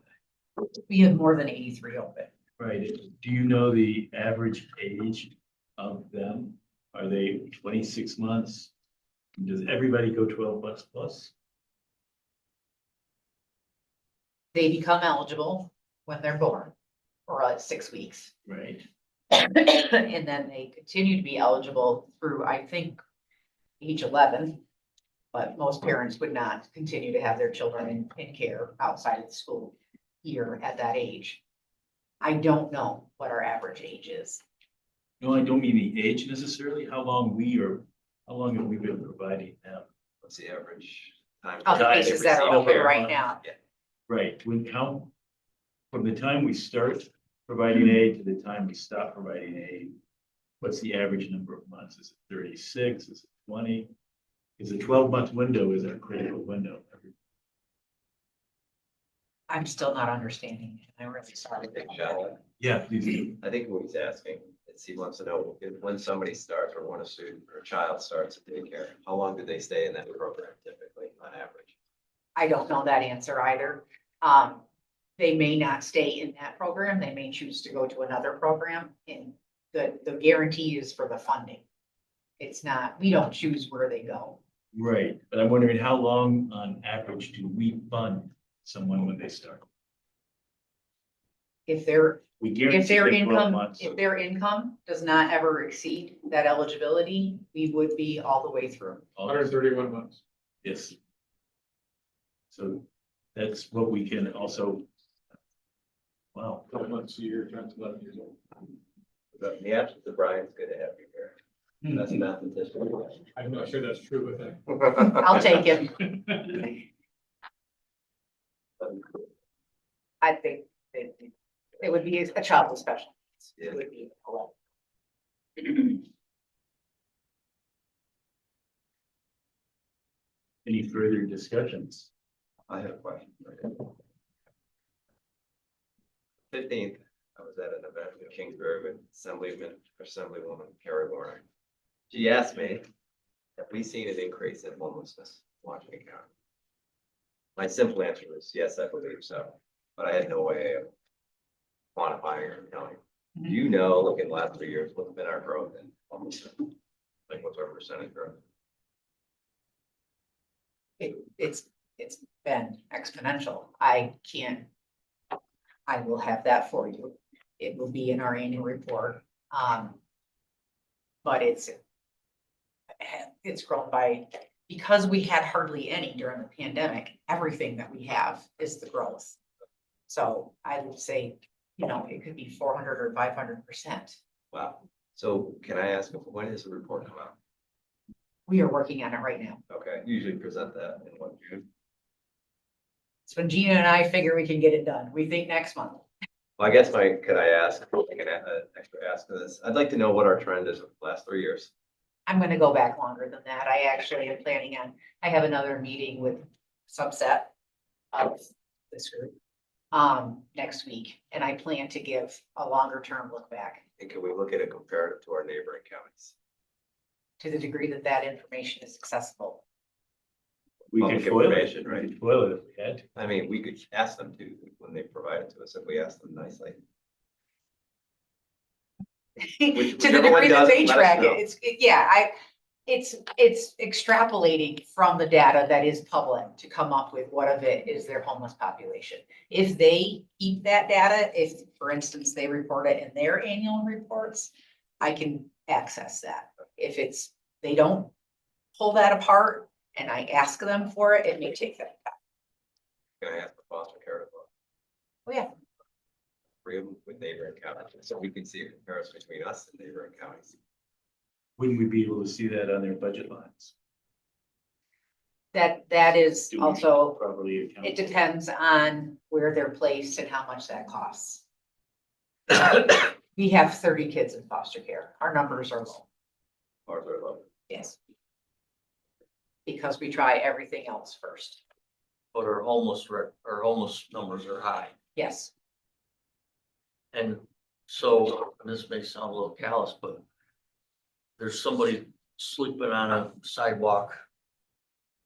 that? We have more than 83 open. Right. Do you know the average age of them? Are they 26 months? Does everybody go 12 months plus? They become eligible when they're born, or 6 weeks. Right. And then they continue to be eligible through, I think, age 11. But most parents would not continue to have their children in care outside of the school year at that age. I don't know what our average age is. No, I don't mean the age necessarily, how long have we been providing them? What's the average time? Of the Time cases they that are receive open care? right now. Right, from the time we start providing aid to the time we stop providing aid, what's the average number of months? Is it 36? Is it 20? Is a 12-month window is a critical window? I'm still not understanding. I'm really sorry. Big shot. Yeah, please do. I think what he's asking is he wants to know if when somebody starts or when a student or a child starts at daycare, how long do they stay in that program typically on average? I don't know that answer either. they may not stay in that program. They may choose to go to another program, and the guarantee is for the funding. It's not, we don't choose where they go. Right, but I'm wondering how long on average do we fund someone when they start? If their, We if guarantee their them 12 income, months. if their income does not ever exceed that eligibility, we would be all the way through. 131 months. Yes. So that's what we can also. Wow. 12 months a year, times 11 years old. In the absence of Brian, it's good to have you here. That's a mathematician. I'm not sure that's true, but I'll take it. I think it would be a child with special needs. It would be a lot. Any further discussions? I have a question. 15th, I was at an event in Kingsbury with Assemblywoman Carrie Warner. She asked me, have we seen an increase in homelessness in Washington County? My simple answer was yes, I believe so, but I had no way of quantifying or telling. Do you know, like in the last 3 years, what's been our growth in homelessness? Like what's our percentage growth? It's been exponential. I will have that for you. It will be in our annual report. But it's grown by, because we had hardly any during the pandemic, everything that we have is the growth. So I would say, it could be 400 or 500%. Wow. So can I ask, when does the report come out? We are working on it right now. Okay, usually present that in what, June? It's when Gina and I figure we can get it done. We think next month. Well, I guess could I ask, I can extra ask for this. I'd like to know what our trend is of the last 3 years. I'm gonna go back longer than that. I actually am planning on, I have another meeting with subset of this group next week, and I plan to give a longer term look back And can we look at it comparative to our neighboring counties? to the degree that that information is accessible. We could Public foil it, information, we right? could foil it if we had to. I mean, we could ask them to when they provide it to us, if we ask them nicely. To the whichever one degree that does, they let us track know. it, it's extrapolating from the data that is public to come up with what of it is their homeless population. If they keep that data, if, for instance, they report it in their annual reports, I can access that. If they don't pull that apart and I ask them for it, it may take them time. Can I ask for foster care as well? Oh, yeah. Three of them with neighboring counties, so we can see a comparison between us and neighboring counties. Wouldn't we be able to see that on their budget lines? That is Do we also, properly account? it depends on where they're placed and how much that costs. We have 30 kids in foster care. Our numbers are low. Ours are low. Yes. Because we try everything else first. But our homeless numbers are high. Yes. And so, and this may sound a little callous, but there's somebody sleeping on a sidewalk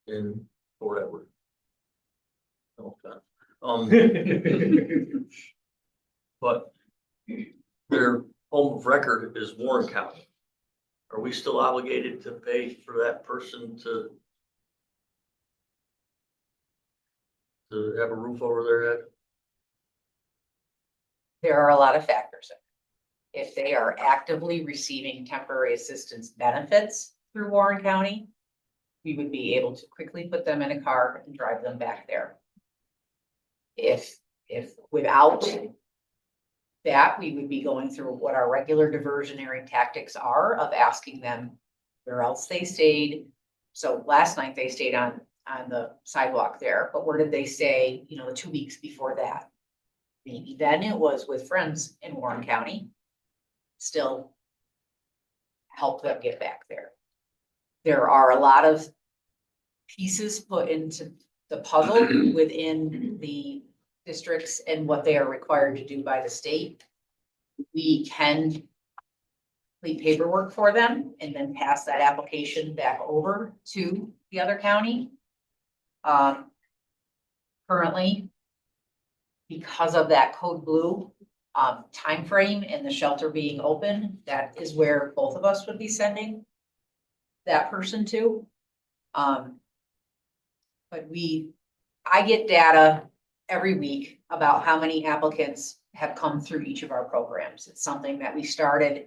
in whatever. But their home of record is Warren County. Are we still obligated to pay for that person to have a roof over their head? There are a lot of factors. If they are actively receiving temporary assistance benefits through Warren County, we would be able to quickly put them in a car and drive them back there. If without that, we would be going through what our regular diversionary tactics are of asking them where else they stayed. So last night they stayed on the sidewalk there, but where did they stay, the 2 weeks before that? Maybe then it was with friends in Warren County. Still help them get back there. There are a lot of pieces put into the puzzle within the districts and what they are required to do by the state. We can complete paperwork for them and then pass that application back over to the other county. Currently, because of that code blue timeframe and the shelter being open, that is where both of us would be sending that person to. But I get data every week about how many applicants have come through each of our programs. It's something that we started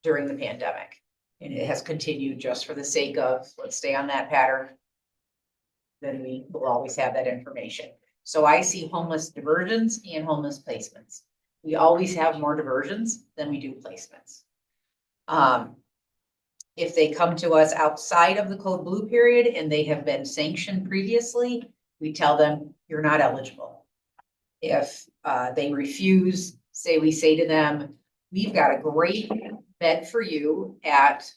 during the pandemic. And it has continued just for the sake of, let's stay on that pattern. Then we will always have that information. So I see homeless diversions and homeless placements. We always have more diversions than we do placements. If they come to us outside of the code blue period and they have been sanctioned previously, we tell them you're not eligible. If they refuse, we say to them, we've got a great bed for you at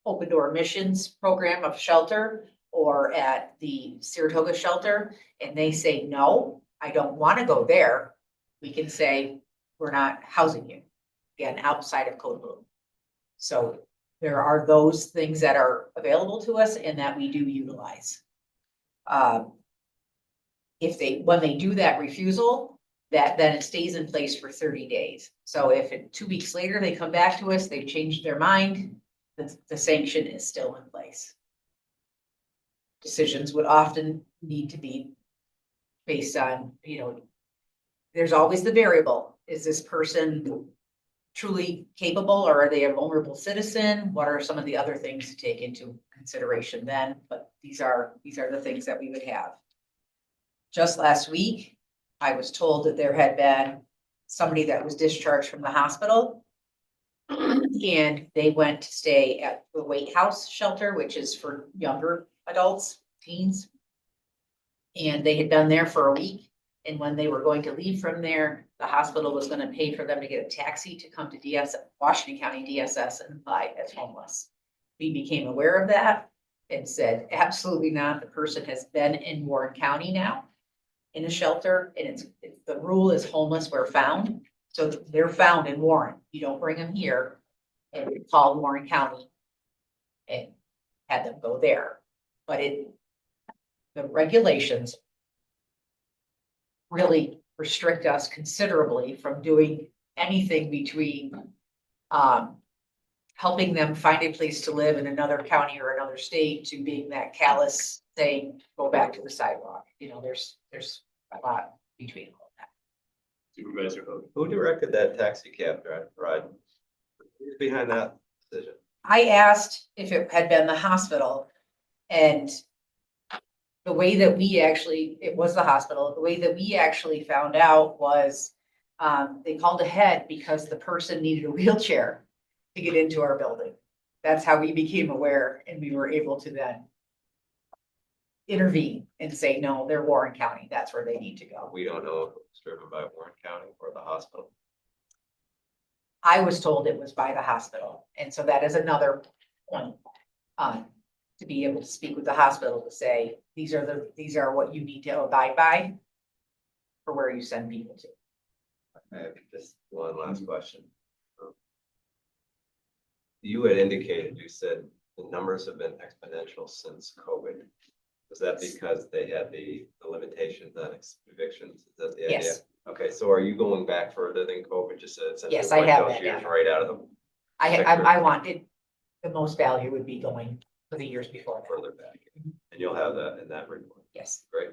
Open Door Missions program of shelter or at the Saratoga shelter, and they say, no, I don't want to go there. We can say, we're not housing you, again, outside of code blue. So there are those things that are available to us and that we do utilize. When they do that refusal, then it stays in place for 30 days. So if 2 weeks later they come back to us, they've changed their mind, the sanction is still in place. Decisions would often need to be based on, there's always the variable. Is this person truly capable, or are they a vulnerable citizen? What are some of the other things to take into consideration then? But these are the things that we would have. Just last week, I was told that there had been somebody that was discharged from the hospital and they went to stay at the Wait House shelter, which is for younger adults, teens. And they had been there for a week. And when they were going to leave from there, the hospital was going to pay for them to get a taxi to come to Washington County DSS and apply as homeless. We became aware of that and said, absolutely not. The person has been in Warren County now in a shelter, and the rule is homeless where found. So they're found in Warren. You don't bring them here and call Warren County and had them go there. But the regulations really restrict us considerably from doing anything between helping them find a place to live in another county or another state to being that callous saying, go back to the sidewalk. There's a lot between all that. Supervisor Hogan. Who directed that taxi cab ride? Who's behind that decision? I asked if it had been the hospital, and the way that it was the hospital, the way that we actually found out was they called ahead because the person needed a wheelchair to get into our building. That's how we became aware, and we were able to then intervene and say, no, they're Warren County. That's where they need to go. We don't know if it was driven by Warren County or the hospital. I was told it was by the hospital. And so that is another point, to be able to speak with the hospital to say, these are what you need to abide by for where you send people to. I have just one last question. You had indicated, you said the numbers have been exponential since COVID. Was that because they had the limitations on evictions? Is that the idea? Yes. Okay, so are you going back further than COVID? Just essentially Yes, I wipe have those that years data. right out of them I wanted, the most value would be going for the years before that. further back. And you'll have that in that report. Yes. Great.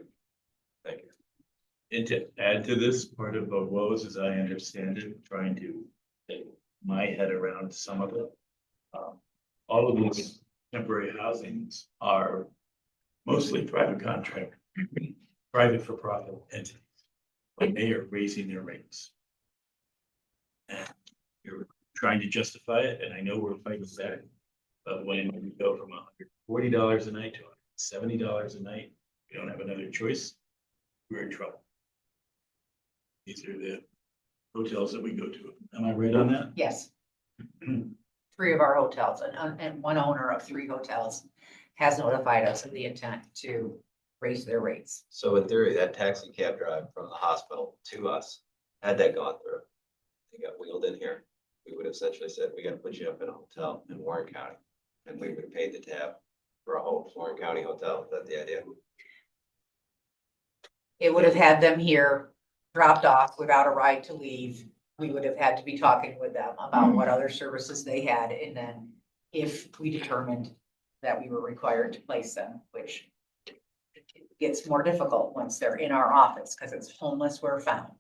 Thank you. And to add to this, part of the woes, as I understand it, trying to get my head around some of it. All of these temporary housings are mostly private contract, private for profit entities. And they are raising their rates. And you're trying to justify it, and I know we're fighting back. But when we go from $140 a night to $70 a night, we don't have another choice, we're in trouble. These are the hotels that we go to. Am I right on that? Yes. 3 of our hotels and one owner of 3 hotels has notified us of the intent to raise their rates. So in theory, that taxi cab drive from the hospital to us, had that gone through, they got wheeled in here, we would have essentially said, we gotta put you up in a hotel in Warren County. And we would have paid the tab for a whole Warren County hotel. Is that the idea? It would have had them here dropped off without a ride to leave, we would have had to be talking with them about what other services they had. And then if we determined that we were required to place them, which gets more difficult once they're in our office because it's homeless where found.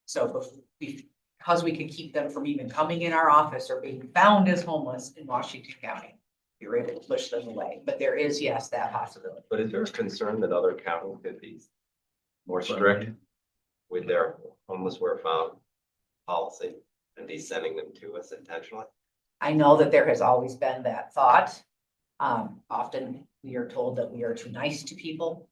So because we could keep them from even coming in our office or being found as homeless in Washington County, we were able to push them away. But there is, yes, that possibility. But is there a concern that other counties could be more strict with their homeless where found policy and be sending them to us intentionally? I know that there has always been that thought. Often we are told that we are too nice to people.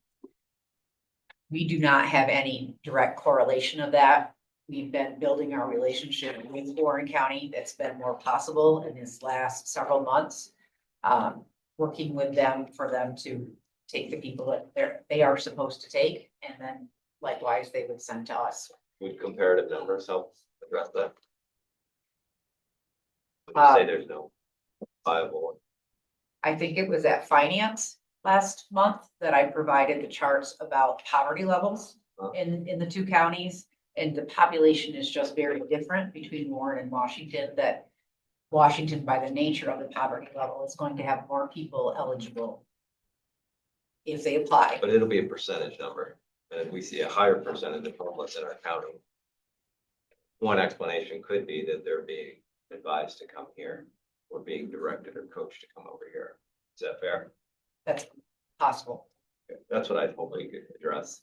We do not have any direct correlation of that. We've been building our relationship with Warren County. That's been more possible in this last several months. Working with them for them to take the people that they are supposed to take, and then likewise they would send to us. Would comparative numbers help address that? Would you say there's no viable one? I think it was at finance last month that I provided the charts about poverty levels in the two counties. And the population is just very different between Warren and Washington, that Washington, by the nature of the poverty level, is going to have more people eligible if they apply. But it'll be a percentage number, and if we see a higher percentage of homeless in our county, one explanation could be that they're being advised to come here or being directed or coached to come over here. Is that fair? That's possible. Okay, that's what I hope we could address.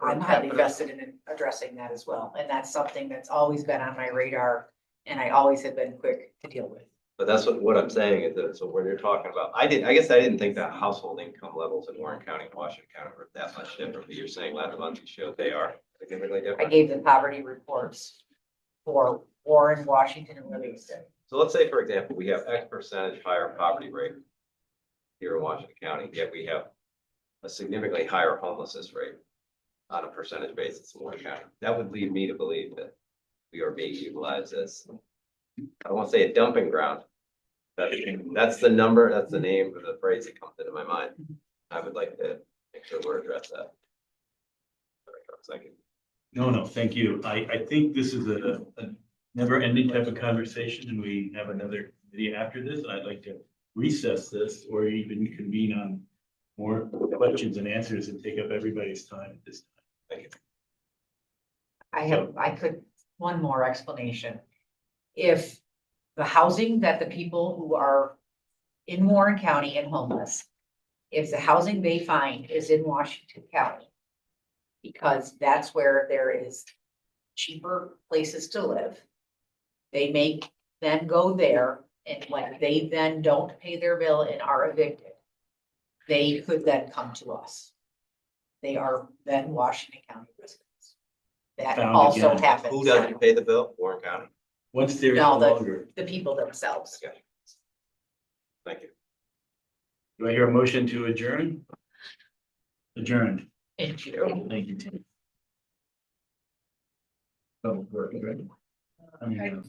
I'm highly vested in addressing that as well. And that's something that's always been on my radar and I always have been quick to deal with. But that's what I'm saying is that, so when you're talking about, I guess I didn't think that household income levels in Warren County and Washington County were that much different, but you're saying last month you showed they are significantly I different. gave the poverty reports for Warren, Washington, and Livingston. So let's say, for example, we have X percentage higher poverty rate here in Washington County, yet we have a significantly higher homelessness rate on a percentage basis in Warren County. That would lead me to believe that we are being utilized as, I don't want to say a dumping ground. That's the number, that's the name of the phrase that comes into my mind. I would like to make sure we're address that. Thank you. No, thank you. I think this is a never ending type of conversation and we have another video after this. And I'd like to recess this or even convene on more questions and answers and take up everybody's time at this time. Thank you. I could, one more explanation. If the housing that the people who are in Warren County and homeless, if the housing they find is in Washington County, because that's where there is cheaper places to live, they may then go there and when they then don't pay their bill and are evicted, they could then come to us. They are then Washington County residents. That Found also again. happens. Who doesn't pay the bill? Warren County. Once they're No, no longer, the people themselves. Okay. Thank you. do I hear a motion to adjourn? Adjourned. Thank you. Thank you, Tim. Oh, we're good. I mean,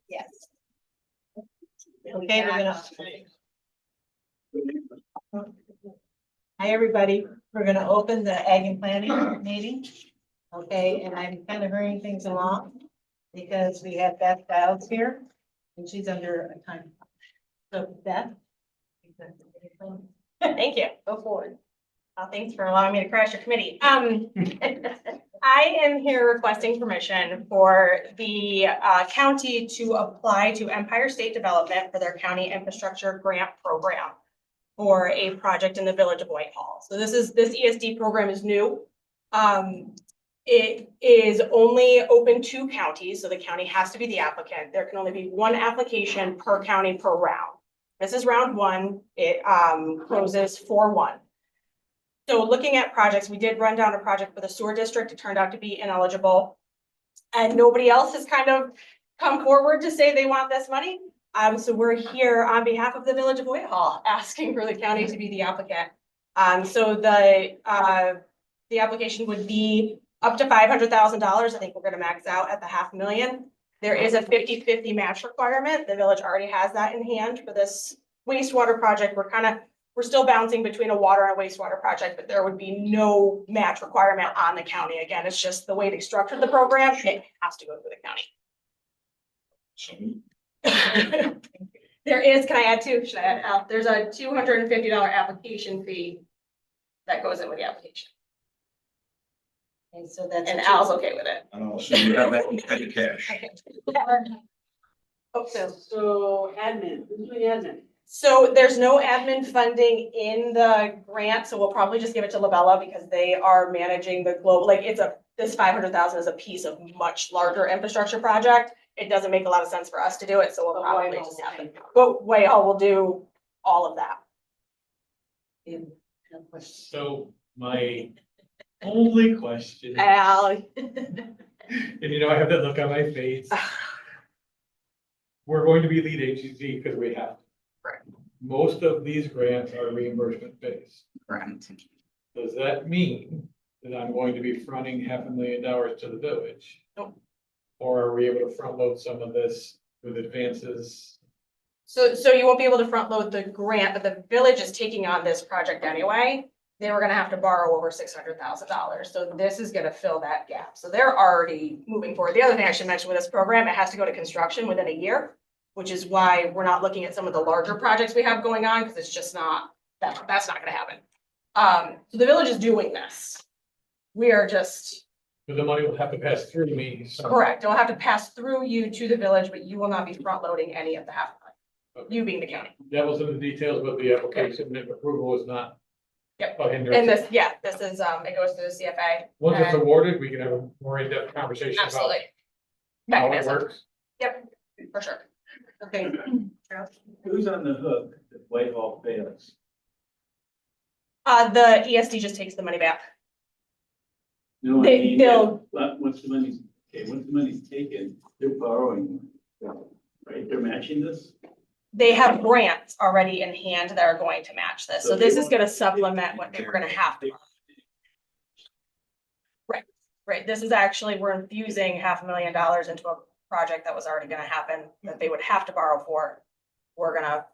Yes. Okay, we're gonna. Hi, everybody. We're gonna open the Ag and Planning meeting. Okay, and I'm kind of hurrying things along because we have Beth Giles here and she's under a time. So Beth. Thank you. Go forward. Thanks for allowing me to crash your committee. I am here requesting permission for the county to apply to Empire State Development for their county infrastructure grant program for a project in the village of Whitehall. So this ESD program is new. It is only open to counties, so the county has to be the applicant. There can only be one application per county per round. This is round one. It closes 4/1. So looking at projects, we did run down a project for the sewer district. It turned out to be ineligible. And nobody else has kind of come forward to say they want this money. So we're here on behalf of the village of Whitehall, asking for the county to be the applicant. So the application would be up to $500,000. I think we're gonna max out at the $500,000. There is a 50-50 match requirement. The village already has that in hand for this wastewater project. We're still bouncing between a water and a wastewater project, but there would be no match requirement on the county. Again, it's just the way they structured the program. It has to go through the county. There is, can I add two? Should I add, there's a $250 application fee that goes in with the application. And so that's. And Al's okay with it. And also you have that kind of cash. Oh, So admin, who's doing admin? So there's no admin funding in the grant, so we'll probably just give it to Labella because they are managing the global, like this 500,000 is a piece of much larger infrastructure project. It doesn't make a lot of sense for us to do it, so we'll probably just have it. But Whitehall will do all of that. So my only question, Al. and you know, I have that look on my face. We're going to be lead agency because we have to. Correct. Most of these grants are reimbursement based. Correct. Does that mean that I'm going to be fronting $500,000 to the village? Nope. Or are we able to front load some of this with advances? So you won't be able to front load the grant, but the village is taking on this project anyway. They were gonna have to borrow over $600,000. So this is gonna fill that gap. So they're already moving forward. The other thing I should mention with this program, it has to go to construction within a year, which is why we're not looking at some of the larger projects we have going on, because it's just not, that's not gonna happen. So the village is doing this. We are just. But the money will have to pass through me. So- Correct. It'll have to pass through you to the village, but you will not be front loading any of the $500,000. You being the county. That was in the details, but the application and approval is not. Yep. a hindrance. And this is, it goes through the CFA. Once it's and- awarded, we can have a more in-depth conversation about Absolutely. how it Mechanism. works. Yep, for sure. Okay. Who's on the hook if Whitehall fails? The ESD just takes the money back. No, I They- mean, they'll- once the money's taken, they're borrowing, right? They're matching this? They have grants already in hand that are going to match this. So this is gonna supplement what they were gonna have to. Right, this is actually, we're infusing $500,000 into a project that was already gonna happen, that they would have to borrow for. We're gonna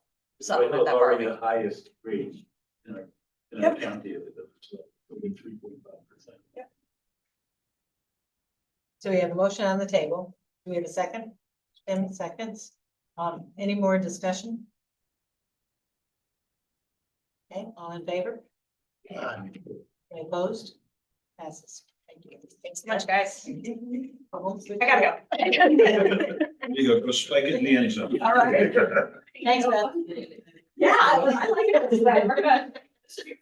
supplement that Already borrowing. the highest rate in our county. So it'll be 3.5%. So we have a motion on the table. Do we have a second? 10 seconds. Any more discussion? Okay, all in favor? Any opposed? Passes. Thank you. Thanks so much, guys. I I gotta You go spike it in the end zone. All right. Thanks, Beth. Yeah, I like it. We're gonna. Should be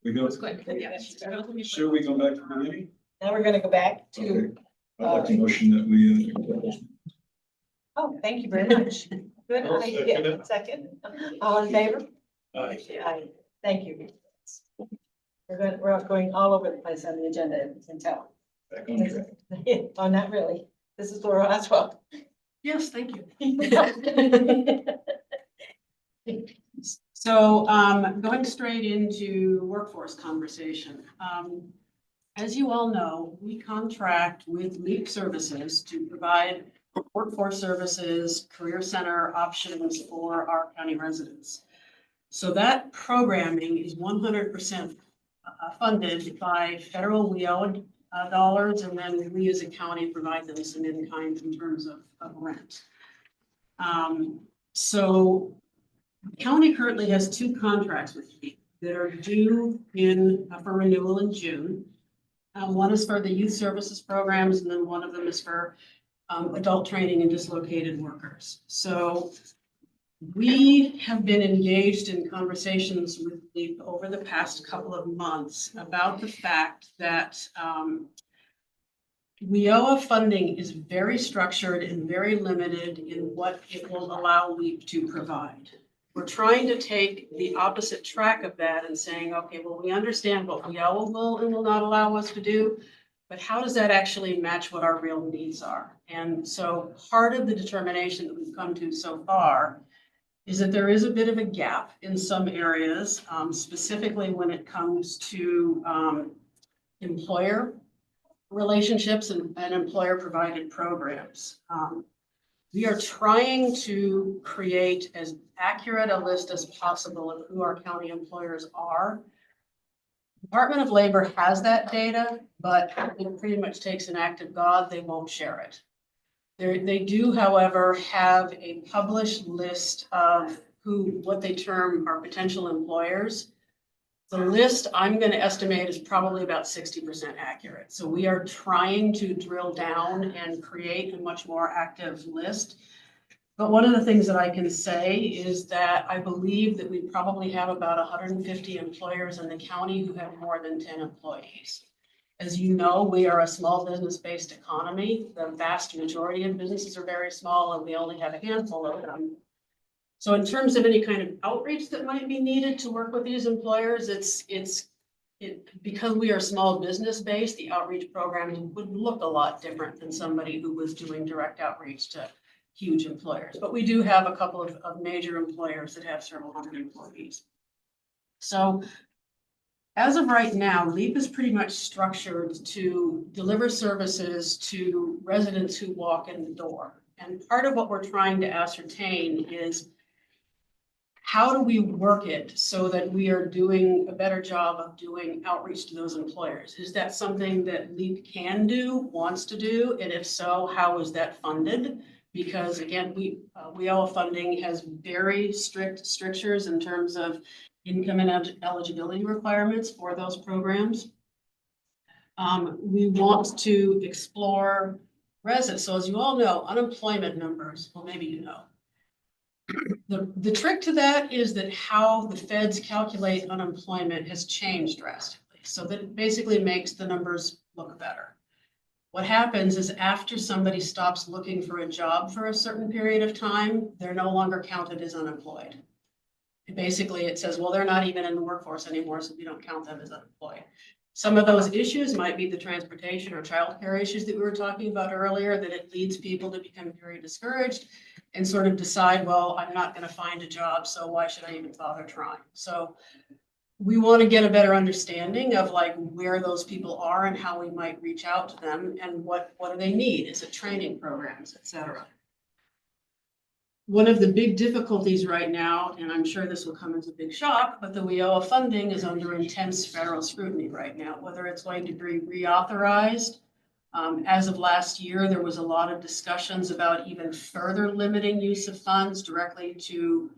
We go, sure, we go back to the beginning? Now we're gonna go back to, Okay. I'd like to motion that we, oh, thank you very much. Good, I'll I second get it. second. All in favor? Aye. Aye. Thank you. We're going all over the place on the agenda, as you can tell. back on track. Oh, not really. This is Laura Oswald. Yes, thank you. So, going straight into workforce conversation. As you all know, we contract with Leap Services to provide workforce services, career center options for our county residents. So that programming is 100% funded by federal WIO dollars, and then we as a county provide them some in-kind in terms of rent. So the county currently has 2 contracts with me that are due for renewal in June. One is for the youth services programs, and then one of them is for adult training and dislocated workers. So we have been engaged in conversations with LEAP over the past couple of months about the fact that WIOA funding is very structured and very limited in what it will allow LEAP to provide. We're trying to take the opposite track of that and saying, okay, well, we understand what WIOA will and will not allow us to do, but how does that actually match what our real needs are? And so part of the determination that we've come to so far is that there is a bit of a gap in some areas, specifically when it comes to employer relationships and employer-provided programs. We are trying to create as accurate a list as possible of who our county employers are. Department of Labor has that data, but it pretty much takes an act of God. They won't share it. They do, however, have a published list of what they term are potential employers. The list I'm going to estimate is probably about 60% accurate. So we are trying to drill down and create a much more active list. But one of the things that I can say is that I believe that we probably have about 150 employers in the county who have more than 10 employees. As you know, we are a small business-based economy. The vast majority of businesses are very small, and we only have a handful of them. So in terms of any kind of outreach that might be needed to work with these employers, because we are small business-based, the outreach programs would look a lot different than somebody who was doing direct outreach to huge employers. But we do have a couple of major employers that have several hundred employees. So as of right now, LEAP is pretty much structured to deliver services to residents who walk in the door. And part of what we're trying to ascertain is how do we work it so that we are doing a better job of doing outreach to those employers? Is that something that LEAP can do, wants to do? And if so, how is that funded? Because again, WIOA funding has very strict strictures in terms of income and eligibility requirements for those programs. We want to explore residents. So as you all know, unemployment numbers, well, maybe you know. The trick to that is that how the feds calculate unemployment has changed drastically. So that it basically makes the numbers look better. What happens is after somebody stops looking for a job for a certain period of time, they're no longer counted as unemployed. Basically, it says, well, they're not even in the workforce anymore, so we don't count them as unemployed. Some of those issues might be the transportation or childcare issues that we were talking about earlier, that it leads people to become very discouraged and sort of decide, well, I'm not going to find a job, so why should I even bother trying? So we want to get a better understanding of like where those people are and how we might reach out to them and what do they need? Is it training programs, et cetera? One of the big difficulties right now, and I'm sure this will come as a big shock, but the WIOA funding is under intense federal scrutiny right now, whether it's going to be reauthorized. As of last year, there was a lot of discussions about even further limiting use of funds directly to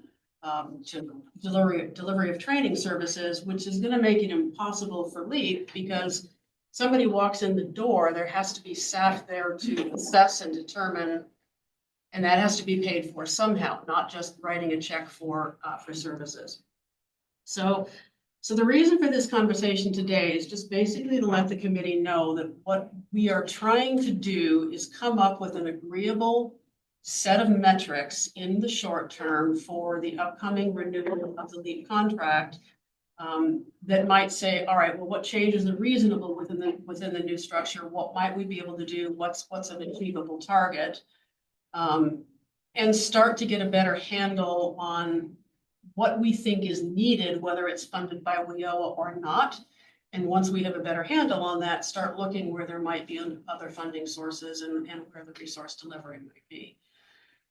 delivery of training services, which is going to make it impossible for LEAP because somebody walks in the door, there has to be staff there to assess and determine. And that has to be paid for somehow, not just writing a check for services. So the reason for this conversation today is just basically to let the committee know that what we are trying to do is come up with an agreeable set of metrics in the short term for the upcoming renewal of the LEAP contract that might say, all right, well, what changes are reasonable within the new structure? What might we be able to do? What's an achievable target? And start to get a better handle on what we think is needed, whether it's funded by WIOA or not, And once we have a better handle on that, start looking where there might be other funding sources and where the resource delivery might be.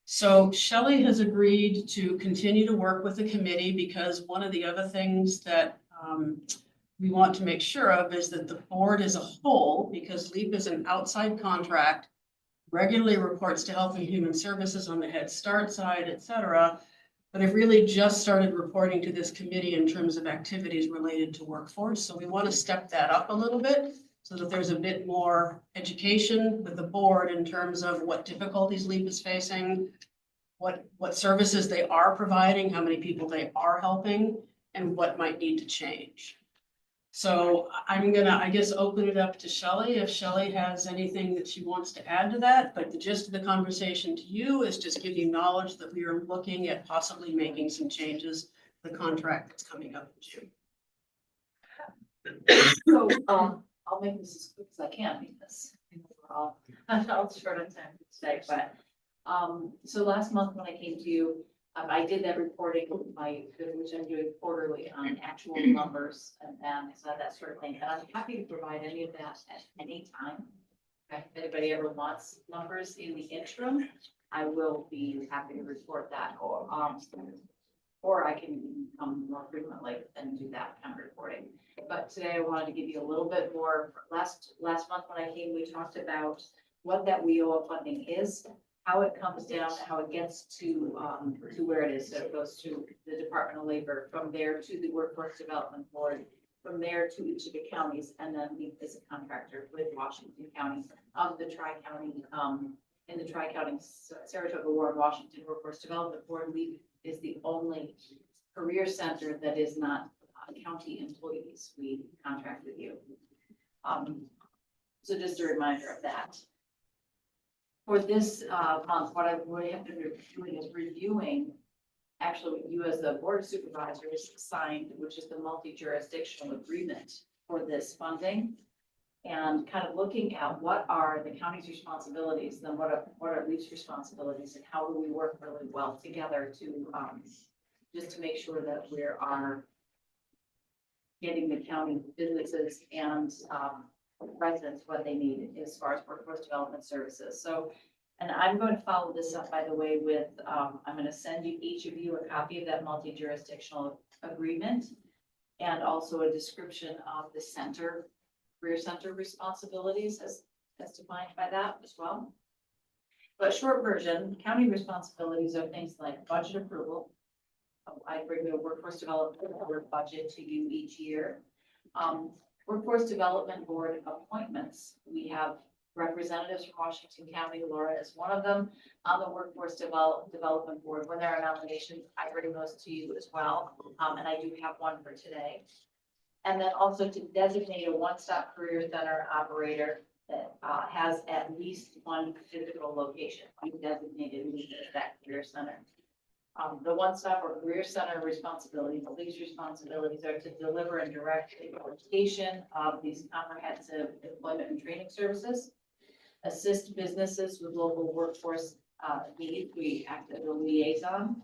So Shelley has agreed to continue to work with the committee because one of the other things that we want to make sure of is that the board as a whole, because LEAP is an outside contract, regularly reports to Health and Human Services on the Head Start side, et cetera, but have really just started reporting to this committee in terms of activities related to workforce. So we want to step that up a little bit so that there's a bit more education with the board in terms of what difficulties LEAP is facing, what services they are providing, how many people they are helping, and what might need to change. So I'm gonna, I guess, open it up to Shelley, if Shelley has anything that she wants to add to that, but the gist of the conversation to you is just give you knowledge that we are looking at possibly making some changes to the contract that's coming up in June. So, I'll make this as quick as I can because we're all, I'll short on time today, but, so last month when I came to you, I did that reporting, which I'm doing quarterly on actual numbers and so that sort of thing. And I'm happy to provide any of that at any time. If anybody ever wants numbers in the interim, I will be happy to report that or I can come more frequently and do that kind of reporting. But today I wanted to give you a little bit more. Last month when I came, we talked about what that WIOA funding is, how it comes down, how it gets to where it is. So it goes to the Department of Labor, from there to the Workforce Development Board, from there to each of the counties, and then we as a contractor with Washington County, the Tri-County, in the Tri-County, Saratoga, Warren, Washington Workforce Development Board. We is the only career center that is not county employees. We contract with you. So just a reminder of that. For this month, what I have been doing is reviewing, actually what you as the Board of Supervisors signed, which is the multi-jurisdictional agreement for this funding, and kind of looking at what are the county's responsibilities, then what are LEAP's responsibilities, and how do we work really well together to just to make sure that we are getting the county businesses and residents what they need as far as workforce development services. So, and I'm going to follow this up, by the way, with, I'm going to send you, each of you, a copy of that multi-jurisdictional agreement and also a description of the center, career center responsibilities as defined by that as well. But short version, county responsibilities are things like budget approval. I bring the workforce development board budget to you each year. Workforce Development Board appointments. We have representatives from Washington County. Laura is one of them on the Workforce Development Board. When there are nominations, I bring those to you as well. And I do have one for today. And then also to designate a one-stop career center operator that has at least one physical location. We designated that career center. The one-stop or career center responsibilities, these responsibilities are to deliver and direct the implementation of these comprehensive employment and training services, assist businesses with local workforce needs. We act as a liaison,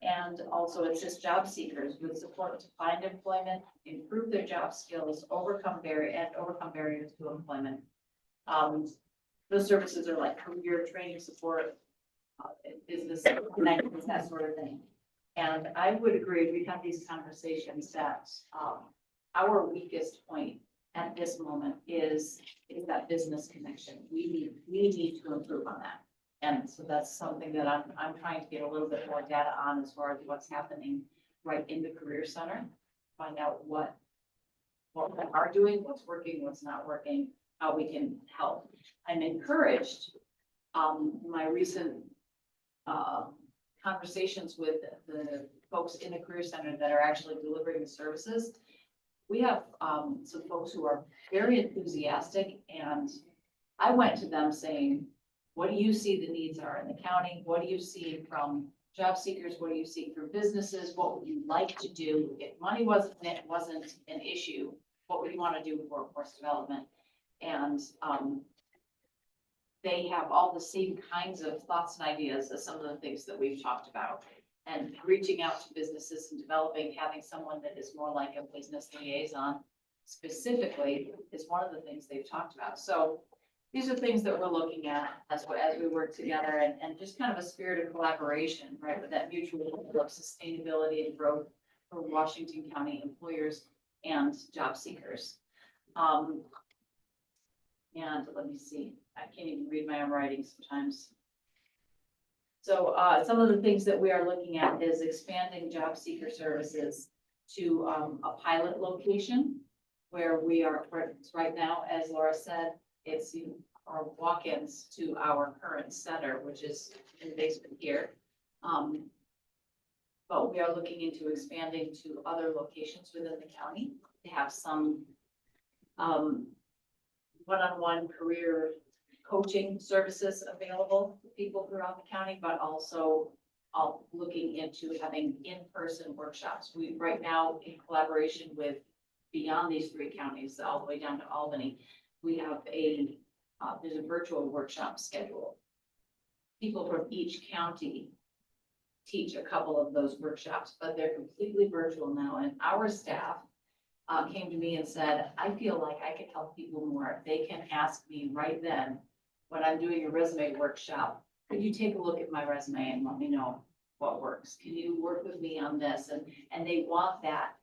and also assist job seekers with support to find employment, improve their job skills, overcome barriers to employment. Those services are like career training support, business connections, that sort of thing. And I would agree, we've had these conversations that our weakest point at this moment is that business connection. We need to improve on that. And so that's something that I'm trying to get a little bit more data on as far as what's happening right in the career center, find out what we are doing, what's working, what's not working, how we can help. I'm encouraged, my recent conversations with the folks in the career center that are actually delivering the services. We have some folks who are very enthusiastic, and I went to them saying, what do you see the needs are in the county? What do you see from job seekers? What do you see from businesses? What would you like to do? If money wasn't an issue, what would you want to do with workforce development? And they have all the same kinds of thoughts and ideas as some of the things that we've talked about. And reaching out to businesses and developing, having someone that is more like a business liaison specifically is one of the things they've talked about. So these are things that we're looking at as we work together and just kind of a spirit of collaboration, right? With that mutual goal of sustainability and growth for Washington County employers and job seekers. And let me see, I can't even read my own writing sometimes. So some of the things that we are looking at is expanding job seeker services to a pilot location where we are right now, as Laura said, it's our walk-ins to our current center, which is in the basement here. But we are looking into expanding to other locations within the county to have some one-on-one career coaching services available to people throughout the county, but also looking into having in-person workshops. We, right now, in collaboration with beyond these 3 counties, all the way down to Albany, we have there's a virtual workshop schedule. People from each county teach a couple of those workshops, but they're completely virtual now. And our staff came to me and said, I feel like I could help people more if they can ask me right then when I'm doing a resume workshop, could you take a look at my resume and let me know what works? Can you work with me on this? And they want that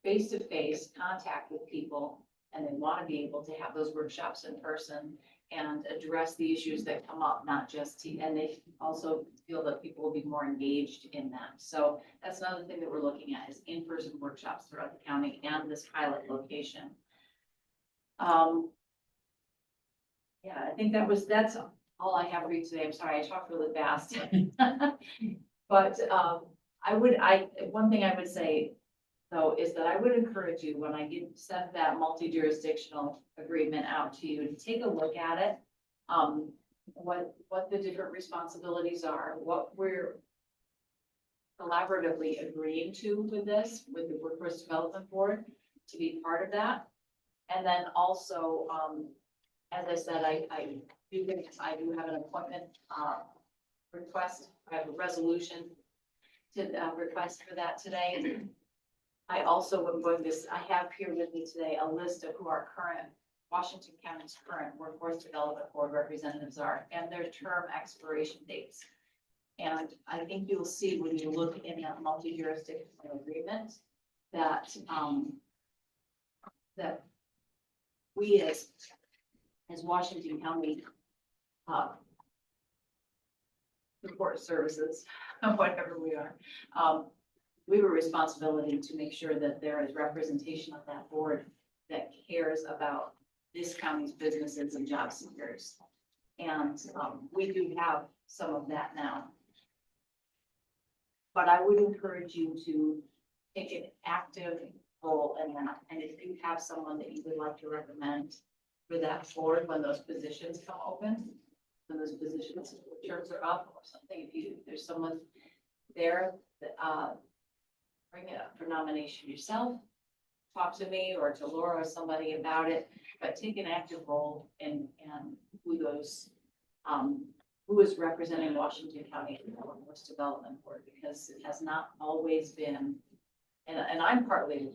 face-to-face contact with people, and they want to be able to have those workshops in person and address the issues that come up, not just, and they also feel that people will be more engaged in that. So that's another thing that we're looking at is in-person workshops throughout the county and this pilot location. Yeah, I think that's all I have for you today. I'm sorry, I talked really fast. But one thing I would say though, is that I would encourage you, when I send that multi-jurisdictional agreement out to you, to take a look at it. What the different responsibilities are, what we're collaboratively agreeing to with this, with the Workforce Development Board, to be part of that. And then also, as I said, I do have an appointment request. I have a resolution to request for that today. I also am going to, I have here with me today a list of who our current, Washington County's current Workforce Development Board representatives are and their term expiration dates. And I think you'll see when you look in that multi-jurisdictional agreement that, that we as Washington County support services, whatever we are, we have a responsibility to make sure that there is representation of that board that cares about this county's businesses and job seekers. And we do have some of that now. But I would encourage you to take an active role in that. And if you have someone that you would like to recommend for that board when those positions come open, when those positions terms are up or something, if there's someone there that bring it up for nomination yourself, talk to me or to Laura or somebody about it, but take an active role in who those, who is representing Washington County in the Workforce Development Board, because it has not always been, and I'm partly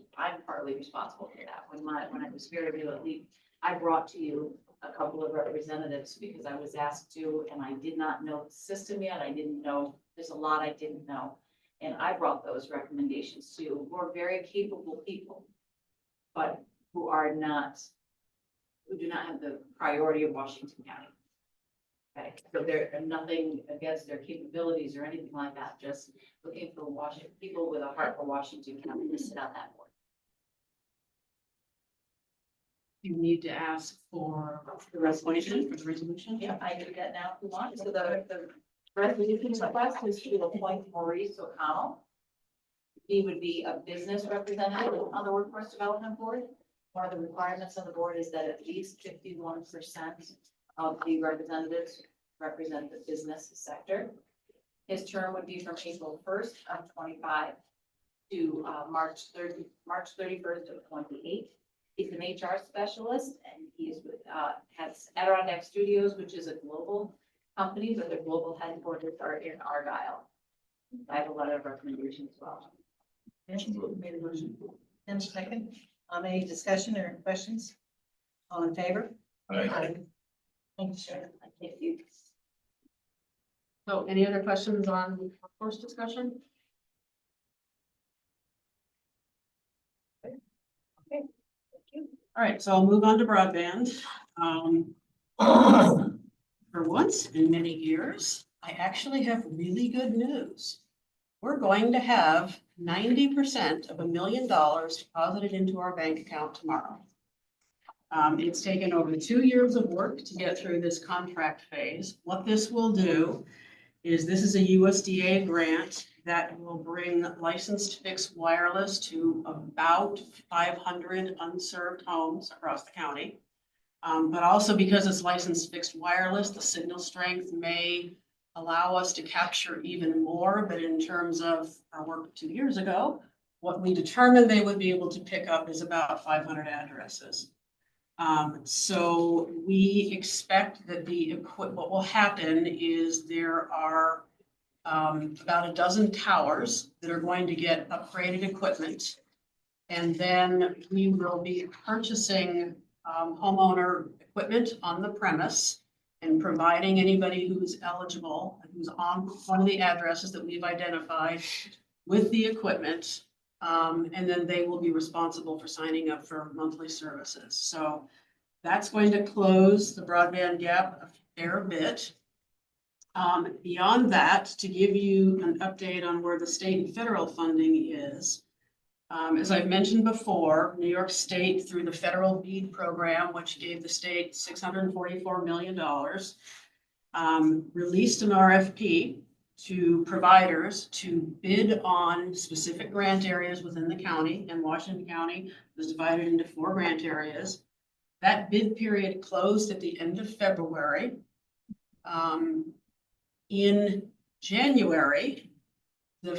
responsible for that. When I was here to leave, I brought to you a couple of representatives because I was asked to, and I did not know the system yet. I didn't know, there's a lot I didn't know. And I brought those recommendations to you, who are very capable people, but who do not have the priority of Washington County. Okay, so there are nothing against their capabilities or anything like that, just looking for people with a heart for Washington County to sit on that board. You need to ask for the resolution, for the resolution? Yeah, I do that now if you want. So the resolution request is to appoint Maurice O'Connell. He would be a business representative on the Workforce Development Board. One of the requirements of the board is that at least 51% of the representatives represent the business sector. His term would be from April 1st of 25 to March 31st of 28. He's an HR specialist, and he's with has Adirondack Studios, which is a global company, but their global headquarters are in Argyle. I have a letter of recommendation as well. Made a motion. And second. Any discussion or questions? All in favor? Aye. Thank you, Sharon. Thank you. So any other questions on workforce discussion? Okay, thank you. All right, so I'll move on to broadband. For once in many years, I actually have really good news. We're going to have 90% of $1 million deposited into our bank account tomorrow. It's taken over 2 years of work to get through this contract phase. What this will do is this is a USDA grant that will bring licensed fixed wireless to about 500 unserved homes across the county. But also because it's licensed fixed wireless, the signal strength may allow us to capture even more, but in terms of our work 2 years ago, what we determined they would be able to pick up is about 500 addresses. So we expect that what will happen is there are about a dozen towers that are going to get upgraded equipment. And then we will be purchasing homeowner equipment on the premise and providing anybody who's eligible, who's on one of the addresses that we've identified with the equipment. And then they will be responsible for signing up for monthly services. So that's going to close the broadband gap a fair bit. Beyond that, to give you an update on where the state and federal funding is, as I've mentioned before, New York State, through the federal BEAD program, which gave the state $644 million, released an RFP to providers to bid on specific grant areas within the county, and Washington County was divided into 4 grant areas. That bid period closed at the end of February. In January, the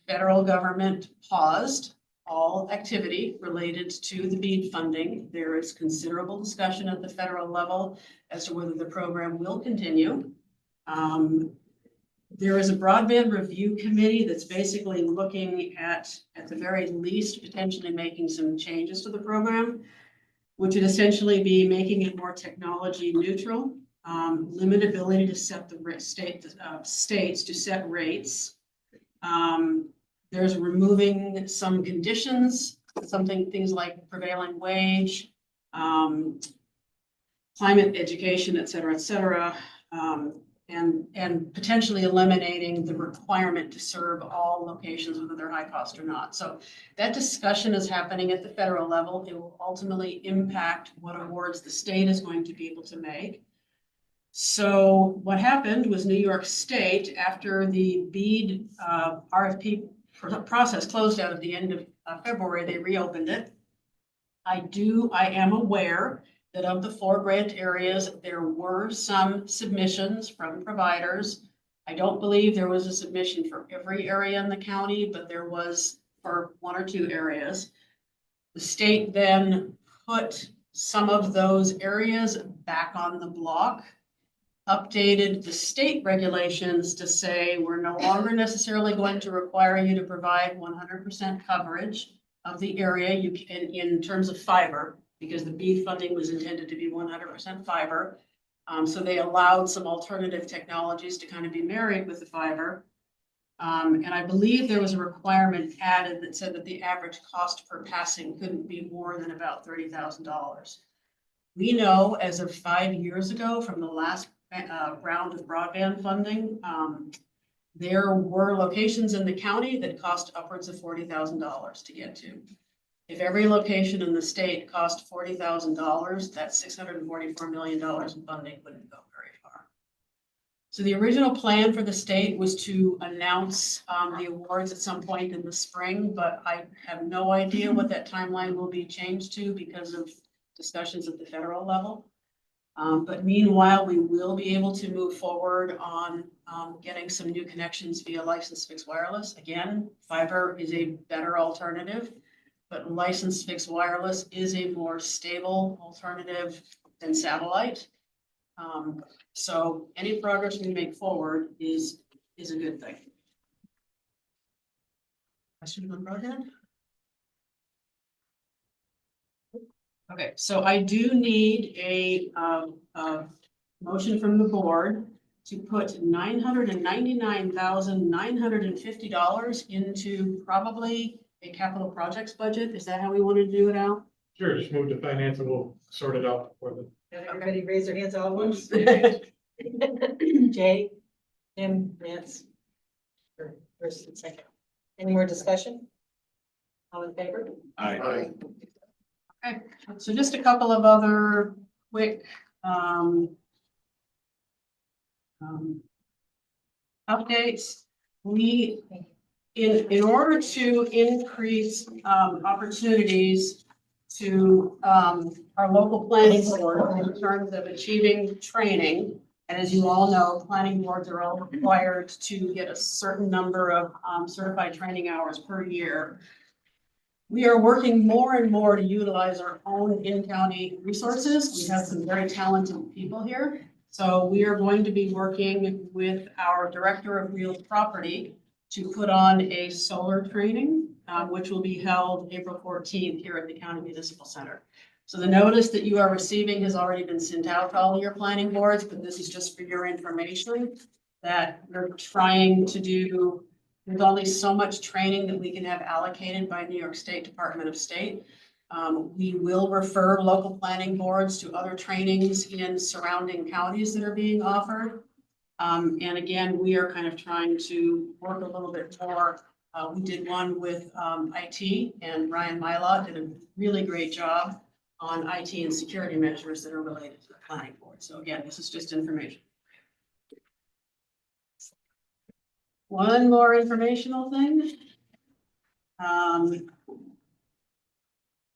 federal government paused all activity related to the BEAD funding. There is considerable discussion at the federal level as to whether the program will continue. There is a broadband review committee that's basically looking at the very least, potentially making some changes to the program, which would essentially be making it more technology neutral, limited ability to set the states to set rates. There's removing some conditions, things like prevailing wage, climate education, et cetera, and potentially eliminating the requirement to serve all locations, whether they're high cost or not. So that discussion is happening at the federal level. It will ultimately impact what awards the state is going to be able to make. So what happened was New York State, after the BEAD RFP process closed out at the end of February, they reopened it. I am aware that of the 4 grant areas, there were some submissions from providers. I don't believe there was a submission for every area in the county, but there was for 1 or 2 areas. The state then put some of those areas back on the block, updated the state regulations to say we're no longer necessarily going to require you to provide 100% coverage of the area in terms of fiber, because the BEAD funding was intended to be 100% fiber. So they allowed some alternative technologies to kind of be married with the fiber. And I believe there was a requirement added that said that the average cost per passing couldn't be more than about $30,000. We know as of 5 years ago from the last round of broadband funding, there were locations in the county that cost upwards of $40,000 to get to. If every location in the state cost $40,000, that's $644 million in funding wouldn't go very far. So the original plan for the state was to announce the awards at some point in the spring, but I have no idea what that timeline will be changed to because of discussions at the federal level. But meanwhile, we will be able to move forward on getting some new connections via licensed fixed wireless. Again, fiber is a better alternative, but licensed fixed wireless is a more stable alternative than satellite. So any progress we make forward is a good thing. Question on broadband? Okay, so I do need a motion from the board to put $999,950 into probably a capital projects budget. Is that how we want to do it, Al? Sure, just move to finance and we'll sort it out for the. Everybody raise their hands all at once. Jay, Jim, Lance. First and second. Any more discussion? All in favor? Aye. Okay, so just a couple of other quick updates. We, in order to increase opportunities to our local planning board in terms of achieving training, and as you all know, planning boards are all required to get a certain number of certified training hours per year. We are working more and more to utilize our own in-county resources. We have some very talented people here. So we are going to be working with our Director of Real Property to put on a solar training, which will be held April 14th here at the County Municipal Center. So the notice that you are receiving has already been sent out to all your planning boards, but this is just for your information that we're trying to do. There's only so much training that we can have allocated by New York State Department of State. We will refer local planning boards to other trainings in surrounding counties that are being offered. And again, we are kind of trying to work a little bit more. We did one with IT, and Ryan Mylott did a really great job on IT and security measures that are related to the planning board. So again, this is just information. One more informational thing.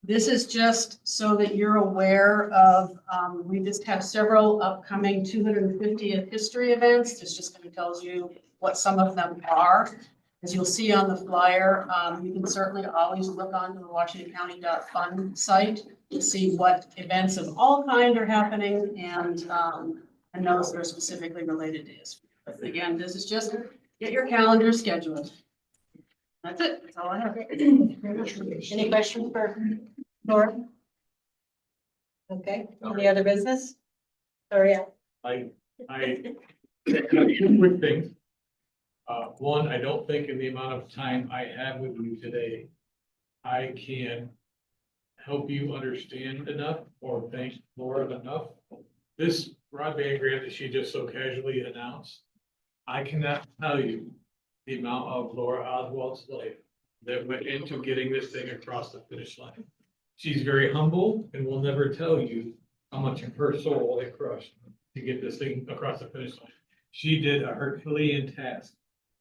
This is just so that you're aware of, we just have several upcoming 250th history events. This just kind of tells you what some of them are. As you'll see on the flyer, you can certainly always look on the WashingtonCounty.fund site to see what events of all kind are happening and those that are specifically related to history. But again, this is just get your calendar scheduled. That's it. That's all I have. Any questions for Laura? Okay, any other business? Sorry, Al. I two quick things. One, I don't think in the amount of time I have with you today, I can help you understand enough or thank Laura enough. This broadband grant that she just so casually announced, I cannot tell you the amount of Laura Oswald's life that went into getting this thing across the finish line. She's very humble and will never tell you how much of her soul it crushed to get this thing across the finish line. She did a Herculean task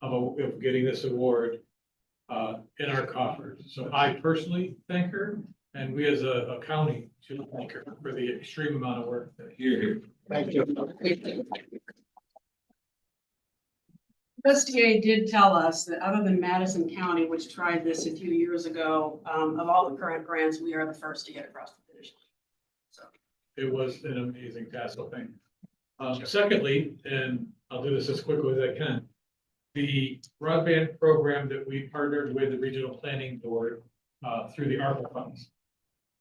of getting this award in our coffers. So I personally thank her, and we as a county should thank her for the extreme amount of work that here. Thank you. USDA did tell us that other than Madison County, which tried this a few years ago, of all the current grants, we are the first to get across the finish line. So it was an amazing task, I think. Secondly, and I'll do this as quickly as I can, the broadband program that we partnered with the Regional Planning Board through the ARPA funds.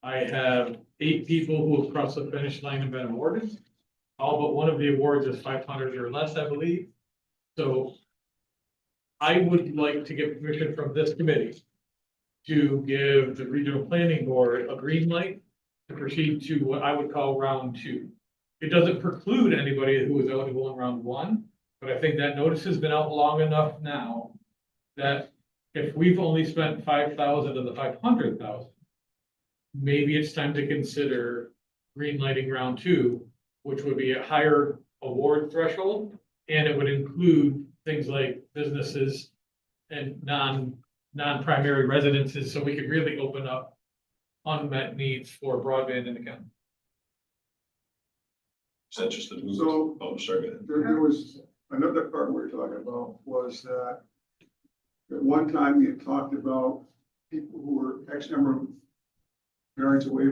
I have 8 people who have crossed the finish line and been awarded. All but one of the awards is 500 or less, I believe. So I would like to get permission from this committee to give the Regional Planning Board a green light to proceed to what I would call round 2. It doesn't preclude anybody who was eligible in round 1, but I think that notice has been out long enough now that if we've only spent 5,000 of the 500,000, maybe it's time to consider green lighting round 2, which would be a higher award threshold, and it would include things like businesses and non-primary residences, so we could really open up unmet needs for broadband in the county. So, sorry. There was another part we were talking about was that at one time you talked about people who were X number of yards away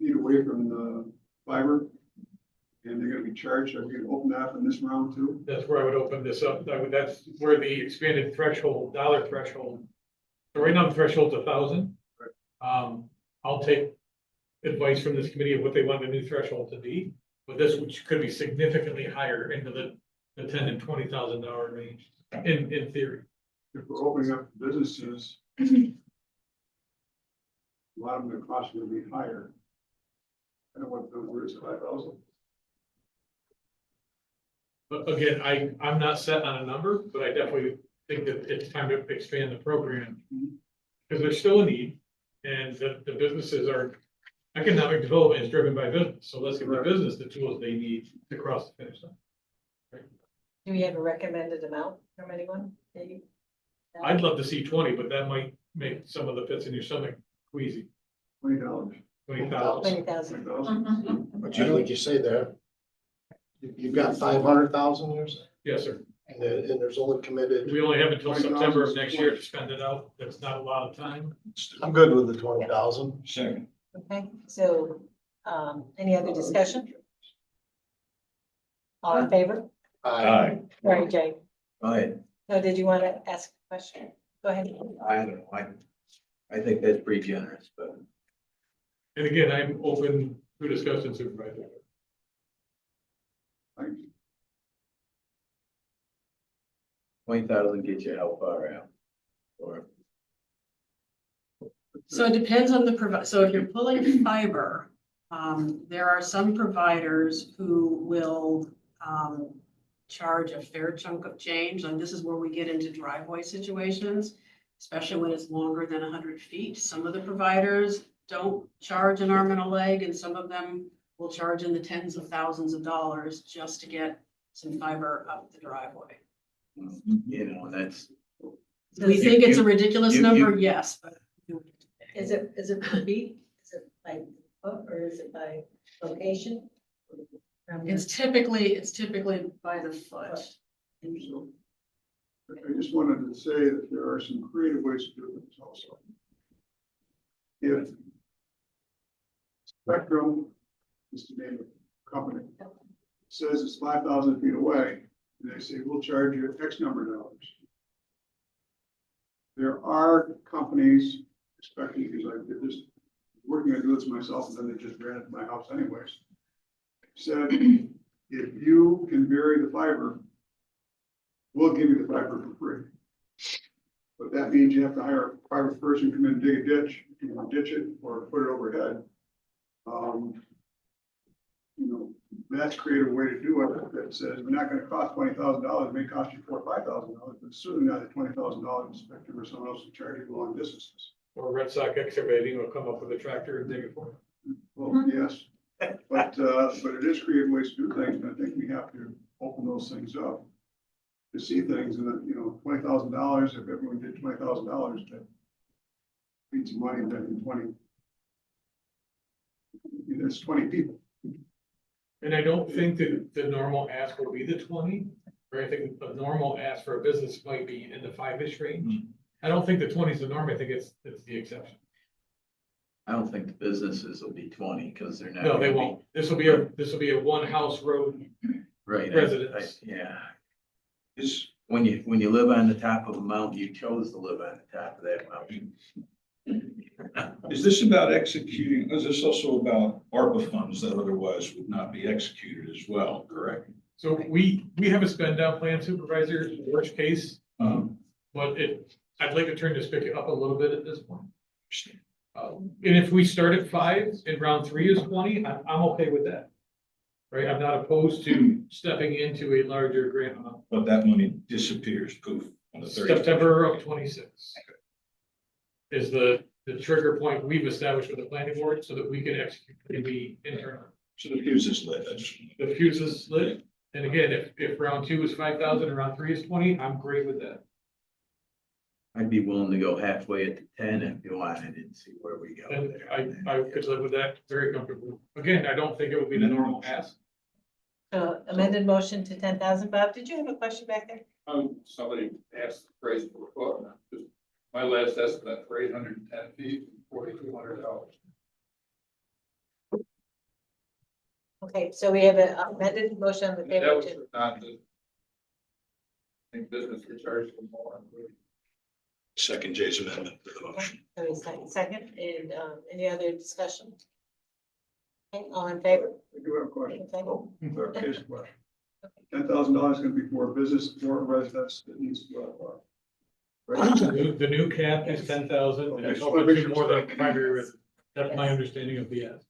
feet away from the fiber. And they're gonna be charged. Are we gonna open that in this round too? That's where I would open this up. That's where the expanded threshold, dollar threshold. So right now the threshold's 1,000. I'll take advice from this committee of what they want the new threshold to be. But this, which could be significantly higher into the $10,000 and $20,000 range, in theory. If we're opening up businesses, a lot of them, the cost will be higher. I don't know what the number is, 5,000. But again, I'm not set on a number, but I definitely think that it's time to expand the program. Because there's still a need, and the businesses are, economic development is driven by business, so let's give the business the tools they need to cross the finish line. Do we have a recommended amount from anyone? I'd love to see 20, but that might make some of the pits in your stomach queasy. $20. 20,000. 20,000. But you know what you say there? You've got 500,000 years, Yes, sir. and there's only committed. We only have until September of next year to spend it out. That's not a lot of time. I'm good with the 20,000. Second. Okay, so, any other discussion? All in favor? Aye. Right, Jay. I So did you want to ask a question? Go ahead. don't know, I think that's pretty generous, but. And again, I'm open to discussion, Supervisor. Thank you. 20,000 gets you how far out? Or, So it depends on the so if you're pulling fiber, there are some providers who will, charge a fair chunk of change, and this is where we get into driveway situations, especially when it's longer than 100 feet. Some of the providers don't charge an arm and a leg, and some of them will charge in the tens of thousands of dollars just to get some fiber up the driveway. you know, that's. Do we think it's a ridiculous you- number? Yes, but. Is it per feet? Is it by foot or is it by location? It's typically by the foot. I just wanted to say that there are some creative ways to do this also. If Spectrum, is the name of the company, says it's 5,000 feet away, and they say, we'll charge you X number of dollars. There are companies, especially because I did this, working on doing this myself, and then they just ran it to my house anyways. Said, if you can bury the fiber, we'll give you the fiber for free. But that means you have to hire a private person, come in and dig a ditch, ditch it, or put it overhead. You know, that's a creative way to do it. That says, we're not gonna cost $20,000, it may cost you $4,000 or $5,000, but it's certainly not at $20,000 in Spectrum or someone else to charge you for long distances. Or Red Sox excavating will come up with a tractor and dig it for them. Well, yes, but it is creative ways to do things, and I think we have to open those things up to see things, and you know, $20,000, if everyone did $20,000, that needs some money, then 20. That's 20 people. And I don't think that the normal ask will be the 20, or I think the normal ask for a business might be in the 5-ish range. I don't think the 20 is the norm, I think it's the exception. I don't think the businesses will be 20, because they're not. No, they gonna be- won't. This will be a one house road Right. residence. Yeah. When you live on the top of a mountain, you chose to live on the top of that mountain. Is this about executing, is this also about ARPA funds that otherwise would not be executed as well, correct? So we have a spend down plan, Supervisor, worst case, but I'd like to turn this spigot up a little bit at this point. And if we start at 5 and round 3 is 20, I'm okay with that. Right, I'm not opposed to stepping into a larger grant amount. But that money disappears, poof, on the 30th. September of 26 is the trigger point we've established with the planning board so that we can execute the internal. So the fuse is lit, I just. The fuse is lit. And again, if round 2 is 5,000 and round 3 is 20, I'm great with that. I'd be willing to go halfway at the 10 if you wanted and see where we go. And there. I could live with that very comfortably. Again, I don't think it would be the normal ask. So amended motion to 10,000. Bob, did you have a question back there? Somebody asked the price per foot, my last estimate for 810 feet, $4,200. Okay, so we have an amended motion on the That table was to, not the. I think business would charge them more. Second Jay's amendment to the motion. second, and any other discussion? Okay, all in favor? I do have a question. Okay. Clarification question. $10,000 is going to be for business or residents that needs to apply. Right? The new cap is 10,000, and it's Okay. open to more than a primary residence. That's my understanding of the ask.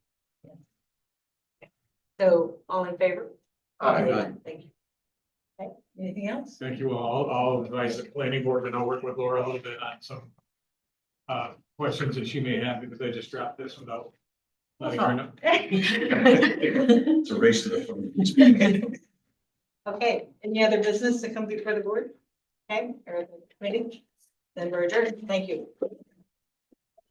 So all in favor? Aye. Thank you. Okay, anything else? Thank you all. I'll advise the planning board and I'll work with Laura a little bit on some questions that she may have because I just dropped this without letting her know. It's a race to the front. Okay, any other business to come before the board? Okay, or the committee? Then we're adjourned. Thank you.